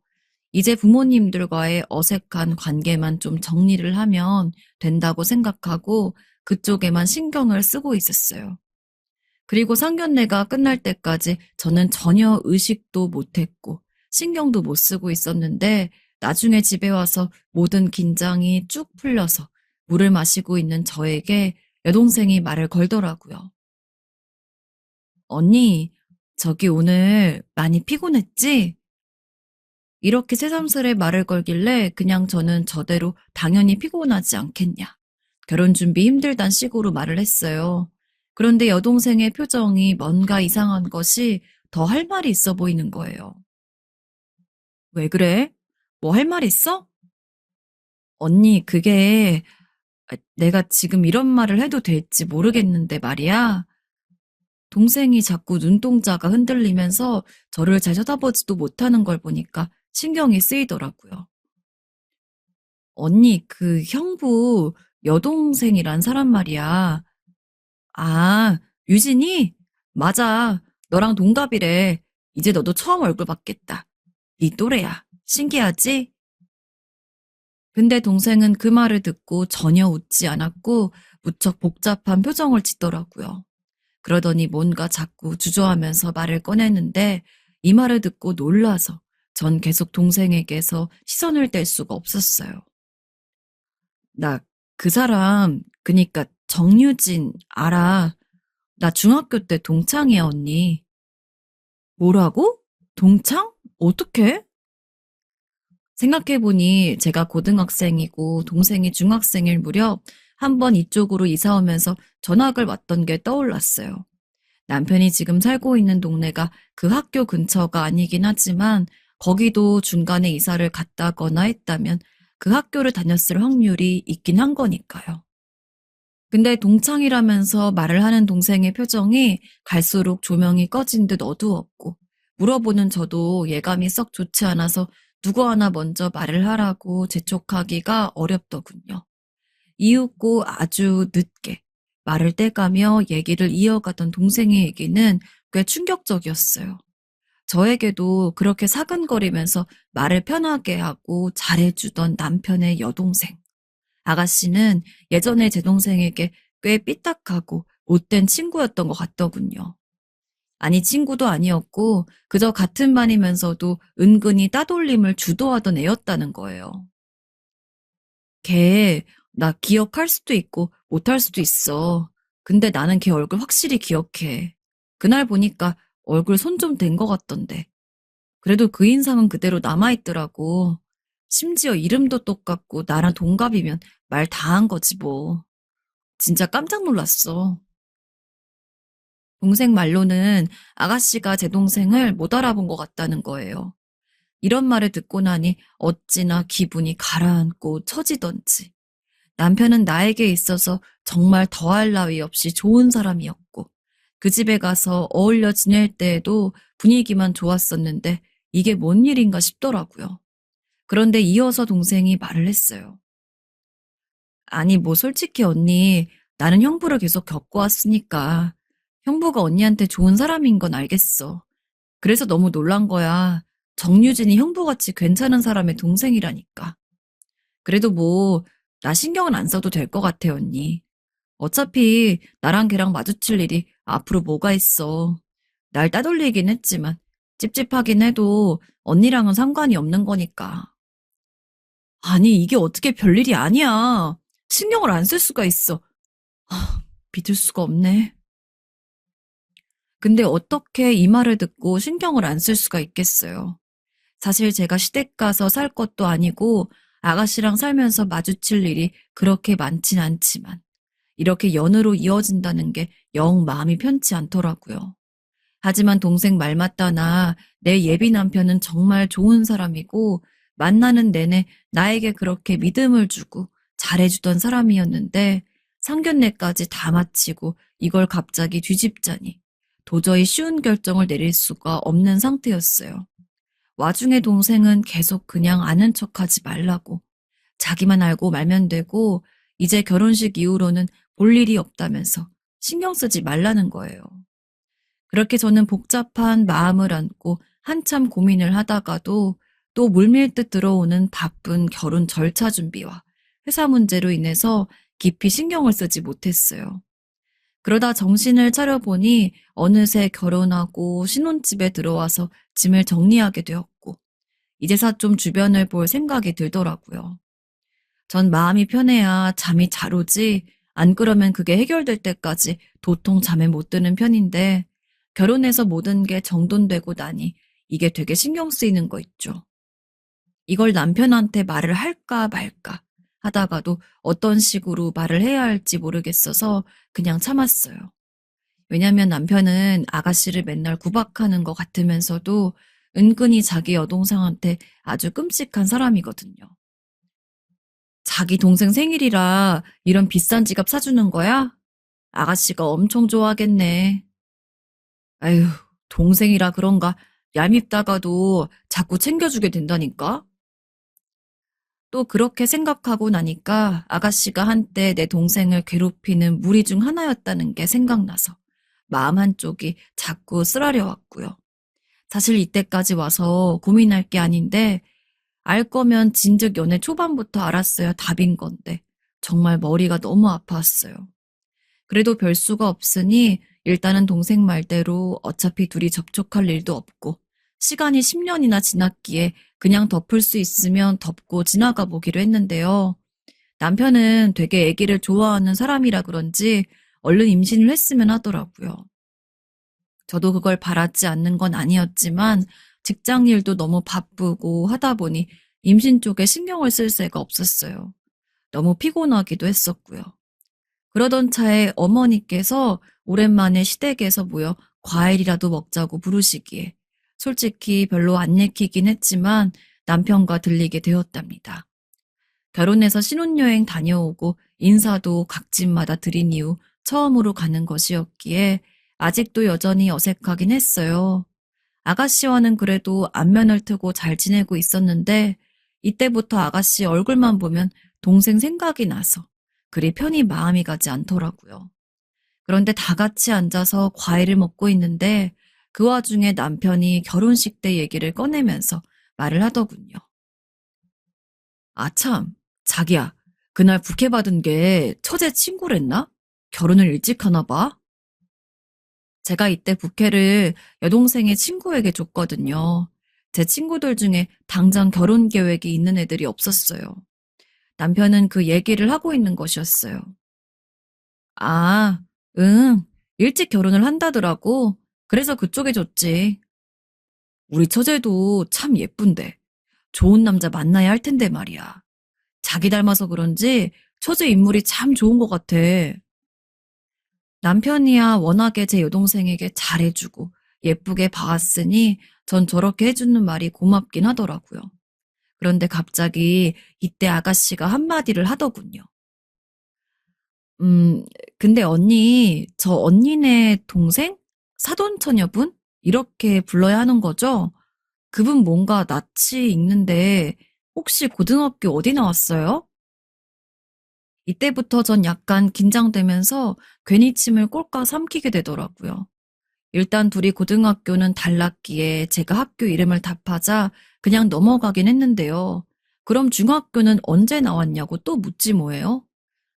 이제 부모님들과의 어색한 관계만 좀 정리를 하면 된다고 생각하고 그쪽에만 신경을 쓰고 있었어요. 그리고 상견례가 끝날 때까지 저는 전혀 의식도 못했고 신경도 못 쓰고 있었는데 나중에 집에 와서 모든 긴장이 쭉 풀려서 물을 마시고 있는 저에게 여동생이 말을 걸더라고요. 언니, 저기 오늘 많이 피곤했지? 이렇게 새삼스레 말을 걸길래 그냥 저는 저대로 당연히 피곤하지 않겠냐. 결혼 준비 힘들단 식으로 말을 했어요. 그런데 여동생의 표정이 뭔가 이상한 것이 더 할 말이 있어 보이는 거예요. 왜 그래? 뭐 할 말 있어? 언니, 그게 내가 지금 이런 말을 해도 될지 모르겠는데 말이야. 동생이 자꾸 눈동자가 흔들리면서 저를 잘 쳐다보지도 못하는 걸 보니까 신경이 쓰이더라고요. 언니, 그 형부 여동생이란 사람 말이야. 아, 유진이? 맞아. 너랑 동갑이래. 이제 너도 처음 얼굴 봤겠다. 네 또래야. 신기하지? 근데 동생은 그 말을 듣고 전혀 웃지 않았고 무척 복잡한 표정을 짓더라고요. 그러더니 뭔가 자꾸 주저하면서 말을 꺼내는데 이 말을 듣고 놀라서 전 계속 동생에게서 시선을 뗄 수가 없었어요. 나 그 사람, 그니까 정유진 알아. 나 중학교 때 동창이야, 언니. 뭐라고? 동창? 어떻게? 생각해보니 제가 고등학생이고 동생이 중학생일 무렵 한 번 이쪽으로 이사 오면서 전학을 왔던 게 떠올랐어요. 남편이 지금 살고 있는 동네가 그 학교 근처가 아니긴 하지만 거기도 중간에 이사를 갔다거나 했다면 그 학교를 다녔을 확률이 있긴 한 거니까요. 근데 동창이라면서 말을 하는 동생의 표정이 갈수록 조명이 꺼진 듯 어두웠고 물어보는 저도 예감이 썩 좋지 않아서 누구 하나 먼저 말을 하라고 재촉하기가 어렵더군요. 이윽고 아주 늦게 말을 떼가며 얘기를 이어가던 동생의 얘기는 꽤 충격적이었어요. 저에게도 그렇게 사근거리면서 말을 편하게 하고 잘해주던 남편의 여동생. 아가씨는 예전에 제 동생에게 꽤 삐딱하고 못된 친구였던 것 같더군요. 아니, 친구도 아니었고 그저 같은 반이면서도 은근히 따돌림을 주도하던 애였다는 거예요. 걔, 나 기억할 수도 있고 못할 수도 있어. 근데 나는 걔 얼굴 확실히 기억해. 그날 보니까 얼굴 손 좀 댄 것 같던데. 그래도 그 인상은 그대로 남아있더라고. 심지어 이름도 똑같고 나랑 동갑이면 말 다 한 거지 뭐. 진짜 깜짝 놀랐어. 동생 말로는 아가씨가 제 동생을 못 알아본 것 같다는 거예요. 이런 말을 듣고 나니 어찌나 기분이 가라앉고 처지던지. 남편은 나에게 있어서 정말 더할 나위 없이 좋은 사람이었고 그 집에 가서 어울려 지낼 때에도 분위기만 좋았었는데 이게 뭔 일인가 싶더라고요. 그런데 이어서 동생이 말을 했어요. 아니 뭐 솔직히 언니 나는 형부를 계속 겪어왔으니까 형부가 언니한테 좋은 사람인 건 알겠어. 그래서 너무 놀란 거야. 정유진이 형부같이 괜찮은 사람의 동생이라니까. 그래도 뭐 나 신경은 안 써도 될 것 같아 언니. 어차피 나랑 걔랑 마주칠 일이 앞으로 뭐가 있어. 날 따돌리긴 했지만 찝찝하긴 해도 언니랑은 상관이 없는 거니까. 아니 이게 어떻게 별일이 아니야. 신경을 안 쓸 수가 있어. 믿을 수가 없네. 근데 어떻게 이 말을 듣고 신경을 안 쓸 수가 있겠어요. 사실 제가 시댁 가서 살 것도 아니고 아가씨랑 살면서 마주칠 일이 그렇게 많진 않지만 이렇게 연으로 이어진다는 게 영 마음이 편치 않더라고요. 하지만 동생 말 맞다나 내 예비 남편은 정말 좋은 사람이고 만나는 내내 나에게 그렇게 믿음을 주고 잘해주던 사람이었는데 상견례까지 다 마치고 이걸 갑자기 뒤집자니 도저히 쉬운 결정을 내릴 수가 없는 상태였어요. 와중에 동생은 계속 그냥 아는 척하지 말라고 자기만 알고 말면 되고 이제 결혼식 이후로는 볼 일이 없다면서 신경 쓰지 말라는 거예요. 그렇게 저는 복잡한 마음을 안고 한참 고민을 하다가도 또 물밀듯 들어오는 바쁜 결혼 절차 준비와 회사 문제로 인해서 깊이 신경을 쓰지 못했어요. 그러다 정신을 차려보니 어느새 결혼하고 신혼집에 들어와서 짐을 정리하게 되었고 이제서 좀 주변을 볼 생각이 들더라고요. 전 마음이 편해야 잠이 잘 오지 안 그러면 그게 해결될 때까지 도통 잠에 못 드는 편인데 결혼해서 모든 게 정돈되고 나니 이게 되게 신경 쓰이는 거 있죠. 이걸 남편한테 말을 할까 말까 하다가도 어떤 식으로 말을 해야 할지 모르겠어서 그냥 참았어요. 왜냐면 남편은 아가씨를 맨날 구박하는 것 같으면서도 은근히 자기 여동생한테 아주 끔찍한 사람이거든요. 자기 동생 생일이라 이런 비싼 지갑 사주는 거야? 아가씨가 엄청 좋아하겠네. 아휴, 동생이라 그런가 얄밉다가도 자꾸 챙겨주게 된다니까? 또 그렇게 생각하고 나니까 아가씨가 한때 내 동생을 괴롭히는 무리 중 하나였다는 게 생각나서 마음 한쪽이 자꾸 쓰라려왔고요. 사실 이때까지 와서 고민할 게 아닌데 알 거면 진즉 연애 초반부터 알았어야 답인 건데 정말 머리가 너무 아팠어요. 그래도 별 수가 없으니 일단은 동생 말대로 어차피 둘이 접촉할 일도 없고 시간이 10년이나 지났기에 그냥 덮을 수 있으면 덮고 지나가 보기로 했는데요. 남편은 되게 아기를 좋아하는 사람이라 그런지 얼른 임신을 했으면 하더라고요. 저도 그걸 바라지 않는 건 아니었지만 직장 일도 너무 바쁘고 하다 보니 임신 쪽에 신경을 쓸 새가 없었어요. 너무 피곤하기도 했었고요. 그러던 차에 어머니께서 오랜만에 시댁에서 모여 과일이라도 먹자고 부르시기에 솔직히 별로 안 내키긴 했지만 남편과 들리게 되었답니다. 결혼해서 신혼여행 다녀오고 인사도 각 집마다 드린 이후 처음으로 가는 것이었기에 아직도 여전히 어색하긴 했어요. 아가씨와는 그래도 안면을 트고 잘 지내고 있었는데 이때부터 아가씨 얼굴만 보면 동생 생각이 나서 그리 편히 마음이 가지 않더라고요. 그런데 다 같이 앉아서 과일을 먹고 있는데 그 와중에 남편이 결혼식 때 얘기를 꺼내면서 말을 하더군요. 아, 참, 자기야, 그날 부케 받은 게 처제 친구랬나? 결혼을 일찍 하나 봐? 제가 이때 부케를 여동생의 친구에게 줬거든요. 제 친구들 중에 당장 결혼 계획이 있는 애들이 없었어요. 남편은 그 얘기를 하고 있는 것이었어요. 아, 응, 일찍 결혼을 한다더라고. 그래서 그쪽에 줬지. 우리 처제도 참 예쁜데. 좋은 남자 만나야 할 텐데 말이야. 자기 닮아서 그런지 처제 인물이 참 좋은 것 같아. 남편이야 워낙에 제 여동생에게 잘해주고 예쁘게 봐왔으니 전 저렇게 해주는 말이 고맙긴 하더라고요. 그런데 갑자기 이때 아가씨가 한마디를 하더군요. 음, 근데 언니, 저 언니네 동생? 사돈처녀분? 이렇게 불러야 하는 거죠? 그분 뭔가 낯이 익는데 혹시 고등학교 어디 나왔어요? 이때부터 전 약간 긴장되면서 괜히 침을 꼴깍 삼키게 되더라고요. 일단 둘이 고등학교는 달랐기에 제가 학교 이름을 답하자 그냥 넘어가긴 했는데요. 그럼 중학교는 언제 나왔냐고 또 묻지 뭐예요?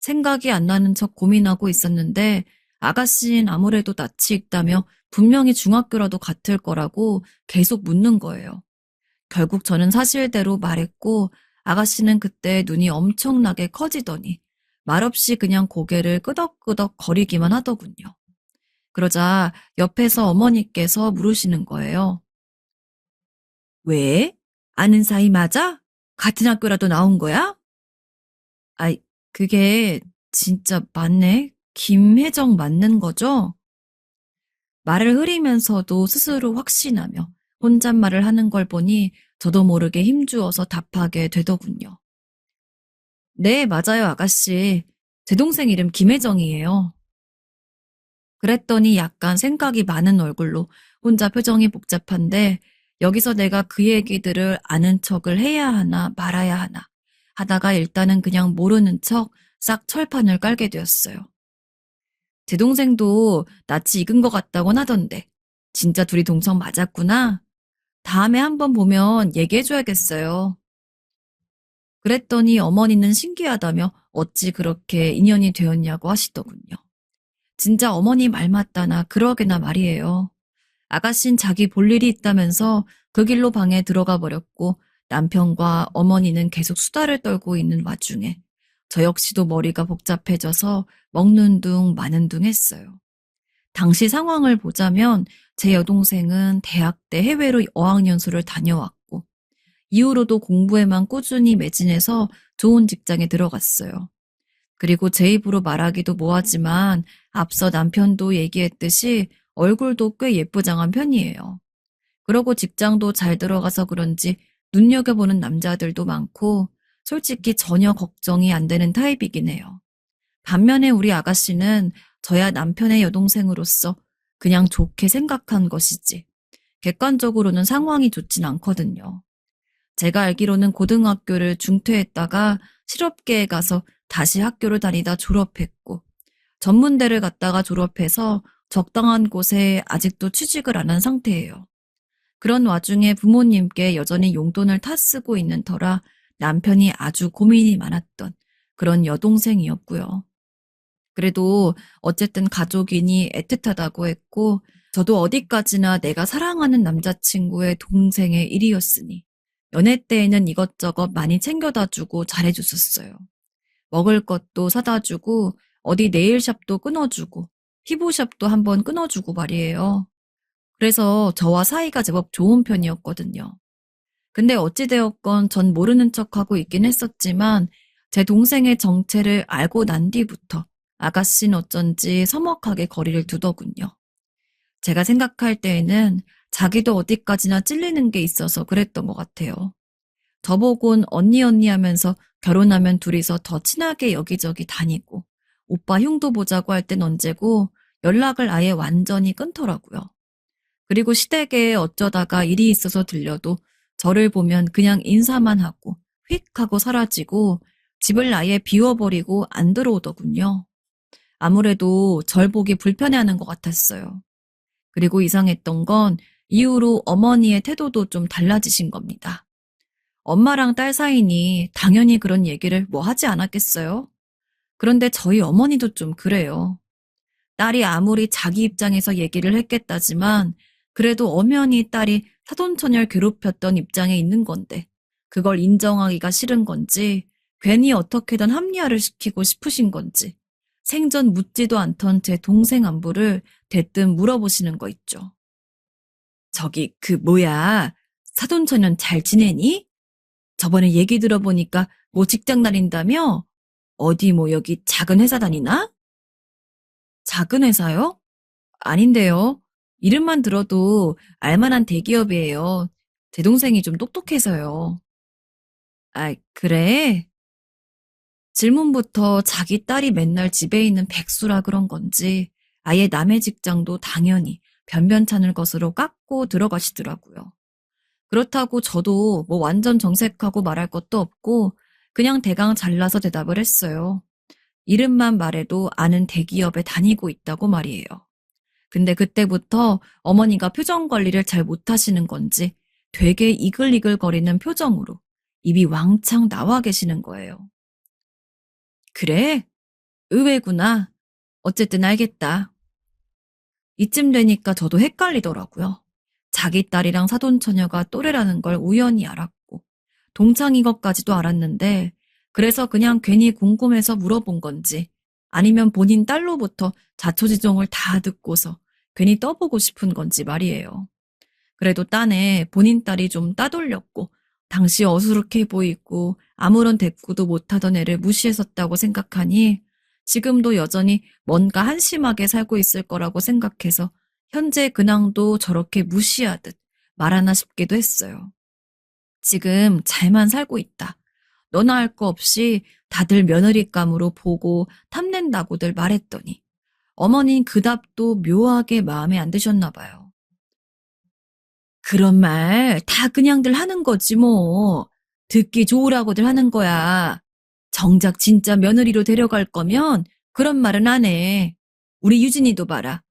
생각이 안 나는 척 고민하고 있었는데 아가씨는 아무래도 낯이 익다며 분명히 중학교라도 같을 거라고 계속 묻는 거예요. 결국 저는 사실대로 말했고 아가씨는 그때 눈이 엄청나게 커지더니 말없이 그냥 고개를 끄덕끄덕 거리기만 하더군요. 그러자 옆에서 어머니께서 물으시는 거예요. 왜? 아는 사이 맞아? 같은 학교라도 나온 거야? 아이, 그게 진짜 맞네. 김혜정 맞는 거죠? 말을 흐리면서도 스스로 확신하며 혼잣말을 하는 걸 보니 저도 모르게 힘주어서 답하게 되더군요. 네, 맞아요, 아가씨. 제 동생 이름 김혜정이에요. 그랬더니 약간 생각이 많은 얼굴로 혼자 표정이 복잡한데 여기서 내가 그 얘기들을 아는 척을 해야 하나 말아야 하나 하다가 일단은 그냥 모르는 척 싹 철판을 깔게 되었어요. 제 동생도 낯이 익은 것 같다곤 하던데 진짜 둘이 동성 맞았구나. 다음에 한번 보면 얘기해줘야겠어요. 그랬더니 어머니는 신기하다며 어찌 그렇게 인연이 되었냐고 하시더군요. 진짜 어머니 말 맞다나 그러게나 말이에요. 아가씨는 자기 볼 일이 있다면서 그 길로 방에 들어가 버렸고 남편과 어머니는 계속 수다를 떨고 있는 와중에 저 역시도 머리가 복잡해져서 먹는 둥 마는 둥 했어요. 당시 상황을 보자면 제 여동생은 대학 때 해외로 어학연수를 다녀왔고 이후로도 공부에만 꾸준히 매진해서 좋은 직장에 들어갔어요. 그리고 제 입으로 말하기도 뭐하지만 앞서 남편도 얘기했듯이 얼굴도 꽤 예쁘장한 편이에요. 그러고 직장도 잘 들어가서 그런지 눈여겨보는 남자들도 많고 솔직히 전혀 걱정이 안 되는 타입이긴 해요. 반면에 우리 아가씨는 저야 남편의 여동생으로서 그냥 좋게 생각한 것이지 객관적으로는 상황이 좋진 않거든요. 제가 알기로는 고등학교를 중퇴했다가 실업계에 가서 다시 학교를 다니다 졸업했고 전문대를 갔다가 졸업해서 적당한 곳에 아직도 취직을 안 한 상태예요. 그런 와중에 부모님께 여전히 용돈을 타쓰고 있는 터라 남편이 아주 고민이 많았던 그런 여동생이었고요. 그래도 어쨌든 가족이니 애틋하다고 했고, 저도 어디까지나 내가 사랑하는 남자친구의 동생의 일이었으니, 연애 때에는 이것저것 많이 챙겨다 주고 잘해줬었어요. 먹을 것도 사다 주고, 어디 네일샵도 끊어주고, 피부샵도 한번 끊어주고 말이에요. 그래서 저와 사이가 제법 좋은 편이었거든요. 근데 어찌되었건 전 모르는 척하고 있긴 했었지만 제 동생의 정체를 알고 난 뒤부터 아가씨는 어쩐지 서먹하게 거리를 두더군요. 제가 생각할 때에는 자기도 어디까지나 찔리는 게 있어서 그랬던 것 같아요. 저보곤 언니 언니 하면서 결혼하면 둘이서 더 친하게 여기저기 다니고 오빠 흉도 보자고 할 땐 언제고 연락을 아예 완전히 끊더라고요. 그리고 시댁에 어쩌다가 일이 있어서 들려도 저를 보면 그냥 인사만 하고 휙 하고 사라지고 집을 아예 비워버리고 안 들어오더군요. 아무래도 절 보기 불편해하는 것 같았어요. 그리고 이상했던 건 이후로 어머니의 태도도 좀 달라지신 겁니다. 엄마랑 딸 사이니 당연히 그런 얘기를 뭐 하지 않았겠어요? 그런데 저희 어머니도 좀 그래요. 딸이 아무리 자기 입장에서 얘기를 했겠다지만 그래도 엄연히 딸이 사돈처녀를 괴롭혔던 입장에 있는 건데 그걸 인정하기가 싫은 건지 괜히 어떻게든 합리화를 시키고 싶으신 건지 생전 묻지도 않던 제 동생 안부를 대뜸 물어보시는 거 있죠. 저기 뭐야, 사돈처녀는 잘 지내니? 저번에 얘기 들어보니까 뭐 직장 다닌다며? 어디 뭐 여기 작은 회사 다니나? 작은 회사요? 아닌데요. 이름만 들어도 알만한 대기업이에요. 제 동생이 좀 똑똑해서요. 아, 그래? 질문부터 자기 딸이 맨날 집에 있는 백수라 그런 건지 아예 남의 직장도 당연히 변변찮을 것으로 깎고 들어가시더라고요. 그렇다고 저도 뭐 완전 정색하고 말할 것도 없고 그냥 대강 잘라서 대답을 했어요. 이름만 말해도 아는 대기업에 다니고 있다고 말이에요. 근데 그때부터 어머니가 표정 관리를 잘 못하시는 건지 되게 이글이글거리는 표정으로 입이 왕창 나와 계시는 거예요. 그래? 의외구나. 어쨌든 알겠다. 이쯤 되니까 저도 헷갈리더라고요. 자기 딸이랑 사돈처녀가 또래라는 걸 우연히 알았고 동창인 것까지도 알았는데 그래서 그냥 괜히 궁금해서 물어본 건지 아니면 본인 딸로부터 자초지종을 다 듣고서 괜히 떠보고 싶은 건지 말이에요. 그래도 딴에 본인 딸이 좀 따돌렸고 당시 어수룩해 보이고 아무런 대꾸도 못하던 애를 무시했었다고 생각하니 지금도 여전히 뭔가 한심하게 살고 있을 거라고 생각해서 현재 근황도 저렇게 무시하듯 말하나 싶기도 했어요. 지금 잘만 살고 있다. 너나 할 거 없이 다들 며느리감으로 보고 탐낸다고들 말했더니 어머니는 그 답도 묘하게 마음에 안 드셨나 봐요. 그런 말 다 그냥들 하는 거지 뭐. 듣기 좋으라고들 하는 거야. 정작 진짜 며느리로 데려갈 거면 그런 말은 안 해. 우리 유진이도 봐라.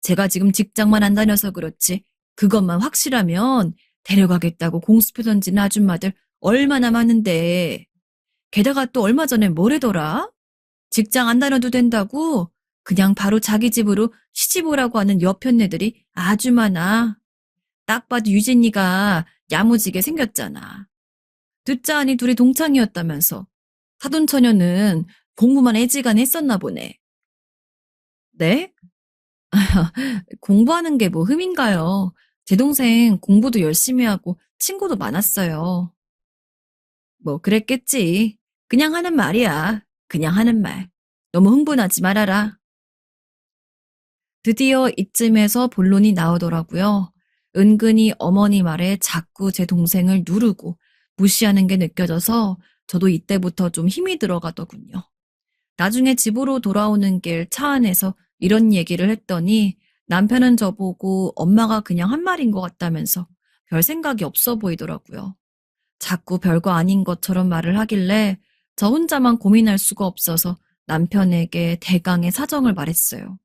제가 지금 직장만 안 다녀서 그렇지 그것만 확실하면 데려가겠다고 공수표 던지는 아줌마들 얼마나 많은데. 게다가 또 얼마 전에 뭐래더라? 직장 안 다녀도 된다고 그냥 바로 자기 집으로 시집 오라고 하는 여편네들이 아주 많아. 딱 봐도 유진이가 야무지게 생겼잖아. 듣자하니 둘이 동창이었다면서. 사돈처녀는 공부만 애지간히 했었나 보네. 네? 공부하는 게 뭐 흠인가요? 제 동생 공부도 열심히 하고 친구도 많았어요. 뭐 그랬겠지. 그냥 하는 말이야. 그냥 하는 말. 너무 흥분하지 말아라. 드디어 이쯤에서 본론이 나오더라고요. 은근히 어머니 말에 자꾸 제 동생을 누르고 무시하는 게 느껴져서 저도 이때부터 좀 힘이 들어가더군요. 나중에 집으로 돌아오는 길 차 안에서 이런 얘기를 했더니 남편은 저보고 엄마가 그냥 한 말인 것 같다면서 별 생각이 없어 보이더라고요. 자꾸 별거 아닌 것처럼 말을 하길래 저 혼자만 고민할 수가 없어서 남편에게 대강의 사정을 말했어요.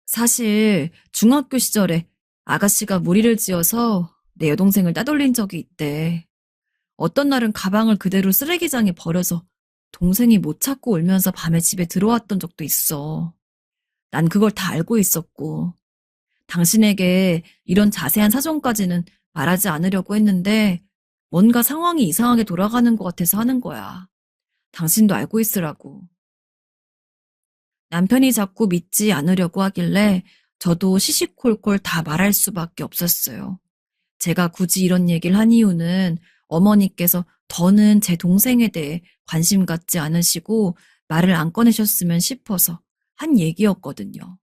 사실 중학교 시절에 아가씨가 무리를 지어서 내 여동생을 따돌린 적이 있대. 어떤 날은 가방을 그대로 쓰레기장에 버려서 동생이 못 찾고 울면서 밤에 집에 들어왔던 적도 있어. 난 그걸 다 알고 있었고, 당신에게 이런 자세한 사정까지는 말하지 않으려고 했는데, 뭔가 상황이 이상하게 돌아가는 것 같아서 하는 거야. 당신도 알고 있으라고. 남편이 자꾸 믿지 않으려고 하길래 저도 시시콜콜 다 말할 수밖에 없었어요. 제가 굳이 이런 얘기를 한 이유는 어머니께서 더는 제 동생에 대해 관심 갖지 않으시고 말을 안 꺼내셨으면 싶어서 한 얘기였거든요.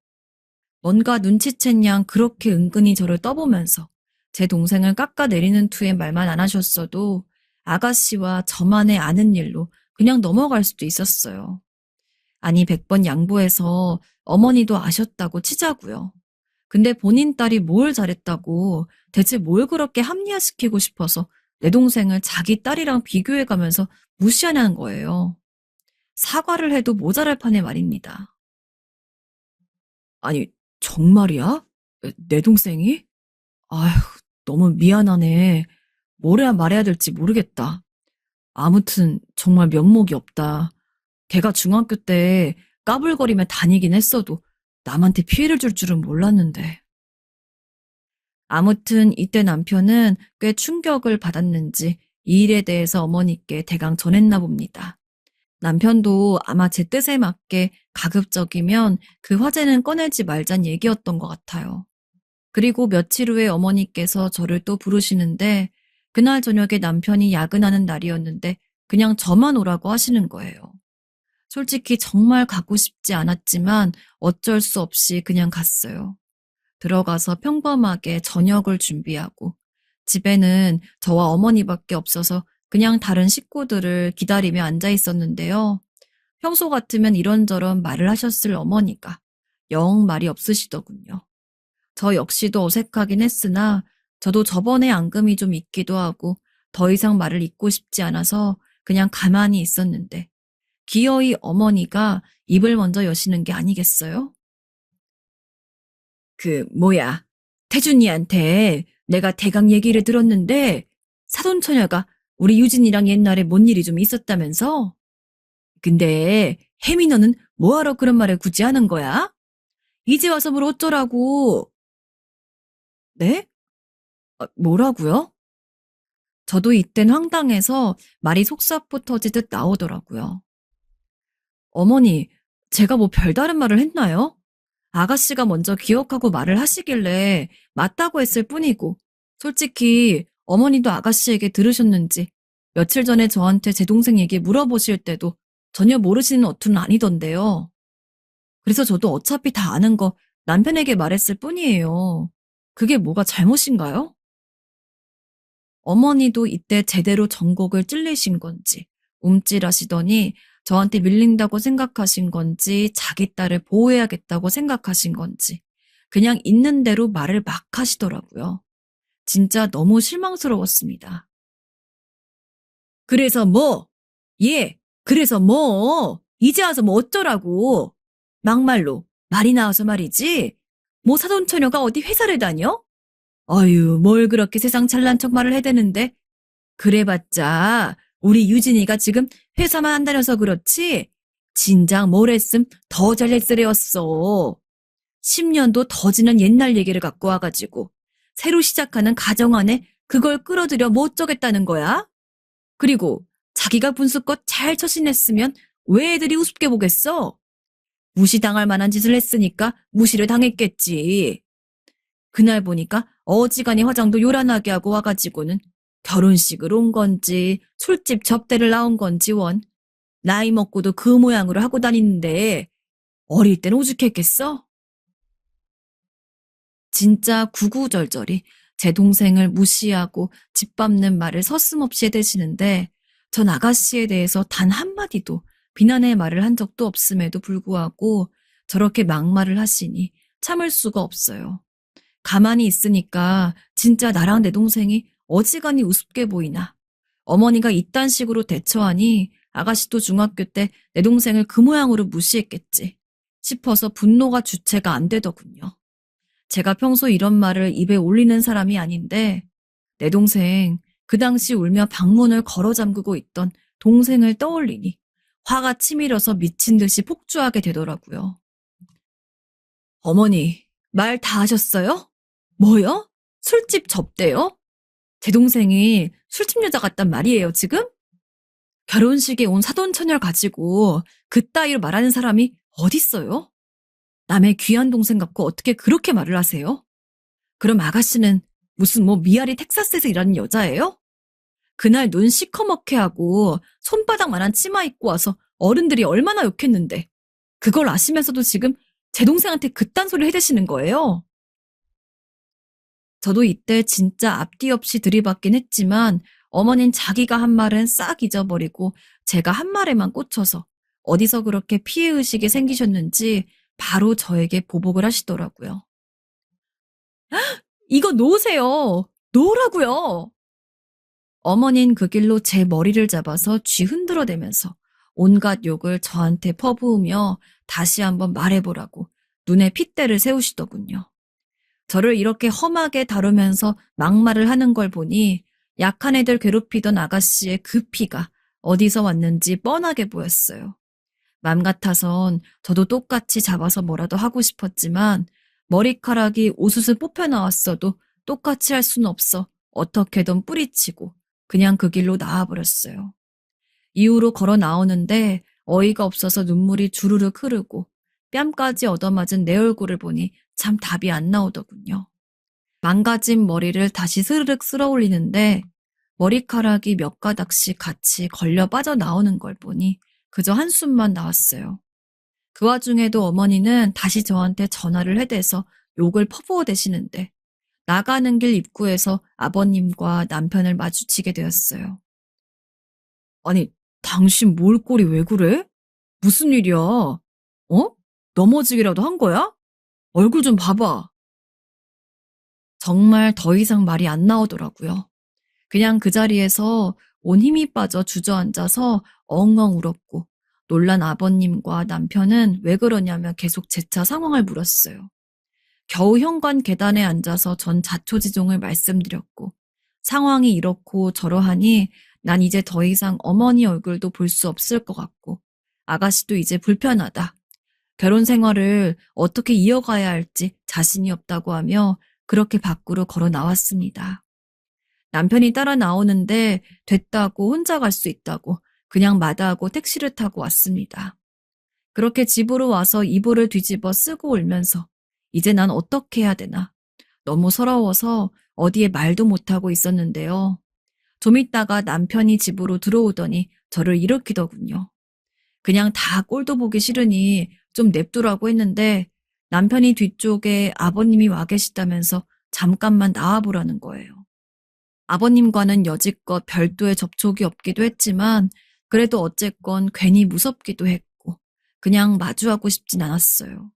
뭔가 눈치챈 양 그렇게 은근히 저를 떠보면서 제 동생을 깎아내리는 투에 말만 안 하셨어도 아가씨와 저만의 아는 일로 그냥 넘어갈 수도 있었어요. 아니 100번 양보해서 어머니도 아셨다고 치자고요. 근데 본인 딸이 뭘 잘했다고 대체 뭘 그렇게 합리화시키고 싶어서 내 동생을 자기 딸이랑 비교해가면서 무시하냐는 거예요. 사과를 해도 모자랄 판의 말입니다. 아니 정말이야? 내 동생이? 아휴 너무 미안하네. 뭘 해야 말해야 될지 모르겠다. 아무튼 정말 면목이 없다. 걔가 중학교 때 까불거리며 다니긴 했어도 남한테 피해를 줄 줄은 몰랐는데. 아무튼 이때 남편은 꽤 충격을 받았는지 이 일에 대해서 어머니께 대강 전했나 봅니다. 남편도 아마 제 뜻에 맞게 가급적이면 그 화제는 꺼내지 말잔 얘기였던 것 같아요. 그리고 며칠 후에 어머니께서 저를 또 부르시는데 그날 저녁에 남편이 야근하는 날이었는데 그냥 저만 오라고 하시는 거예요. 솔직히 정말 가고 싶지 않았지만 어쩔 수 없이 그냥 갔어요. 들어가서 평범하게 저녁을 준비하고 집에는 저와 어머니밖에 없어서 그냥 다른 식구들을 기다리며 앉아 있었는데요. 평소 같으면 이런저런 말을 하셨을 어머니가 영 말이 없으시더군요. 저 역시도 어색하긴 했으나 저도 저번에 앙금이 좀 있기도 하고 더 이상 말을 잇고 싶지 않아서 그냥 가만히 있었는데 기어이 어머니가 입을 먼저 여시는 게 아니겠어요? 뭐야, 태준이한테 내가 대강 얘기를 들었는데 사돈처녀가 우리 유진이랑 옛날에 뭔 일이 좀 있었다면서? 근데 혜미 너는 뭐하러 그런 말을 굳이 하는 거야? 이제 와서 뭘 어쩌라고? 네? 뭐라고요? 저도 이땐 황당해서 말이 속사포 터지듯 나오더라고요. 어머니, 제가 뭐 별다른 말을 했나요? 아가씨가 먼저 기억하고 말을 하시길래 맞다고 했을 뿐이고, 솔직히 어머니도 아가씨에게 들으셨는지 며칠 전에 저한테 제 동생 얘기 물어보실 때도 전혀 모르시는 어투는 아니던데요. 그래서 저도 어차피 다 아는 거 남편에게 말했을 뿐이에요. 그게 뭐가 잘못인가요? 어머니도 이때 제대로 전곡을 찔리신 건지 움찔하시더니 저한테 밀린다고 생각하신 건지 자기 딸을 보호해야겠다고 생각하신 건지 그냥 있는 대로 말을 막 하시더라고요. 진짜 너무 실망스러웠습니다. 그래서 뭐? 예, 그래서 뭐? 이제 와서 뭐 어쩌라고? 막말로 말이 나와서 말이지. 뭐 사돈처녀가 어디 회사를 다녀? 어휴, 뭘 그렇게 세상 잘난 척 말을 해대는데. 그래봤자 우리 유진이가 지금 회사만 안 다녀서 그렇지 진작 뭘 했음 더 잘됐을 애였어. 10년도 더 지난 옛날 얘기를 갖고 와가지고 새로 시작하는 가정 안에 그걸 끌어들여 뭐 어쩌겠다는 거야? 그리고 자기가 분수껏 잘 처신했으면 왜 애들이 우습게 보겠어? 무시당할 만한 짓을 했으니까 무시를 당했겠지. 그날 보니까 어지간히 화장도 요란하게 하고 와가지고는 결혼식을 온 건지 술집 접대를 나온 건지 원 나이 먹고도 그 모양으로 하고 다니는데 어릴 땐 오죽했겠어? 진짜 구구절절히 제 동생을 무시하고 짓밟는 말을 서슴없이 해대시는데 전 아가씨에 대해서 단 한마디도 비난의 말을 한 적도 없음에도 불구하고 저렇게 막말을 하시니 참을 수가 없어요. 가만히 있으니까 진짜 나랑 내 동생이 어지간히 우습게 보이나. 어머니가 이딴 식으로 대처하니 아가씨도 중학교 때 내 동생을 그 모양으로 무시했겠지 싶어서 분노가 주체가 안 되더군요. 제가 평소 이런 말을 입에 올리는 사람이 아닌데 내 동생 그 당시 울며 방문을 걸어 잠그고 있던 동생을 떠올리니 화가 치밀어서 미친 듯이 폭주하게 되더라고요. 어머니, 말 다 하셨어요? 뭐요? 술집 접대요? 제 동생이 술집 여자 같단 말이에요, 지금? 결혼식에 온 사돈처녀를 가지고 그따위로 말하는 사람이 어딨어요? 남의 귀한 동생 갖고 어떻게 그렇게 말을 하세요? 그럼 아가씨는 무슨 미아리 텍사스에서 일하는 여자예요? 그날 눈 시커멓게 하고 손바닥만한 치마 입고 와서 어른들이 얼마나 욕했는데 그걸 아시면서도 지금 제 동생한테 그딴 소리 해대시는 거예요? 저도 이때 진짜 앞뒤 없이 들이받긴 했지만 어머닌 자기가 한 말은 싹 잊어버리고 제가 한 말에만 꽂혀서 어디서 그렇게 피해의식이 생기셨는지 바로 저에게 보복을 하시더라고요. 이거 놓으세요. 놓으라고요. 어머닌 그 길로 제 머리를 잡아서 쥐 흔들어대면서 온갖 욕을 저한테 퍼부으며 다시 한번 말해보라고 눈에 핏대를 세우시더군요. 저를 이렇게 험하게 다루면서 막말을 하는 걸 보니 약한 애들 괴롭히던 아가씨의 그 피가 어디서 왔는지 뻔하게 보였어요. 맘 같아선 저도 똑같이 잡아서 뭐라도 하고 싶었지만 머리카락이 우수수 뽑혀 나왔어도 똑같이 할 수는 없어 어떻게든 뿌리치고 그냥 그 길로 나와버렸어요. 이후로 걸어 나오는데 어이가 없어서 눈물이 주르륵 흐르고 뺨까지 얻어맞은 내 얼굴을 보니 참 답이 안 나오더군요. 망가진 머리를 다시 스르륵 쓸어 올리는데 머리카락이 몇 가닥씩 같이 걸려 빠져나오는 걸 보니 그저 한숨만 나왔어요. 그 와중에도 어머니는 다시 저한테 전화를 해대서 욕을 퍼부어대시는데 나가는 길 입구에서 아버님과 남편을 마주치게 되었어요. 아니, 당신 몰골이 왜 그래? 무슨 일이야? 넘어지기라도 한 거야? 얼굴 좀 봐봐. 정말 더 이상 말이 안 나오더라고요. 그냥 그 자리에서 온 힘이 빠져 주저앉아서 엉엉 울었고 놀란 아버님과 남편은 왜 그러냐며 계속 재차 상황을 물었어요. 겨우 현관 계단에 앉아서 전 자초지종을 말씀드렸고 상황이 이렇고 저러하니 난 이제 더 이상 어머니 얼굴도 볼 수 없을 것 같고 아가씨도 이제 불편하다. 결혼 생활을 어떻게 이어가야 할지 자신이 없다고 하며 그렇게 밖으로 걸어 나왔습니다. 남편이 따라 나오는데 됐다고 혼자 갈 수 있다고 그냥 마다하고 택시를 타고 왔습니다. 그렇게 집으로 와서 이불을 뒤집어 쓰고 울면서 이제 난 어떻게 해야 되나 너무 서러워서 어디에 말도 못하고 있었는데요. 좀 있다가 남편이 집으로 들어오더니 저를 일으키더군요. 그냥 다 꼴도 보기 싫으니 좀 냅두라고 했는데 남편이 뒤쪽에 아버님이 와 계시다면서 잠깐만 나와보라는 거예요. 아버님과는 여지껏 별도의 접촉이 없기도 했지만 그래도 어쨌건 괜히 무섭기도 했고 그냥 마주하고 싶진 않았어요.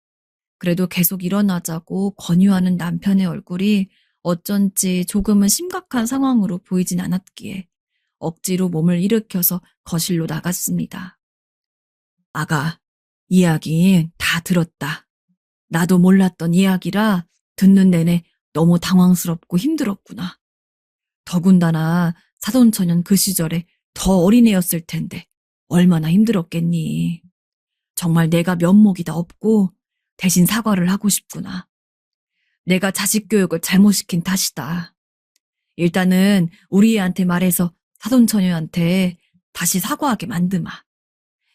그래도 계속 일어나자고 권유하는 남편의 얼굴이 어쩐지 조금은 심각한 상황으로 보이진 않았기에 억지로 몸을 일으켜서 거실로 나갔습니다. 아가, 이야기 다 들었다. 나도 몰랐던 이야기라 듣는 내내 너무 당황스럽고 힘들었구나. 더군다나 사돈처녀는 그 시절에 더 어린애였을 텐데 얼마나 힘들었겠니. 정말 내가 면목이 다 없고 대신 사과를 하고 싶구나. 내가 자식 교육을 잘못시킨 탓이다. 일단은 우리 애한테 말해서 사돈처녀한테 다시 사과하게 만드마.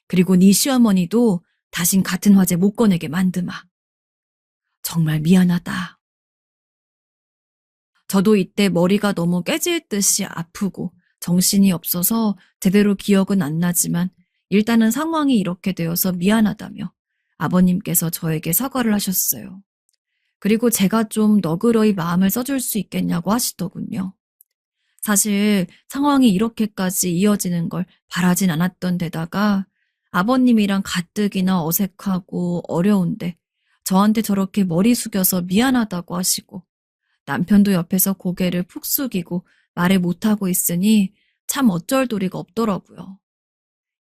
그리고 네 시어머니도 다신 같은 화제 못 꺼내게 만드마. 정말 미안하다. 저도 이때 머리가 너무 깨질 듯이 아프고 정신이 없어서 제대로 기억은 안 나지만 일단은 상황이 이렇게 되어서 미안하다며 아버님께서 저에게 사과를 하셨어요. 그리고 제가 좀 너그러이 마음을 써줄 수 있겠냐고 하시더군요. 사실 상황이 이렇게까지 이어지는 걸 바라진 않았던 데다가 아버님이랑 가뜩이나 어색하고 어려운데 저한테 저렇게 머리 숙여서 미안하다고 하시고 남편도 옆에서 고개를 푹 숙이고 말을 못하고 있으니 참 어쩔 도리가 없더라고요.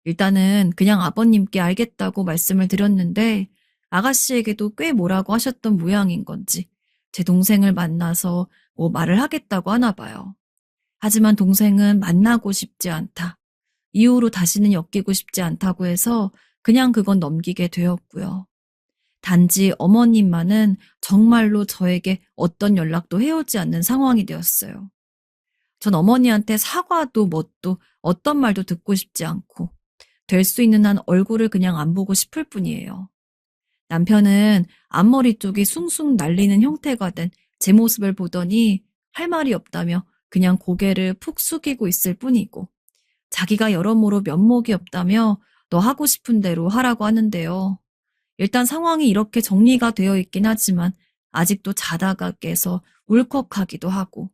일단은 그냥 아버님께 알겠다고 말씀을 드렸는데 아가씨에게도 꽤 뭐라고 하셨던 모양인 건지 제 동생을 만나서 말을 하겠다고 하나 봐요. 하지만 동생은 만나고 싶지 않다. 이후로 다시는 엮이고 싶지 않다고 해서 그냥 그건 넘기게 되었고요. 단지 어머님만은 정말로 저에게 어떤 연락도 해오지 않는 상황이 되었어요. 전 어머니한테 사과도 뭣도 어떤 말도 듣고 싶지 않고 될 수 있는 한 얼굴을 그냥 안 보고 싶을 뿐이에요. 남편은 앞머리 쪽이 숭숭 날리는 형태가 된 제 모습을 보더니 할 말이 없다며 그냥 고개를 푹 숙이고 있을 뿐이고 자기가 여러모로 면목이 없다며 너 하고 싶은 대로 하라고 하는데요. 일단 상황이 이렇게 정리가 되어 있긴 하지만 아직도 자다가 깨서 울컥하기도 하고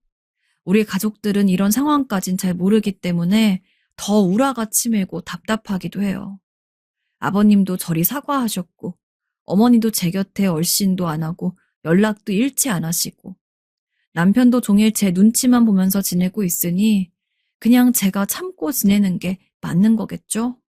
우리 가족들은 이런 상황까진 잘 모르기 때문에 더 우라가 치밀고 답답하기도 해요. 아버님도 저리 사과하셨고 어머니도 제 곁에 얼씬도 안 하고 연락도 일치 안 하시고 남편도 종일 제 눈치만 보면서 지내고 있으니 그냥 제가 참고 지내는 게 맞는 거겠죠?